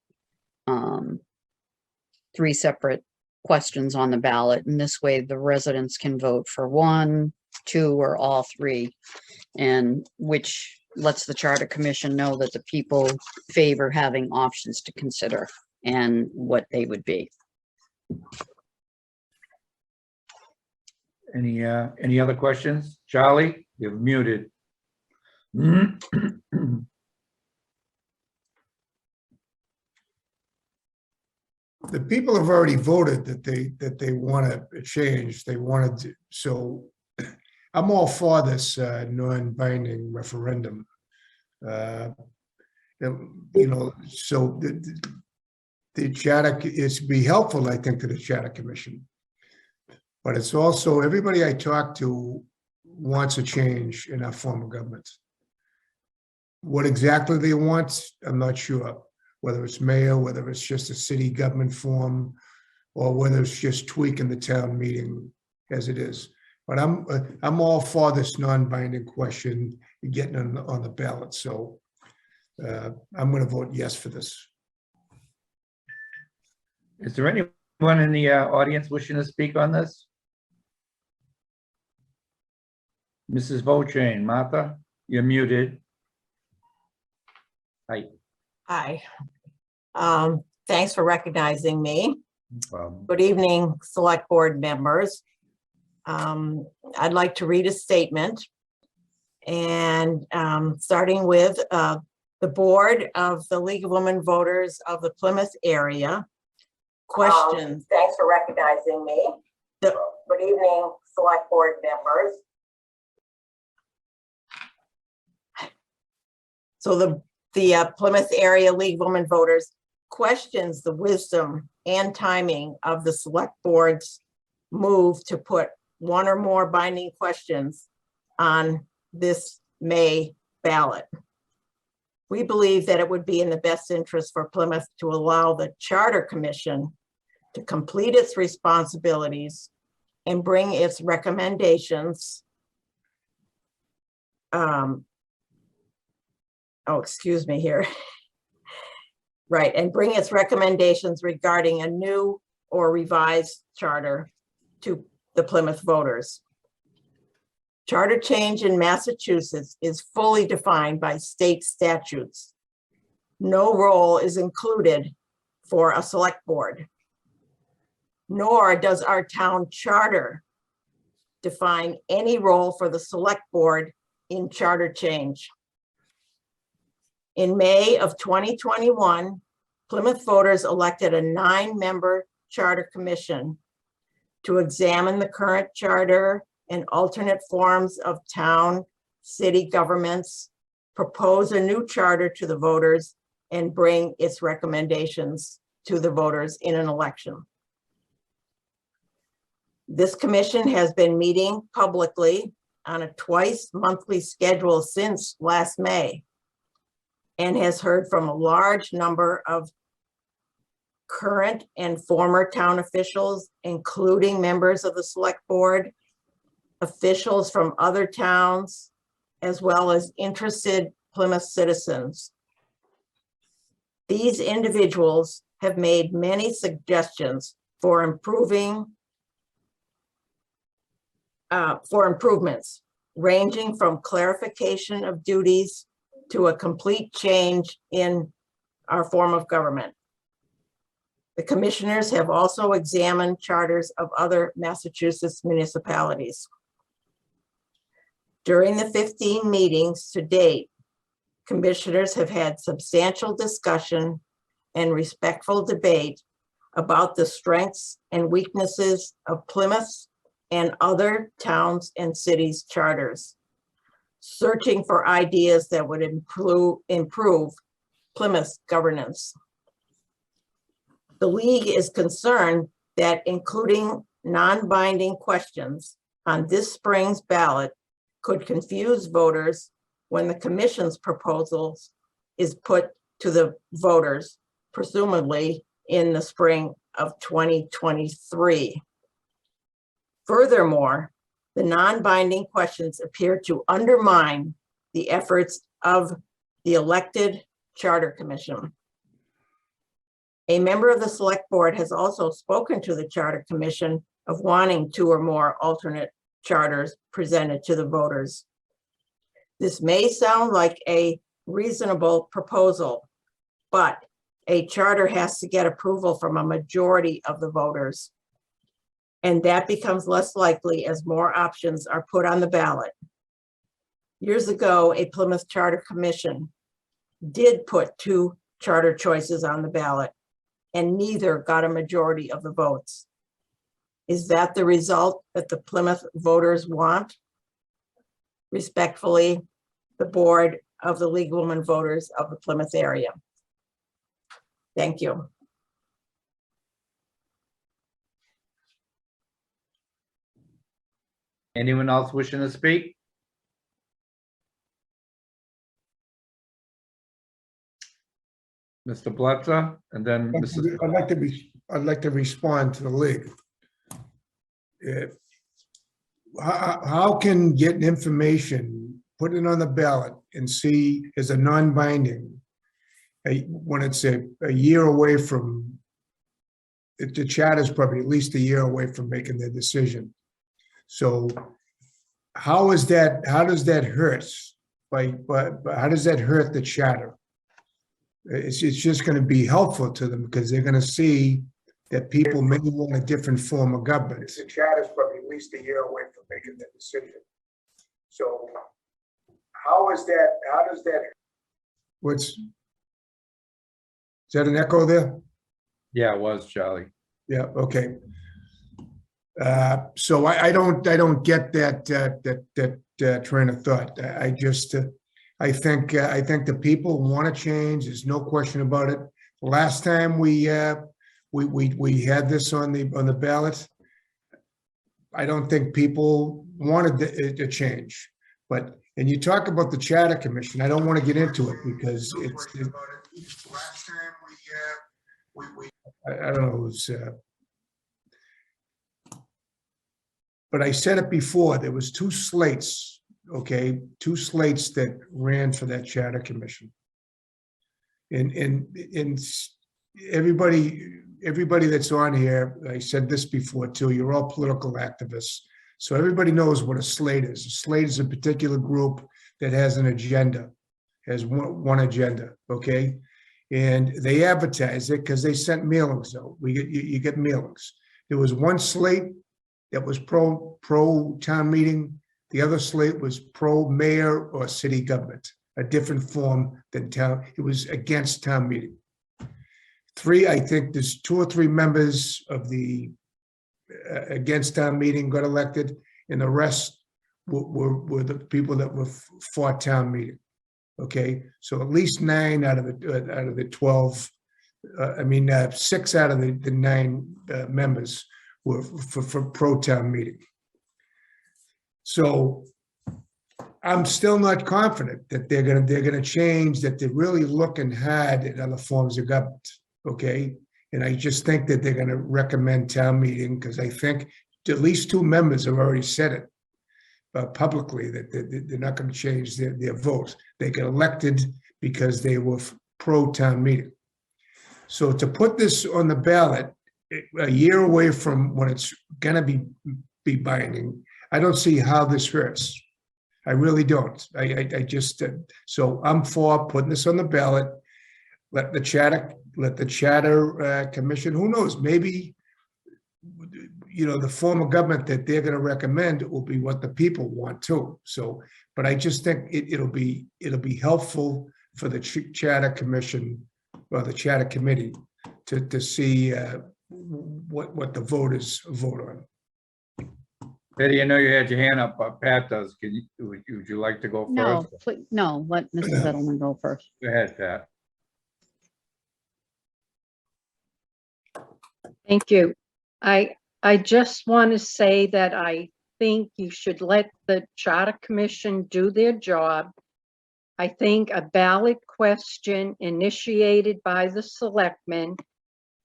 questions on the ballot. And this way the residents can vote for 1, 2, or all 3, and which lets the Charter Commission know that the people favor having options to consider and what they would be. any other questions? Charlie, you're muted. The people have already voted that they want a change. They wanted to, so I'm all for this non-binding referendum. You know, so the charter is be helpful, I think, to the Charter Commission. But it's also, everybody I talk to wants a change in our form of government. What exactly they want, I'm not sure. Whether it's mayor, whether it's just a city government form, or whether it's just tweaking the town meeting as it is. But I'm all for this non-binding question getting on the ballot. So I'm going to vote yes for this. Is there anyone in the audience wishing to speak on this? Mrs. Beauchene, Martha, you're muted. Hi. Hi. Thanks for recognizing me. Um, Good evening, Select Board members. I'd like to read a statement. And starting with the Board of the League of Women Voters of the Plymouth area. Questions. Thanks for recognizing me. Good evening, Select Board members. So the Plymouth Area League of Women Voters questions the wisdom and timing of the Select Board's move to put 1 or more binding questions on this May ballot. We believe that it would be in the best interest for Plymouth to allow the Charter Commission to complete its responsibilities and bring its recommendations. Excuse me here. Right, and bring its recommendations regarding a new or revised charter to the Plymouth voters. Charter change in Massachusetts is fully defined by state statutes. No role is included for a select board, nor does our town charter define any role for the select board in charter change. In May of 2021, Plymouth voters elected a 9-member charter commission to examine the current charter and alternate forms of town, city governments, propose a new charter to the voters, and bring its recommendations to the voters in an election. This commission has been meeting publicly on a twice-monthly schedule since last May and has heard from a large number of current and former town officials, including members of the select board, officials from other towns, as well as interested Plymouth citizens. These individuals have made many suggestions for improvements, ranging from clarification of duties to a complete change in our form of government. The commissioners have also examined charters of other Massachusetts municipalities. During the 15 meetings to date, commissioners have had substantial discussion and respectful debate about the strengths and weaknesses of Plymouth and other towns and cities' charters, searching for ideas that would improve Plymouth's governance. The League is concerned that including non-binding questions on this spring's ballot could confuse voters when the commission's proposals is put to the voters, presumably in the spring of 2023. Furthermore, the non-binding questions appear to undermine the efforts of the elected Charter Commission. A member of the Select Board has also spoken to the Charter Commission of wanting 2 or more alternate charters presented to the voters. This may sound like a reasonable proposal, but a charter has to get approval from a majority of the voters. And that becomes less likely as more options are put on the ballot. Years ago, a Plymouth Charter Commission did put 2 charter choices on the ballot, and neither got a majority of the votes. Is that the result that the Plymouth voters want? Respectfully, the Board of the League of Women Voters of the Plymouth area. Thank you. Anyone else wishing to speak? Mr. Bletzer, and then Mrs. I'd like to respond to the league. How can getting information, put it on the ballot and see as a non-binding, when it's a year away from, the charter's probably at least a year away from making their decision. So how does that hurt? How does that hurt the charter? It's just going to be helpful to them because they're going to see that people may want a different form of government. The charter's probably at least a year away from making that decision. So how does that, is that an echo there? Yeah, it was, Charlie. Yeah, okay. So I don't get that train of thought. I think the people want to change. There's no question about it. Last time we had this on the ballot, I don't think people wanted to change. But and you talk about the Charter Commission. I don't want to get into it because last time I don't know. It was. But I said it before, there was 2 slates, okay? 2 slates that ran for that Charter Commission. And everybody that's on here, I said this before too, you're all political activists. So everybody knows what a slate is. A slate is a particular group that has an agenda, has one agenda, okay? And they advertise it because they sent mailings out. You get mailings. There was one slate that was pro town meeting. The other slate was pro mayor or city government, a different form than town. It was against town meeting. 3, I think there's 2 or 3 members of the against town meeting got elected, and the rest were the people that were for town meeting. Okay, so at least 9 out of the 12. 6 out of the 9 members were for pro-town meeting. So I'm still not confident that they're gonna change, that they're really looking hard at other forms of government, okay? And I just think that they're gonna recommend town meeting, because I think at least 2 members have already said it publicly, that they're not gonna change their votes. They got elected because they were pro-town meeting. So to put this on the ballot a year away from when it's gonna be binding, I don't see how this hurts. I really don't. I just, so I'm for putting this on the ballot. Let the charter commission, who knows, maybe, you know, the form of government that they're going to recommend will be what the people want too. So, but I just think it'll be helpful for the charter commission or the charter committee to see what the voters vote on. Betty, I know you had your hand up, but Pat does. Would you like to go No, first? no, let Mrs. Edelman go first. Go ahead, Pat. Thank you. I just want to say that I think you should let the Charter Commission do their job. I think a ballot question initiated by the selectmen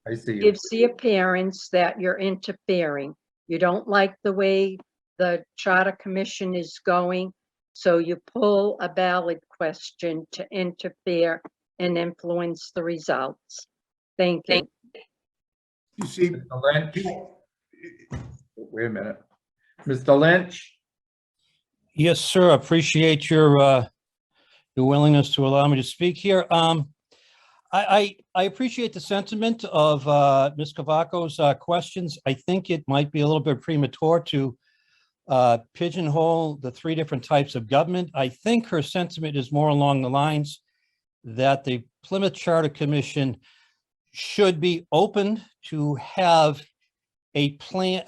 I see you. gives the appearance that you're interfering. You don't like the way the Charter Commission is going, so you pull a ballot question to interfere and influence the results. Thank you. You see, Mr. Lynch? Wait a minute. Mr. Lynch? Yes, sir. Appreciate your willingness to allow me to speak here. I appreciate the sentiment of Ms. Cavacos' questions. I think it might be a little bit premature to pigeonhole the 3 different types of government. I think her sentiment is more along the lines that the Plymouth Charter Commission should be open to have a plan.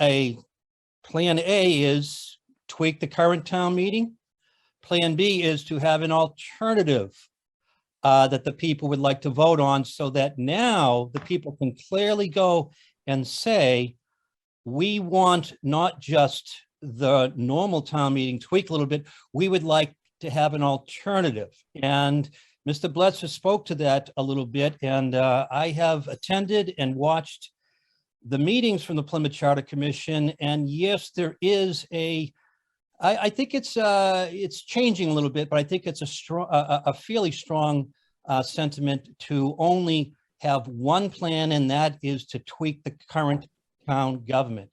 Plan A is tweak the current town meeting. Plan B is to have an alternative that the people would like to vote on, so that now the people can clearly go and say, we want not just the normal town meeting tweak a little bit, we would like to have an alternative. And Mr. Bletzer spoke to that a little bit, and I have attended and watched the meetings from the Plymouth Charter Commission, and yes, there is I think it's changing a little bit, but I think it's a fairly strong sentiment to only have one plan, and that is to tweak the current town government.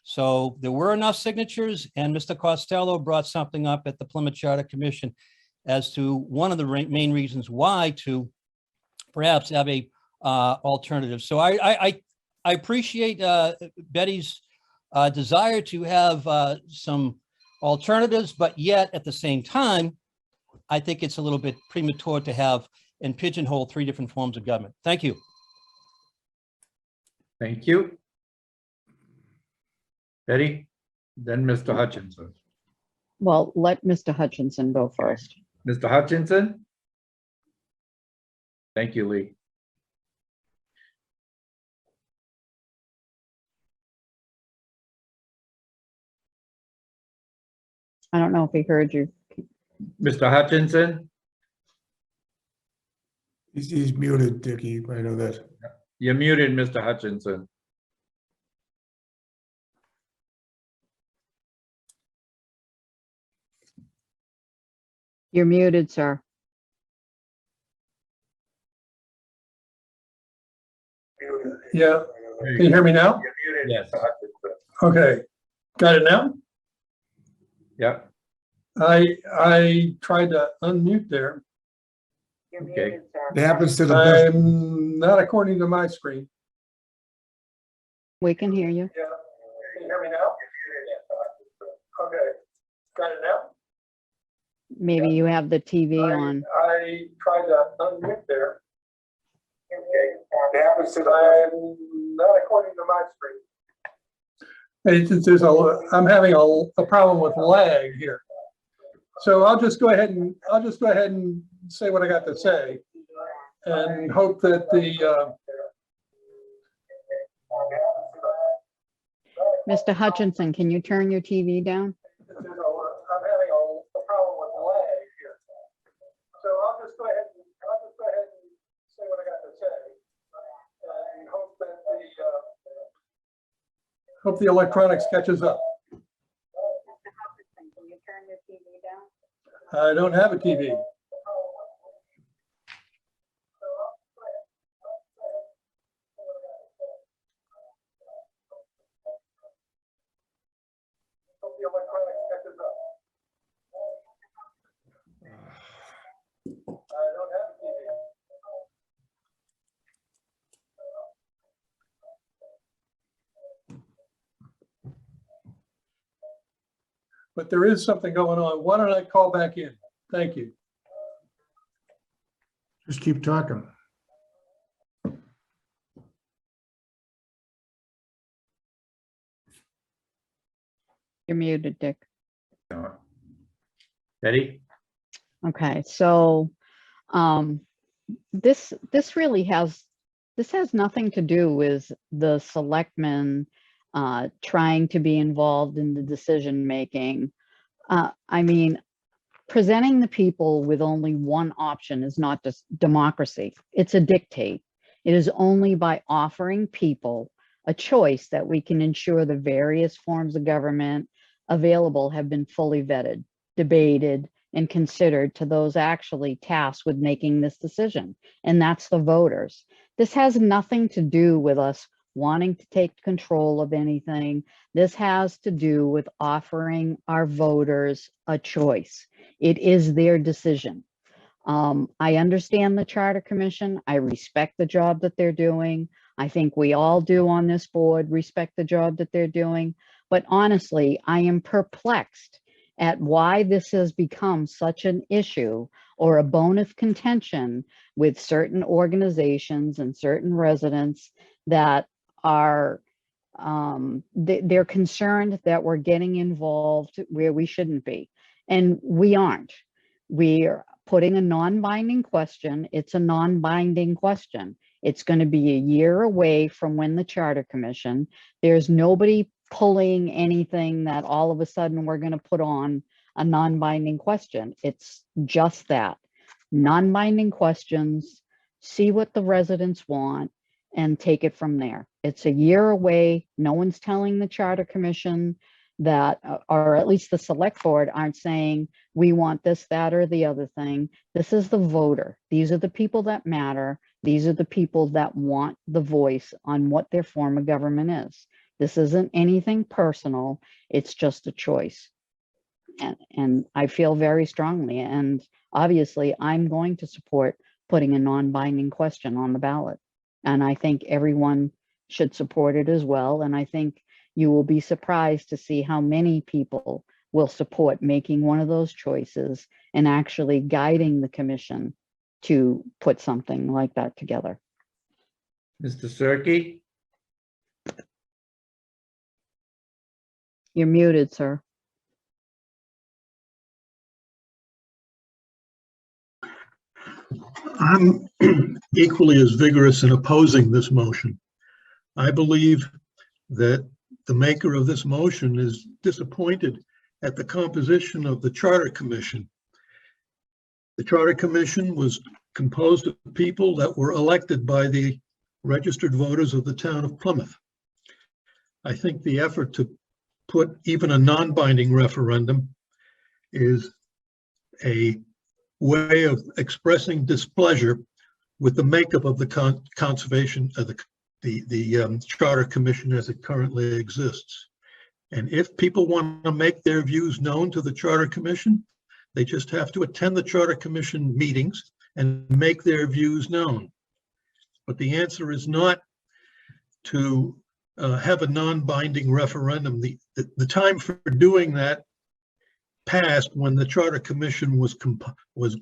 So there were enough signatures, and Mr. Costello brought something up at the Plymouth Charter Commission as to one of the main reasons why to perhaps have a alternative. So I appreciate Betty's desire to have some alternatives, but yet at the same time, I think it's a little bit premature to have and pigeonhole 3 different forms of government. Thank you. Thank you. Betty, then Mr. Hutchinson. Well, let Mr. Hutchinson go first. Mr. Hutchinson? Thank you, Lee. I don't know if he heard you. Mr. Hutchinson? He's muted, Dickie. I know that. You're muted, Mr. Hutchinson. You're muted, sir. Yeah, can you hear me now? Yes. Okay, got it now? Yeah. I tried to unmute there. Okay. It happens to the best. I'm not according to my screen. We can hear you. Yeah, can you hear me now? Okay, got it now? Maybe you have the TV on. I tried to unmute there. Okay, it happens to the not according to my screen. I'm having a problem with lag here. So I'll just go ahead and say what I got to say, and hope that Mr. Hutchinson, can you turn your TV down? I'm having a problem with lag here. So I'll just go ahead and say what I got to say. And hope that hope the electronics catches up. Can you turn your TV down? I don't have a TV. Hope the electronics catches up. I don't have a TV. But there is something going on. Why don't I call back in? Thank you. Just keep talking. You're muted, Dick. Betty? Okay, so this really has nothing to do with the selectmen trying to be involved in the decision making. I mean, presenting the people with only one option is not just democracy, it's a dictate. It is only by offering people a choice that we can ensure the various forms of government available have been fully vetted, debated, and considered to those actually tasked with making this decision, and that's the voters. This has nothing to do with us wanting to take control of anything. This has to do with offering our voters a choice. It is their decision. I understand the Charter Commission. I respect the job that they're doing. I think we all do on this board respect the job that they're doing. But honestly, I am perplexed at why this has become such an issue or a bone of contention with certain organizations and certain residents that are they're concerned that we're getting involved where we shouldn't be, and we aren't. We're putting a non-binding question. It's a non-binding question. It's going to be a year away from when the Charter Commission. There's nobody pulling anything that all of a sudden we're going to put on a non-binding question. It's just that. Non-binding questions, see what the residents want, and take it from there. It's a year away. No one's telling the Charter Commission that, or at least the select board aren't saying, we want this, that, or the other thing. This is the voter. These are the people that matter. These are the people that want the voice on what their form of government is. This isn't anything personal. It's just a choice. And I feel very strongly, and obviously I'm going to support putting a non-binding question on the ballot. And I think everyone should support it as well. And I think you will be surprised to see how many people will support making one of those choices and actually guiding the commission to put something like that together. Mr. Cirque? You're muted, sir. I'm equally as vigorous in opposing this motion. I believe that the maker of this motion is disappointed at the composition of the Charter Commission. The Charter Commission was composed of people that were elected by the registered voters of the town of Plymouth. I think the effort to put even a non-binding referendum is a way of expressing displeasure with the makeup of the conservation of the Charter Commission as it currently exists. And if people want to make their views known to the Charter Commission, they just have to attend the Charter Commission meetings and make their views known. But the answer is not to have a non-binding referendum. The time for doing that passed when the Charter Commission was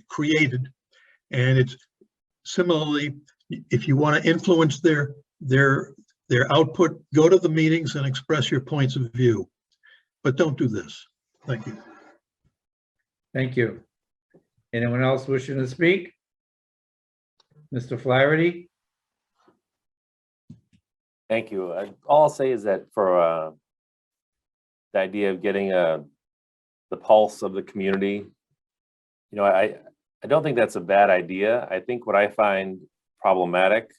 created, and it's similarly, if you want to influence their output, go to the meetings and express your points of view, but don't do this. Thank you. Thank you. Anyone else wishing to speak? Mr. Flaherty? Thank you. All I'll say is that for the idea of getting the pulse of the community. You know, I don't think that's a bad idea. I think what I find problematic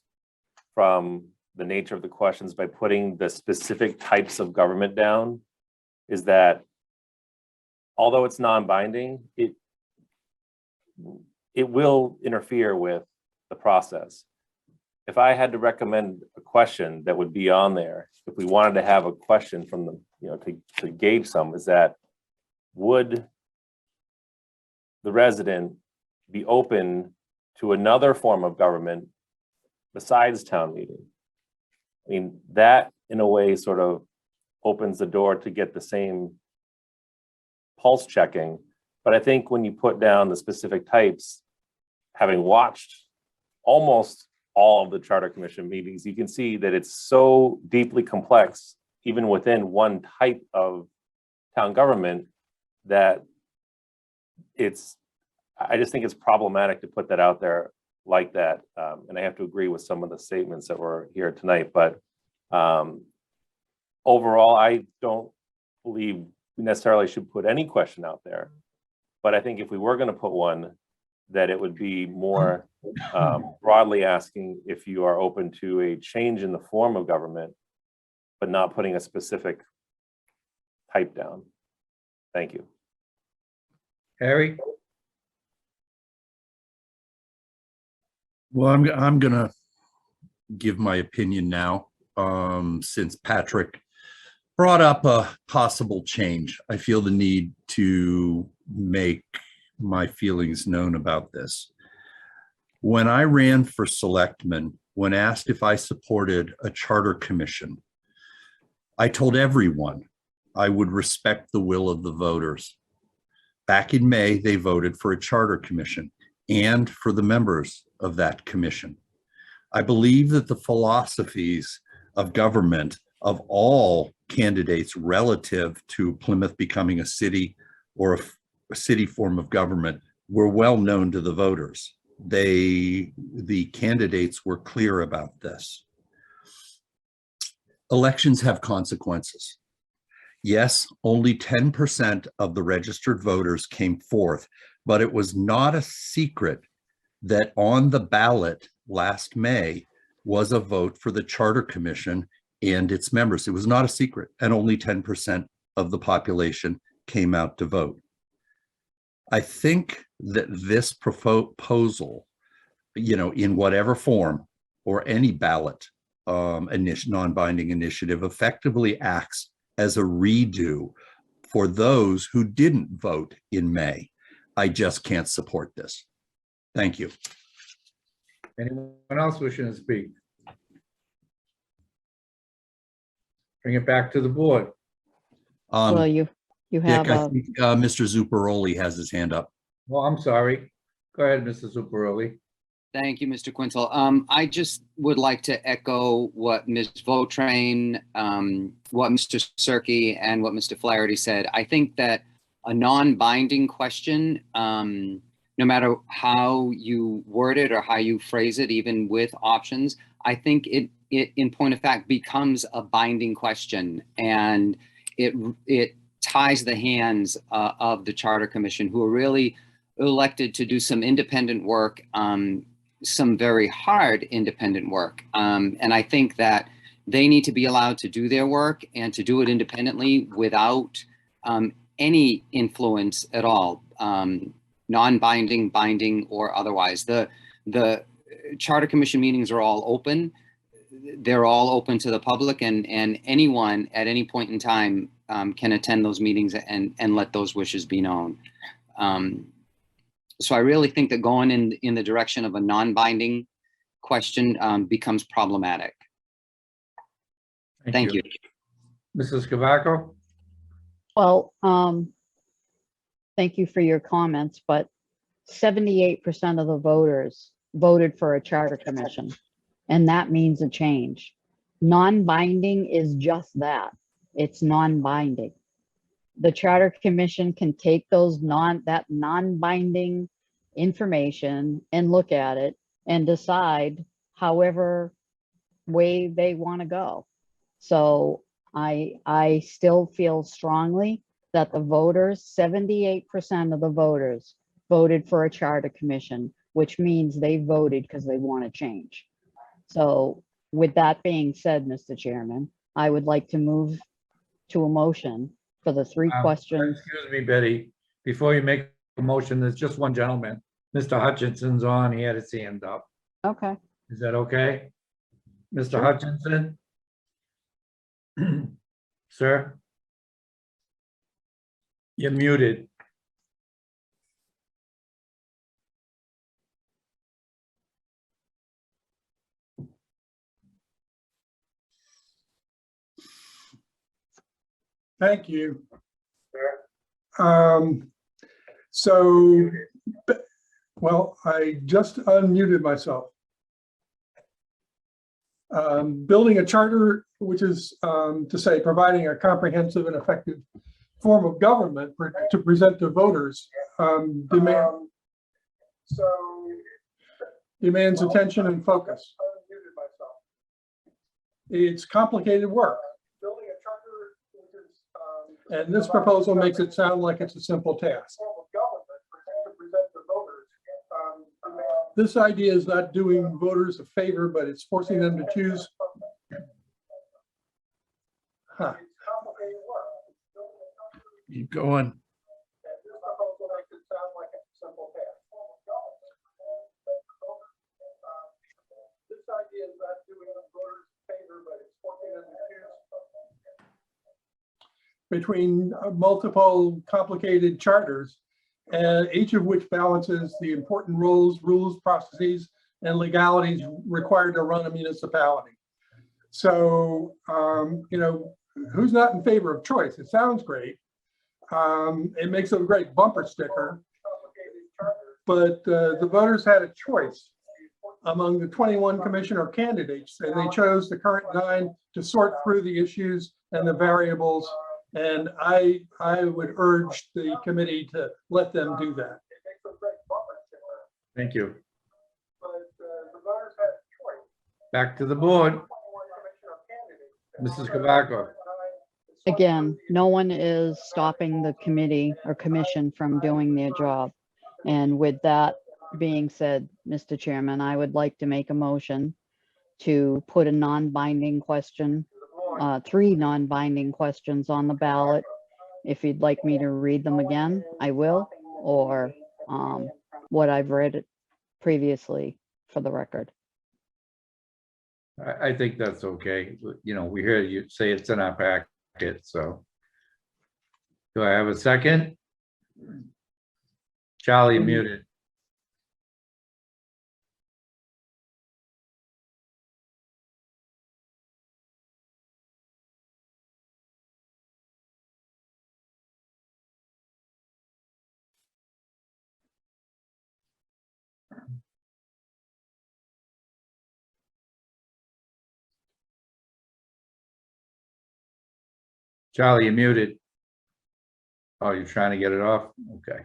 from the nature of the questions by putting the specific types of government down is that although it's non-binding, it will interfere with the process. If I had to recommend a question that would be on there, if we wanted to have a question from the, you know, to gauge some, is that would the resident be open to another form of government besides town meeting? I mean, that in a way sort of opens the door to get the same pulse checking. But I think when you put down the specific types, having watched almost all of the Charter Commission meetings, you can see that it's so deeply complex, even within one type of town government, that I just think it's problematic to put that out there like that. And I have to agree with some of the statements that were here tonight, but overall, I don't believe we necessarily should put any question out there. But I think if we were going to put one, that it would be more broadly asking if you are open to a change in the form of government, but not putting a specific type down. Thank you. Harry? Well, I'm gonna give my opinion now, since Patrick brought up a possible change. I feel the need to make my feelings known about this. When I ran for selectman, when asked if I supported a charter commission, I told everyone I would respect the will of the voters. Back in May, they voted for a charter commission and for the members of that commission. I believe that the philosophies of government of all candidates relative to Plymouth becoming a city or a city form of government were well known to the voters. The candidates were clear about this. Elections have consequences. Yes, only 10% of the registered voters came forth, but it was not a secret that on the ballot last May was a vote for the Charter Commission and its members. It was not a secret, and only 10% of the population came out to vote. I think that this proposal, you know, in whatever form or any ballot non-binding initiative, effectively acts as a redo for those who didn't vote in May. I just can't support this. Thank you. Anyone else wishing to speak? Bring it back to the board. Well, you Dick, have I think Mr. Zuccaroli has his hand up. Well, I'm sorry. Go ahead, Mr. Zuccarelli. Thank you, Mr. Quintal. I just would like to echo what Ms. Votrain, what Mr. Cirque, and what Mr. Flaherty said. I think that a non-binding question, no matter how you word it or how you phrase it, even with options, I think it in point of fact becomes a binding question, and it ties the hands of the Charter Commission, who are really elected to do some independent work, some very hard independent work. And I think that they need to be allowed to do their work and to do it independently without any influence at all, non-binding, binding, or otherwise. The Charter Commission meetings are all open. They're all open to the public, and anyone at any point in time can attend those meetings and let those wishes be known. So I really think that going in the direction of a non-binding question becomes problematic. Thank you. Mrs. Cavaco? Well, thank you for your comments, but 78% of the voters voted for a charter commission, and that means a change. Non-binding is just that. It's non-binding. The Charter Commission can take those that non-binding information and look at it and decide however way they want to go. So I still feel strongly that the voters, 78% of the voters voted for a charter commission, which means they voted because they want to change. So with that being said, Mr. Chairman, I would like to move to a motion for the three questions. Excuse me, Betty, before you make a motion, there's just one gentleman. Mr. Hutchinson's on, he had his hand up. Okay. Is that okay? Mr. Sure. Hutchinson? Sir? You're muted. Thank you. So, well, I just unmuted myself. Building a charter, which is to say, providing a comprehensive and effective form of government to present to voters, demands attention and focus. It's complicated work. And this proposal makes it sound like it's a simple task. This idea is not doing voters a favor, but it's forcing them to choose. Huh. Keep going. Between multiple complicated charters, each of which balances the important rules, processes, and legalities required to run a municipality. So, you know, who's not in favor of choice? It sounds great. It makes a great bumper sticker, but the voters had a choice among the 21 commissioner candidates, and they chose the current 9 to sort through the issues and the variables. And I would urge the committee to let them do that. Thank you. Back to the board. Mrs. Kavako. Again, no one is stopping the committee or commission from doing their job. And with that being said, Mr. Chairman, I would like to make a motion to put a non-binding question, 3 non-binding questions on the ballot. If you'd like me to read them again, I will, or what I've read previously for the record. I think that's okay. You know, we hear you say it's in our packet, so. Do I have a second? Charlie muted. Charlie, you're muted. Oh, you're trying to get it off? Okay.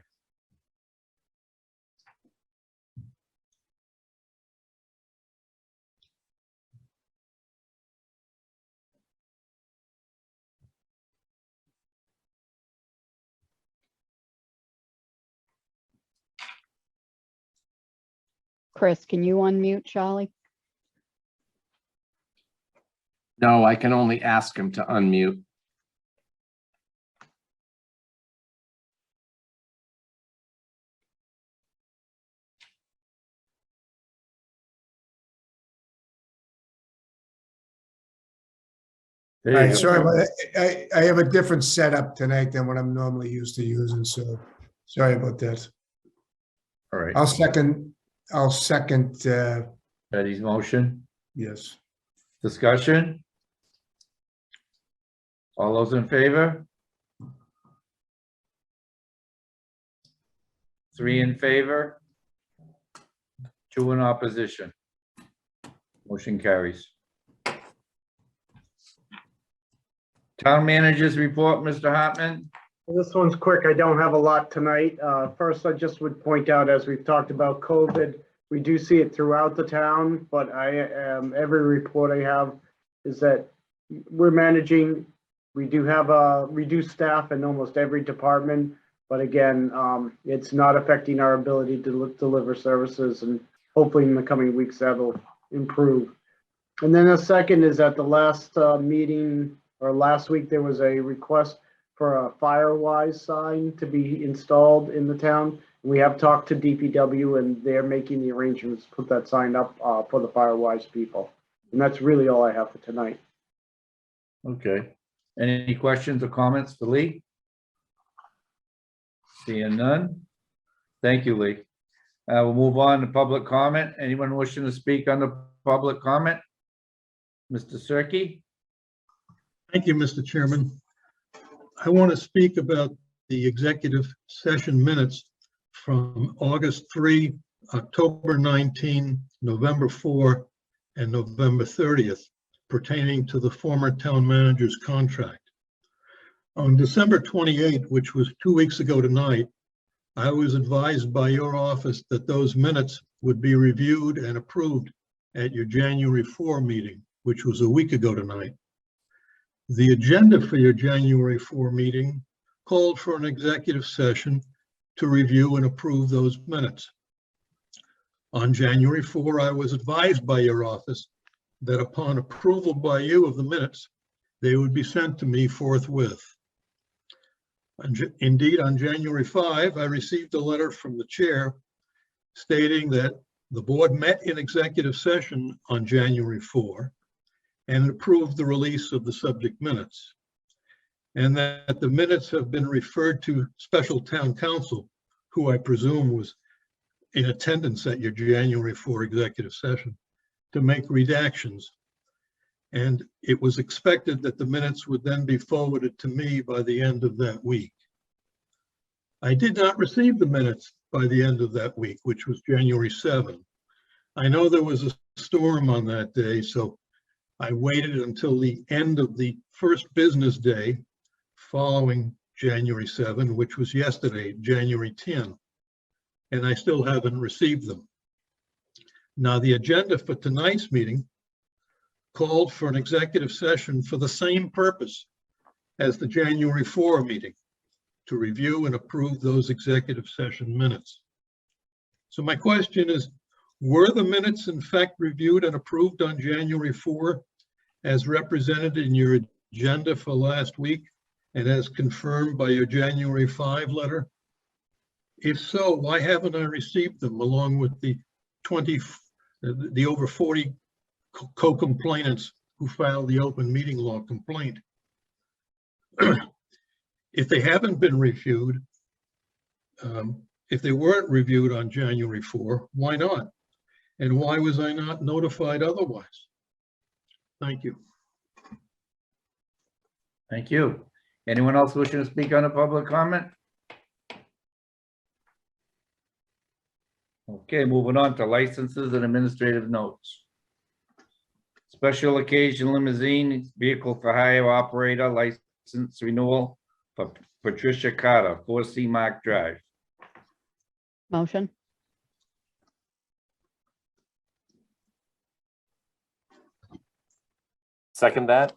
Chris, can you unmute Charlie? No, I can only ask him to unmute. All right, sorry, but I have a different setup tonight than what I'm normally used to using, so sorry about that. All right. I'll second, Betty's motion. yes. Discussion? All those in favor? 3 in favor? 2 in opposition. Motion carries. Town managers report, Mr. Hartman. This one's quick. I don't have a lot tonight. First, I just would point out, as we've talked about COVID, we do see it throughout the town, but every report I have is that we're managing We do have a reduced staff in almost every department, but again, it's not affecting our ability to deliver services, and hopefully in the coming weeks that'll improve. And then the second is at the last meeting or last week, there was a request for a Firewise sign to be installed in the town. We have talked to DPW and they're making the arrangements to put that sign up for the Firewise people. And that's really all I have for tonight. Okay. Any questions or comments for Lee? Seeing none. Thank you, Lee. We'll move on to public comment. Anyone wishing to speak on the public comment? Mr. Cirque? Thank you, Mr. Chairman. I want to speak about the executive session minutes from August 3, October 19, November 4, and November 30th pertaining to the former town manager's contract. On December 28, which was 2 weeks ago tonight, I was advised by your office that those minutes would be reviewed and approved at your January 4 meeting, which was a week ago tonight. The agenda for your January 4 meeting called for an executive session to review and approve those minutes. On January 4, I was advised by your office that upon approval by you of the minutes, they would be sent to me forthwith. Indeed, on January 5, I received a letter from the chair stating that the board met in executive session on January 4 and approved the release of the subject minutes, and that the minutes have been referred to special town counsel, who I presume was in attendance at your January 4 executive session, to make redactions. And it was expected that the minutes would then be forwarded to me by the end of that week. I did not receive the minutes by the end of that week, which was January 7. I know there was a storm on that day, so I waited until the end of the first business day following January 7, which was yesterday, January 10, and I still haven't received them. Now, the agenda for tonight's meeting called for an executive session for the same purpose as the January 4 meeting, to review and approve those executive session minutes. So my question is, were the minutes in fact reviewed and approved on January 4 as represented in your agenda for last week and as confirmed by your January 5 letter? If so, why haven't I received them along with the over 40 co-complainants who filed the open meeting law complaint? If they haven't been reviewed, if they weren't reviewed on January 4, why not? And why was I not notified otherwise? Thank you. Thank you. Anyone else wishing to speak on a public comment? Okay, moving on to licenses and administrative notes. Special occasion limousine vehicle for hire operator license renewal for Patricia Carter, 4C Mark Drive. Motion. Second that.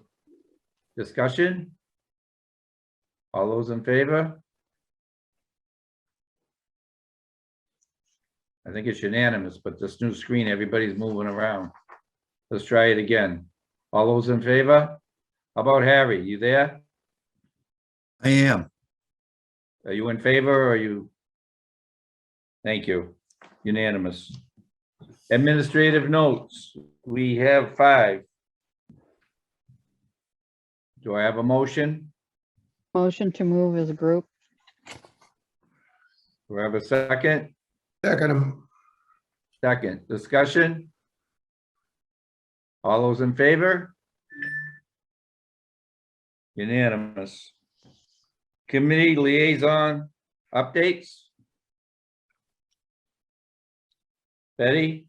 Discussion? All those in favor? I think it's unanimous, but this new screen, everybody's moving around. Let's try it again. All those in favor? How about Harry? You there? I am. Are you in favor or are you? Thank you. Unanimous. Administrative notes. We have 5. Do I have a motion? Motion to move as a group. Do I have a second? Second. Second. Discussion? All those in favor? Unanimous. Committee liaison updates? Betty?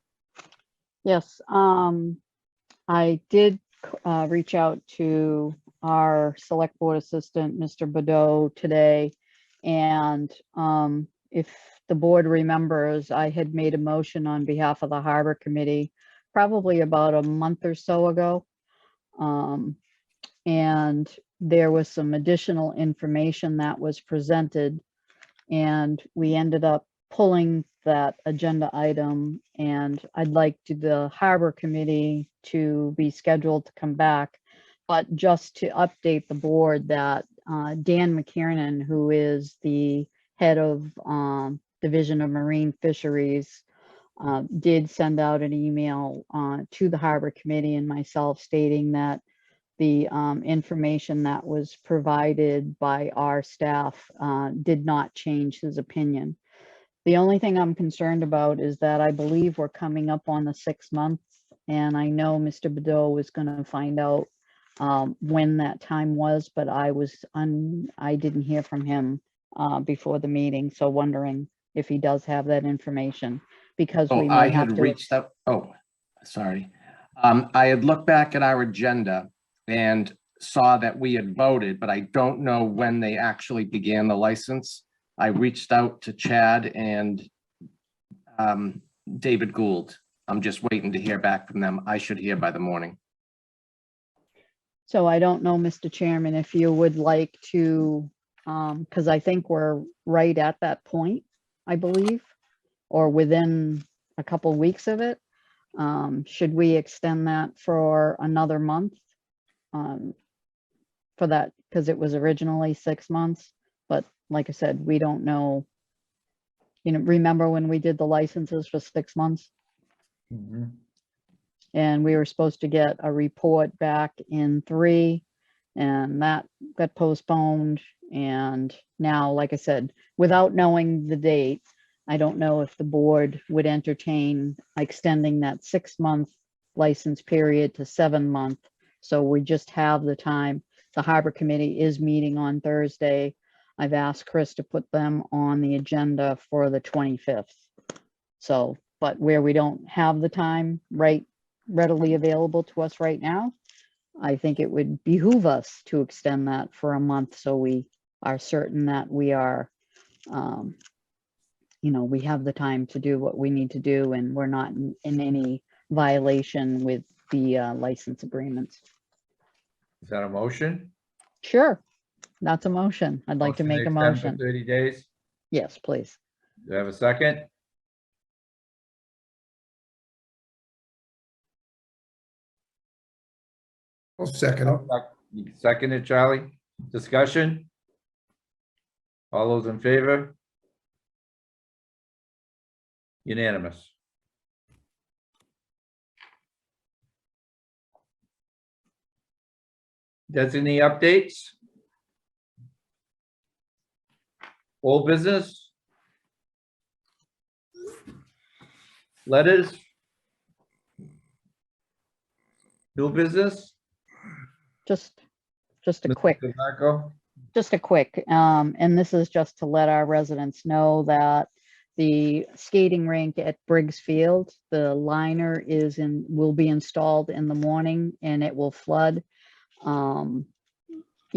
Yes, I did reach out to our select board assistant, Mr. Badeau, today. And if the board remembers, I had made a motion on behalf of the Harbor Committee probably about a month or so ago. And there was some additional information that was presented, and we ended up pulling that agenda item, and I'd like the Harbor Committee to be scheduled to come back. But just to update the board that Dan McKiernan, who is the head of Division of Marine Fisheries, did send out an email to the Harbor Committee and myself stating that the information that was provided by our staff did not change his opinion. The only thing I'm concerned about is that I believe we're coming up on the 6 months, and I know Mr. Bedeau was going to find out when that time was, but I didn't hear from him before the meeting, so wondering if he does have that information, because we Oh, I may have had to. reached out. Oh, sorry. I had looked back at our agenda and saw that we had voted, but I don't know when they actually began the license. I reached out to Chad and David Gould. I'm just waiting to hear back from them. I should hear by the morning. So I don't know, Mr. Chairman, if you would like to, because I think we're right at that point, I believe, or within a couple weeks of it. Should we extend that for another month? For that, because it was originally 6 months, but like I said, we don't know. You know, remember when we did the licenses for 6 months? And we were supposed to get a report back in 3, and that got postponed. And now, like I said, without knowing the date, I don't know if the board would entertain extending that 6-month license period to 7 month. So we just have the time. The Harbor Committee is meeting on Thursday. I've asked Chris to put them on the agenda for the 25th. So, but where we don't have the time readily available to us right now, I think it would behoove us to extend that for a month, so we are certain that we are, you know, we have the time to do what we need to do, and we're not in any violation with the license agreements. Is that a motion? Sure, that's a motion. I'd like to make a Extend for motion. 30 days. Yes, please. Do I have a second? I'll second it. You second it, Charlie? Discussion? All those in favor? Unanimous. Designee updates? Old business? Letters? New business? Just a quick, DeMarco? just a quick, and this is just to let our residents know that the skating rink at Briggs Field, the liner will be installed in the morning, and it will flood, you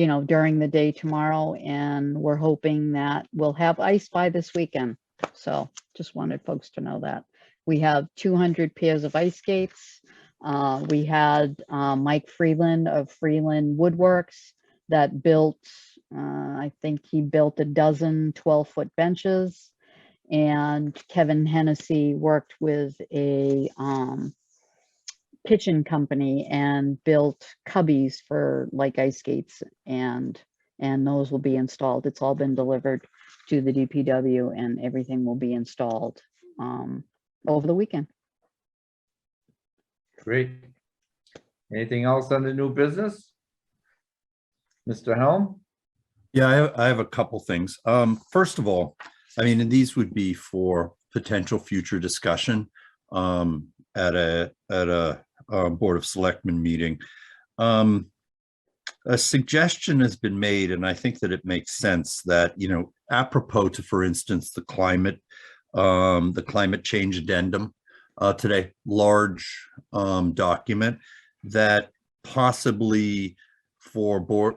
know, during the day tomorrow, and we're hoping that we'll have ice by this weekend. So just wanted folks to know that. We have 200 pairs of ice skates. We had Mike Freeland of Freeland Woodworks that built, I think he built a dozen 12-foot benches, and Kevin Hennessy worked with a kitchen company and built cubbies for like ice skates, and those will be installed. It's all been delivered to the DPW, and everything will be installed over the weekend. Great. Anything else on the new business? Mr. Helm? Yeah, I have a couple things. First of all, I mean, and these would be for potential future discussion at a Board of Selectmen meeting. A suggestion has been made, and I think that it makes sense that, you know, apropos to, for instance, the climate change addendum today, large document, that possibly for board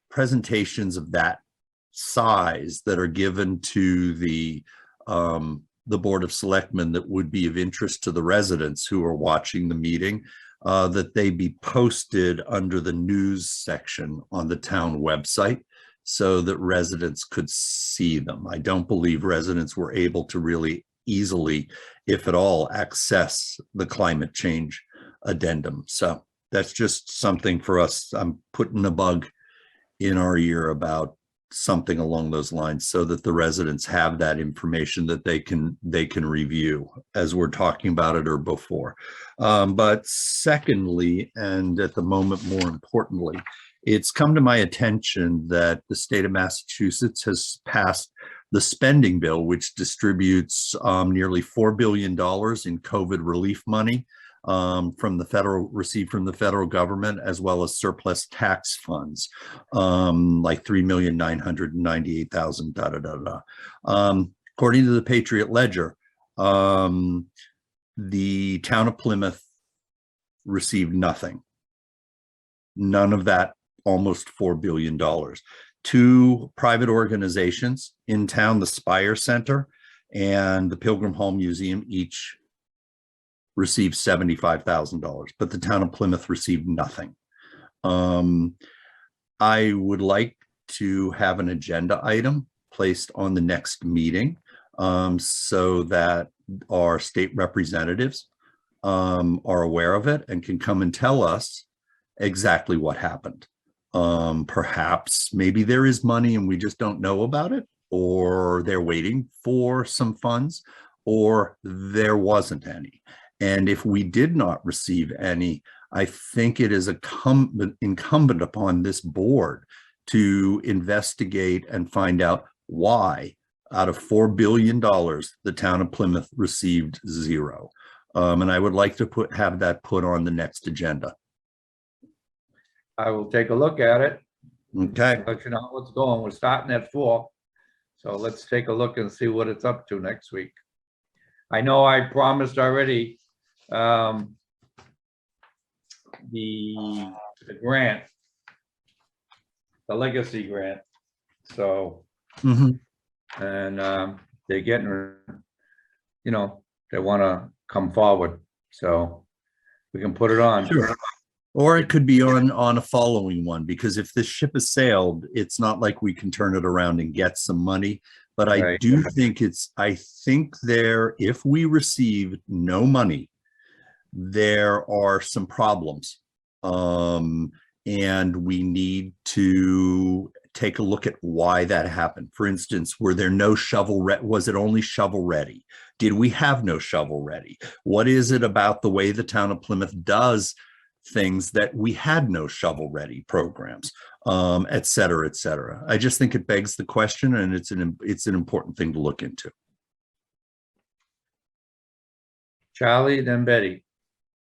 presentations of that size that are given to the Board of Selectmen that would be of interest to the residents who are watching the meeting, that they be posted under the news section on the town website so that residents could see them. I don't believe residents were able to really easily, if at all, access the climate change addendum. So that's just something for us. I'm putting a bug in our ear about something along those lines so that the residents have that information that they can review as we're talking about it or before. But secondly, and at the moment more importantly, it's come to my attention that the state of Massachusetts has passed the spending bill, which distributes nearly $4 billion in COVID relief money received from the federal government, as well as surplus tax funds, like $3,998,000. According to the Patriot Ledger, the town of Plymouth received nothing. None of that almost $4 billion. Two private organizations in town, the Spire Center and the Pilgrim Hall Museum, each received $75,000, but the town of Plymouth received nothing. I would like to have an agenda item placed on the next meeting so that our state representatives are aware of it and can come and tell us exactly what happened. Perhaps maybe there is money and we just don't know about it, or they're waiting for some funds, or there wasn't any. And if we did not receive any, I think it is incumbent upon this board to investigate and find out why out of $4 billion, the town of Plymouth received zero. And I would like to have that put on the next agenda. I will take a look at it. Okay. Let you know how it's going. We're starting at 4. So let's take a look and see what it's up to next week. I know I promised already the grant, the legacy grant. So, and they're getting, you know, they want to come forward. So we can put it on. Sure. Or it could be on a following one, because if this ship has sailed, it's not like we can turn it around and get some money. But I do think if we receive no money, there are some problems. And we need to take a look at why that happened. For instance, were there no was it only shovel ready? Did we have no shovel ready? What is it about the way the town of Plymouth does things that we had no shovel ready programs, et cetera, et cetera? I just think it begs the question, and it's an important thing to look into. Charlie, then Betty.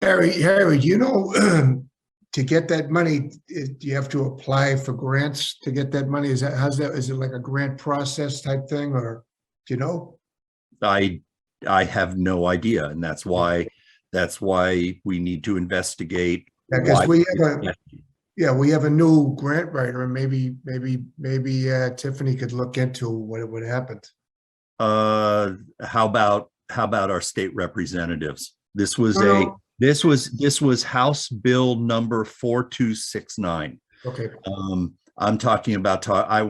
Harry, do you know, to get that money, do you have to apply for grants to get that money? Is it like a grant process type thing, or do you know? I have no idea, and that's why we need to investigate. Yeah, because we have a new grant writer, and maybe Tiffany could look into what happened. How about our state representatives? This was House Bill number 4269. Okay. I'm talking about. I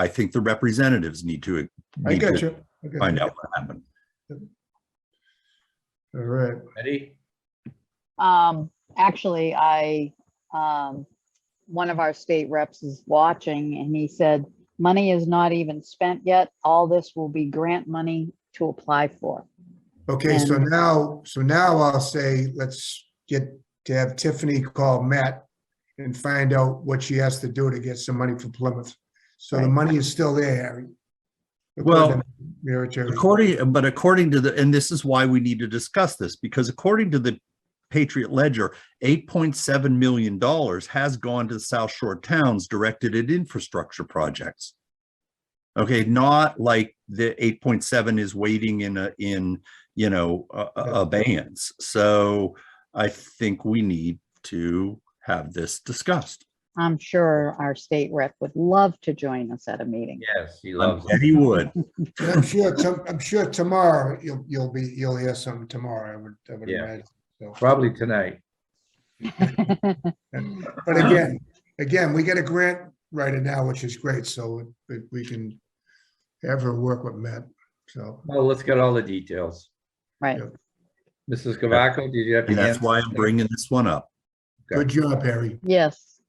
think the representatives need to find out what happened. All right. Betty? Actually, one of our state reps is watching, and he said, money is not even spent yet. All this will be grant money to apply for. Okay, so now I'll say, let's have Tiffany call Matt and find out what she has to do to get some money for Plymouth. So the money is still there, Harry. Well, according to and this is why we need to discuss this, because according to the Patriot Ledger, $8.7 million has gone to the South Shore towns directed at infrastructure projects. Okay, not like the 8.7 is waiting in abeyance. So I think we need to have this discussed. I'm sure our state rep would love to join us at a meeting. Yes, he loves it. He would. I'm sure tomorrow you'll hear something tomorrow. I would imagine. So, Probably tonight. but again, we get a grant writer now, which is great, so we can have her work with Matt, so. Well, let's get all the details. Right. Yep. Mrs. Cavaco, did you have And your that's hand? why I'm bringing this one up. Good job, Harry. Yes,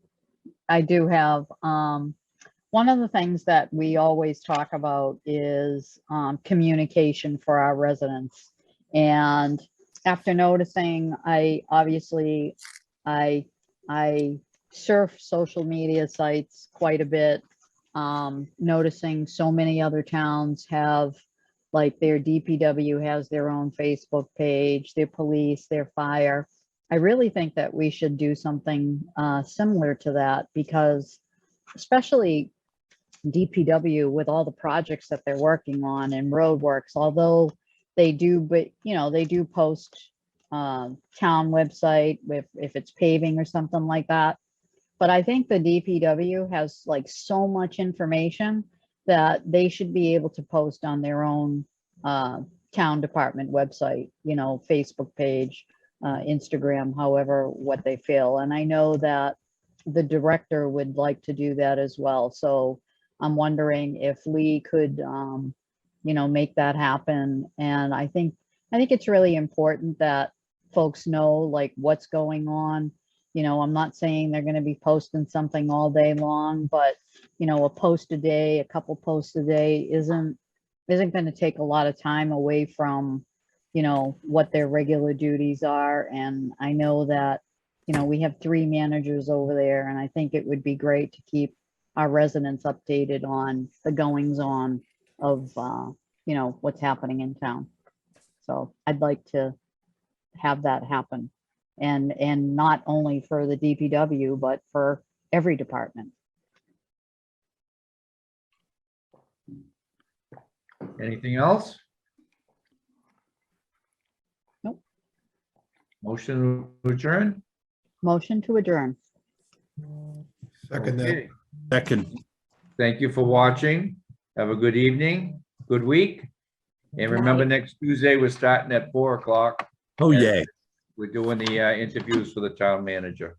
I do have. One of the things that we always talk about is communication for our residents. And after noticing, I surf social media sites quite a bit, noticing so many other towns have, like, their DPW has their own Facebook page, their police, their fire. I really think that we should do something similar to that, because especially DPW with all the projects that they're working on and roadworks, although they do, but they do post town website if it's paving or something like that. But I think the DPW has like so much information that they should be able to post on their own town department website, Facebook page, Instagram, however, what they feel. And I know that the director would like to do that as well. So I'm wondering if Lee could, make that happen. And I think it's really important that folks know like what's going on. I'm not saying they're going to be posting something all day long, but a post a day, a couple posts a day isn't going to take a lot of time away from, what their regular duties are. And I know that, we have 3 managers over there, and I think it would be great to keep our residents updated on the goings on of, what's happening in town. So I'd like to have that happen. And not only for the DPW, but for every department. Anything else? Nope. Motion to adjourn? Motion to adjourn. Second that. Okay. Second, Thank you for watching. Have a good evening, good week. And remember, next Tuesday, we're starting at 4 o'clock. oh, yay. We're doing the interviews for the town manager.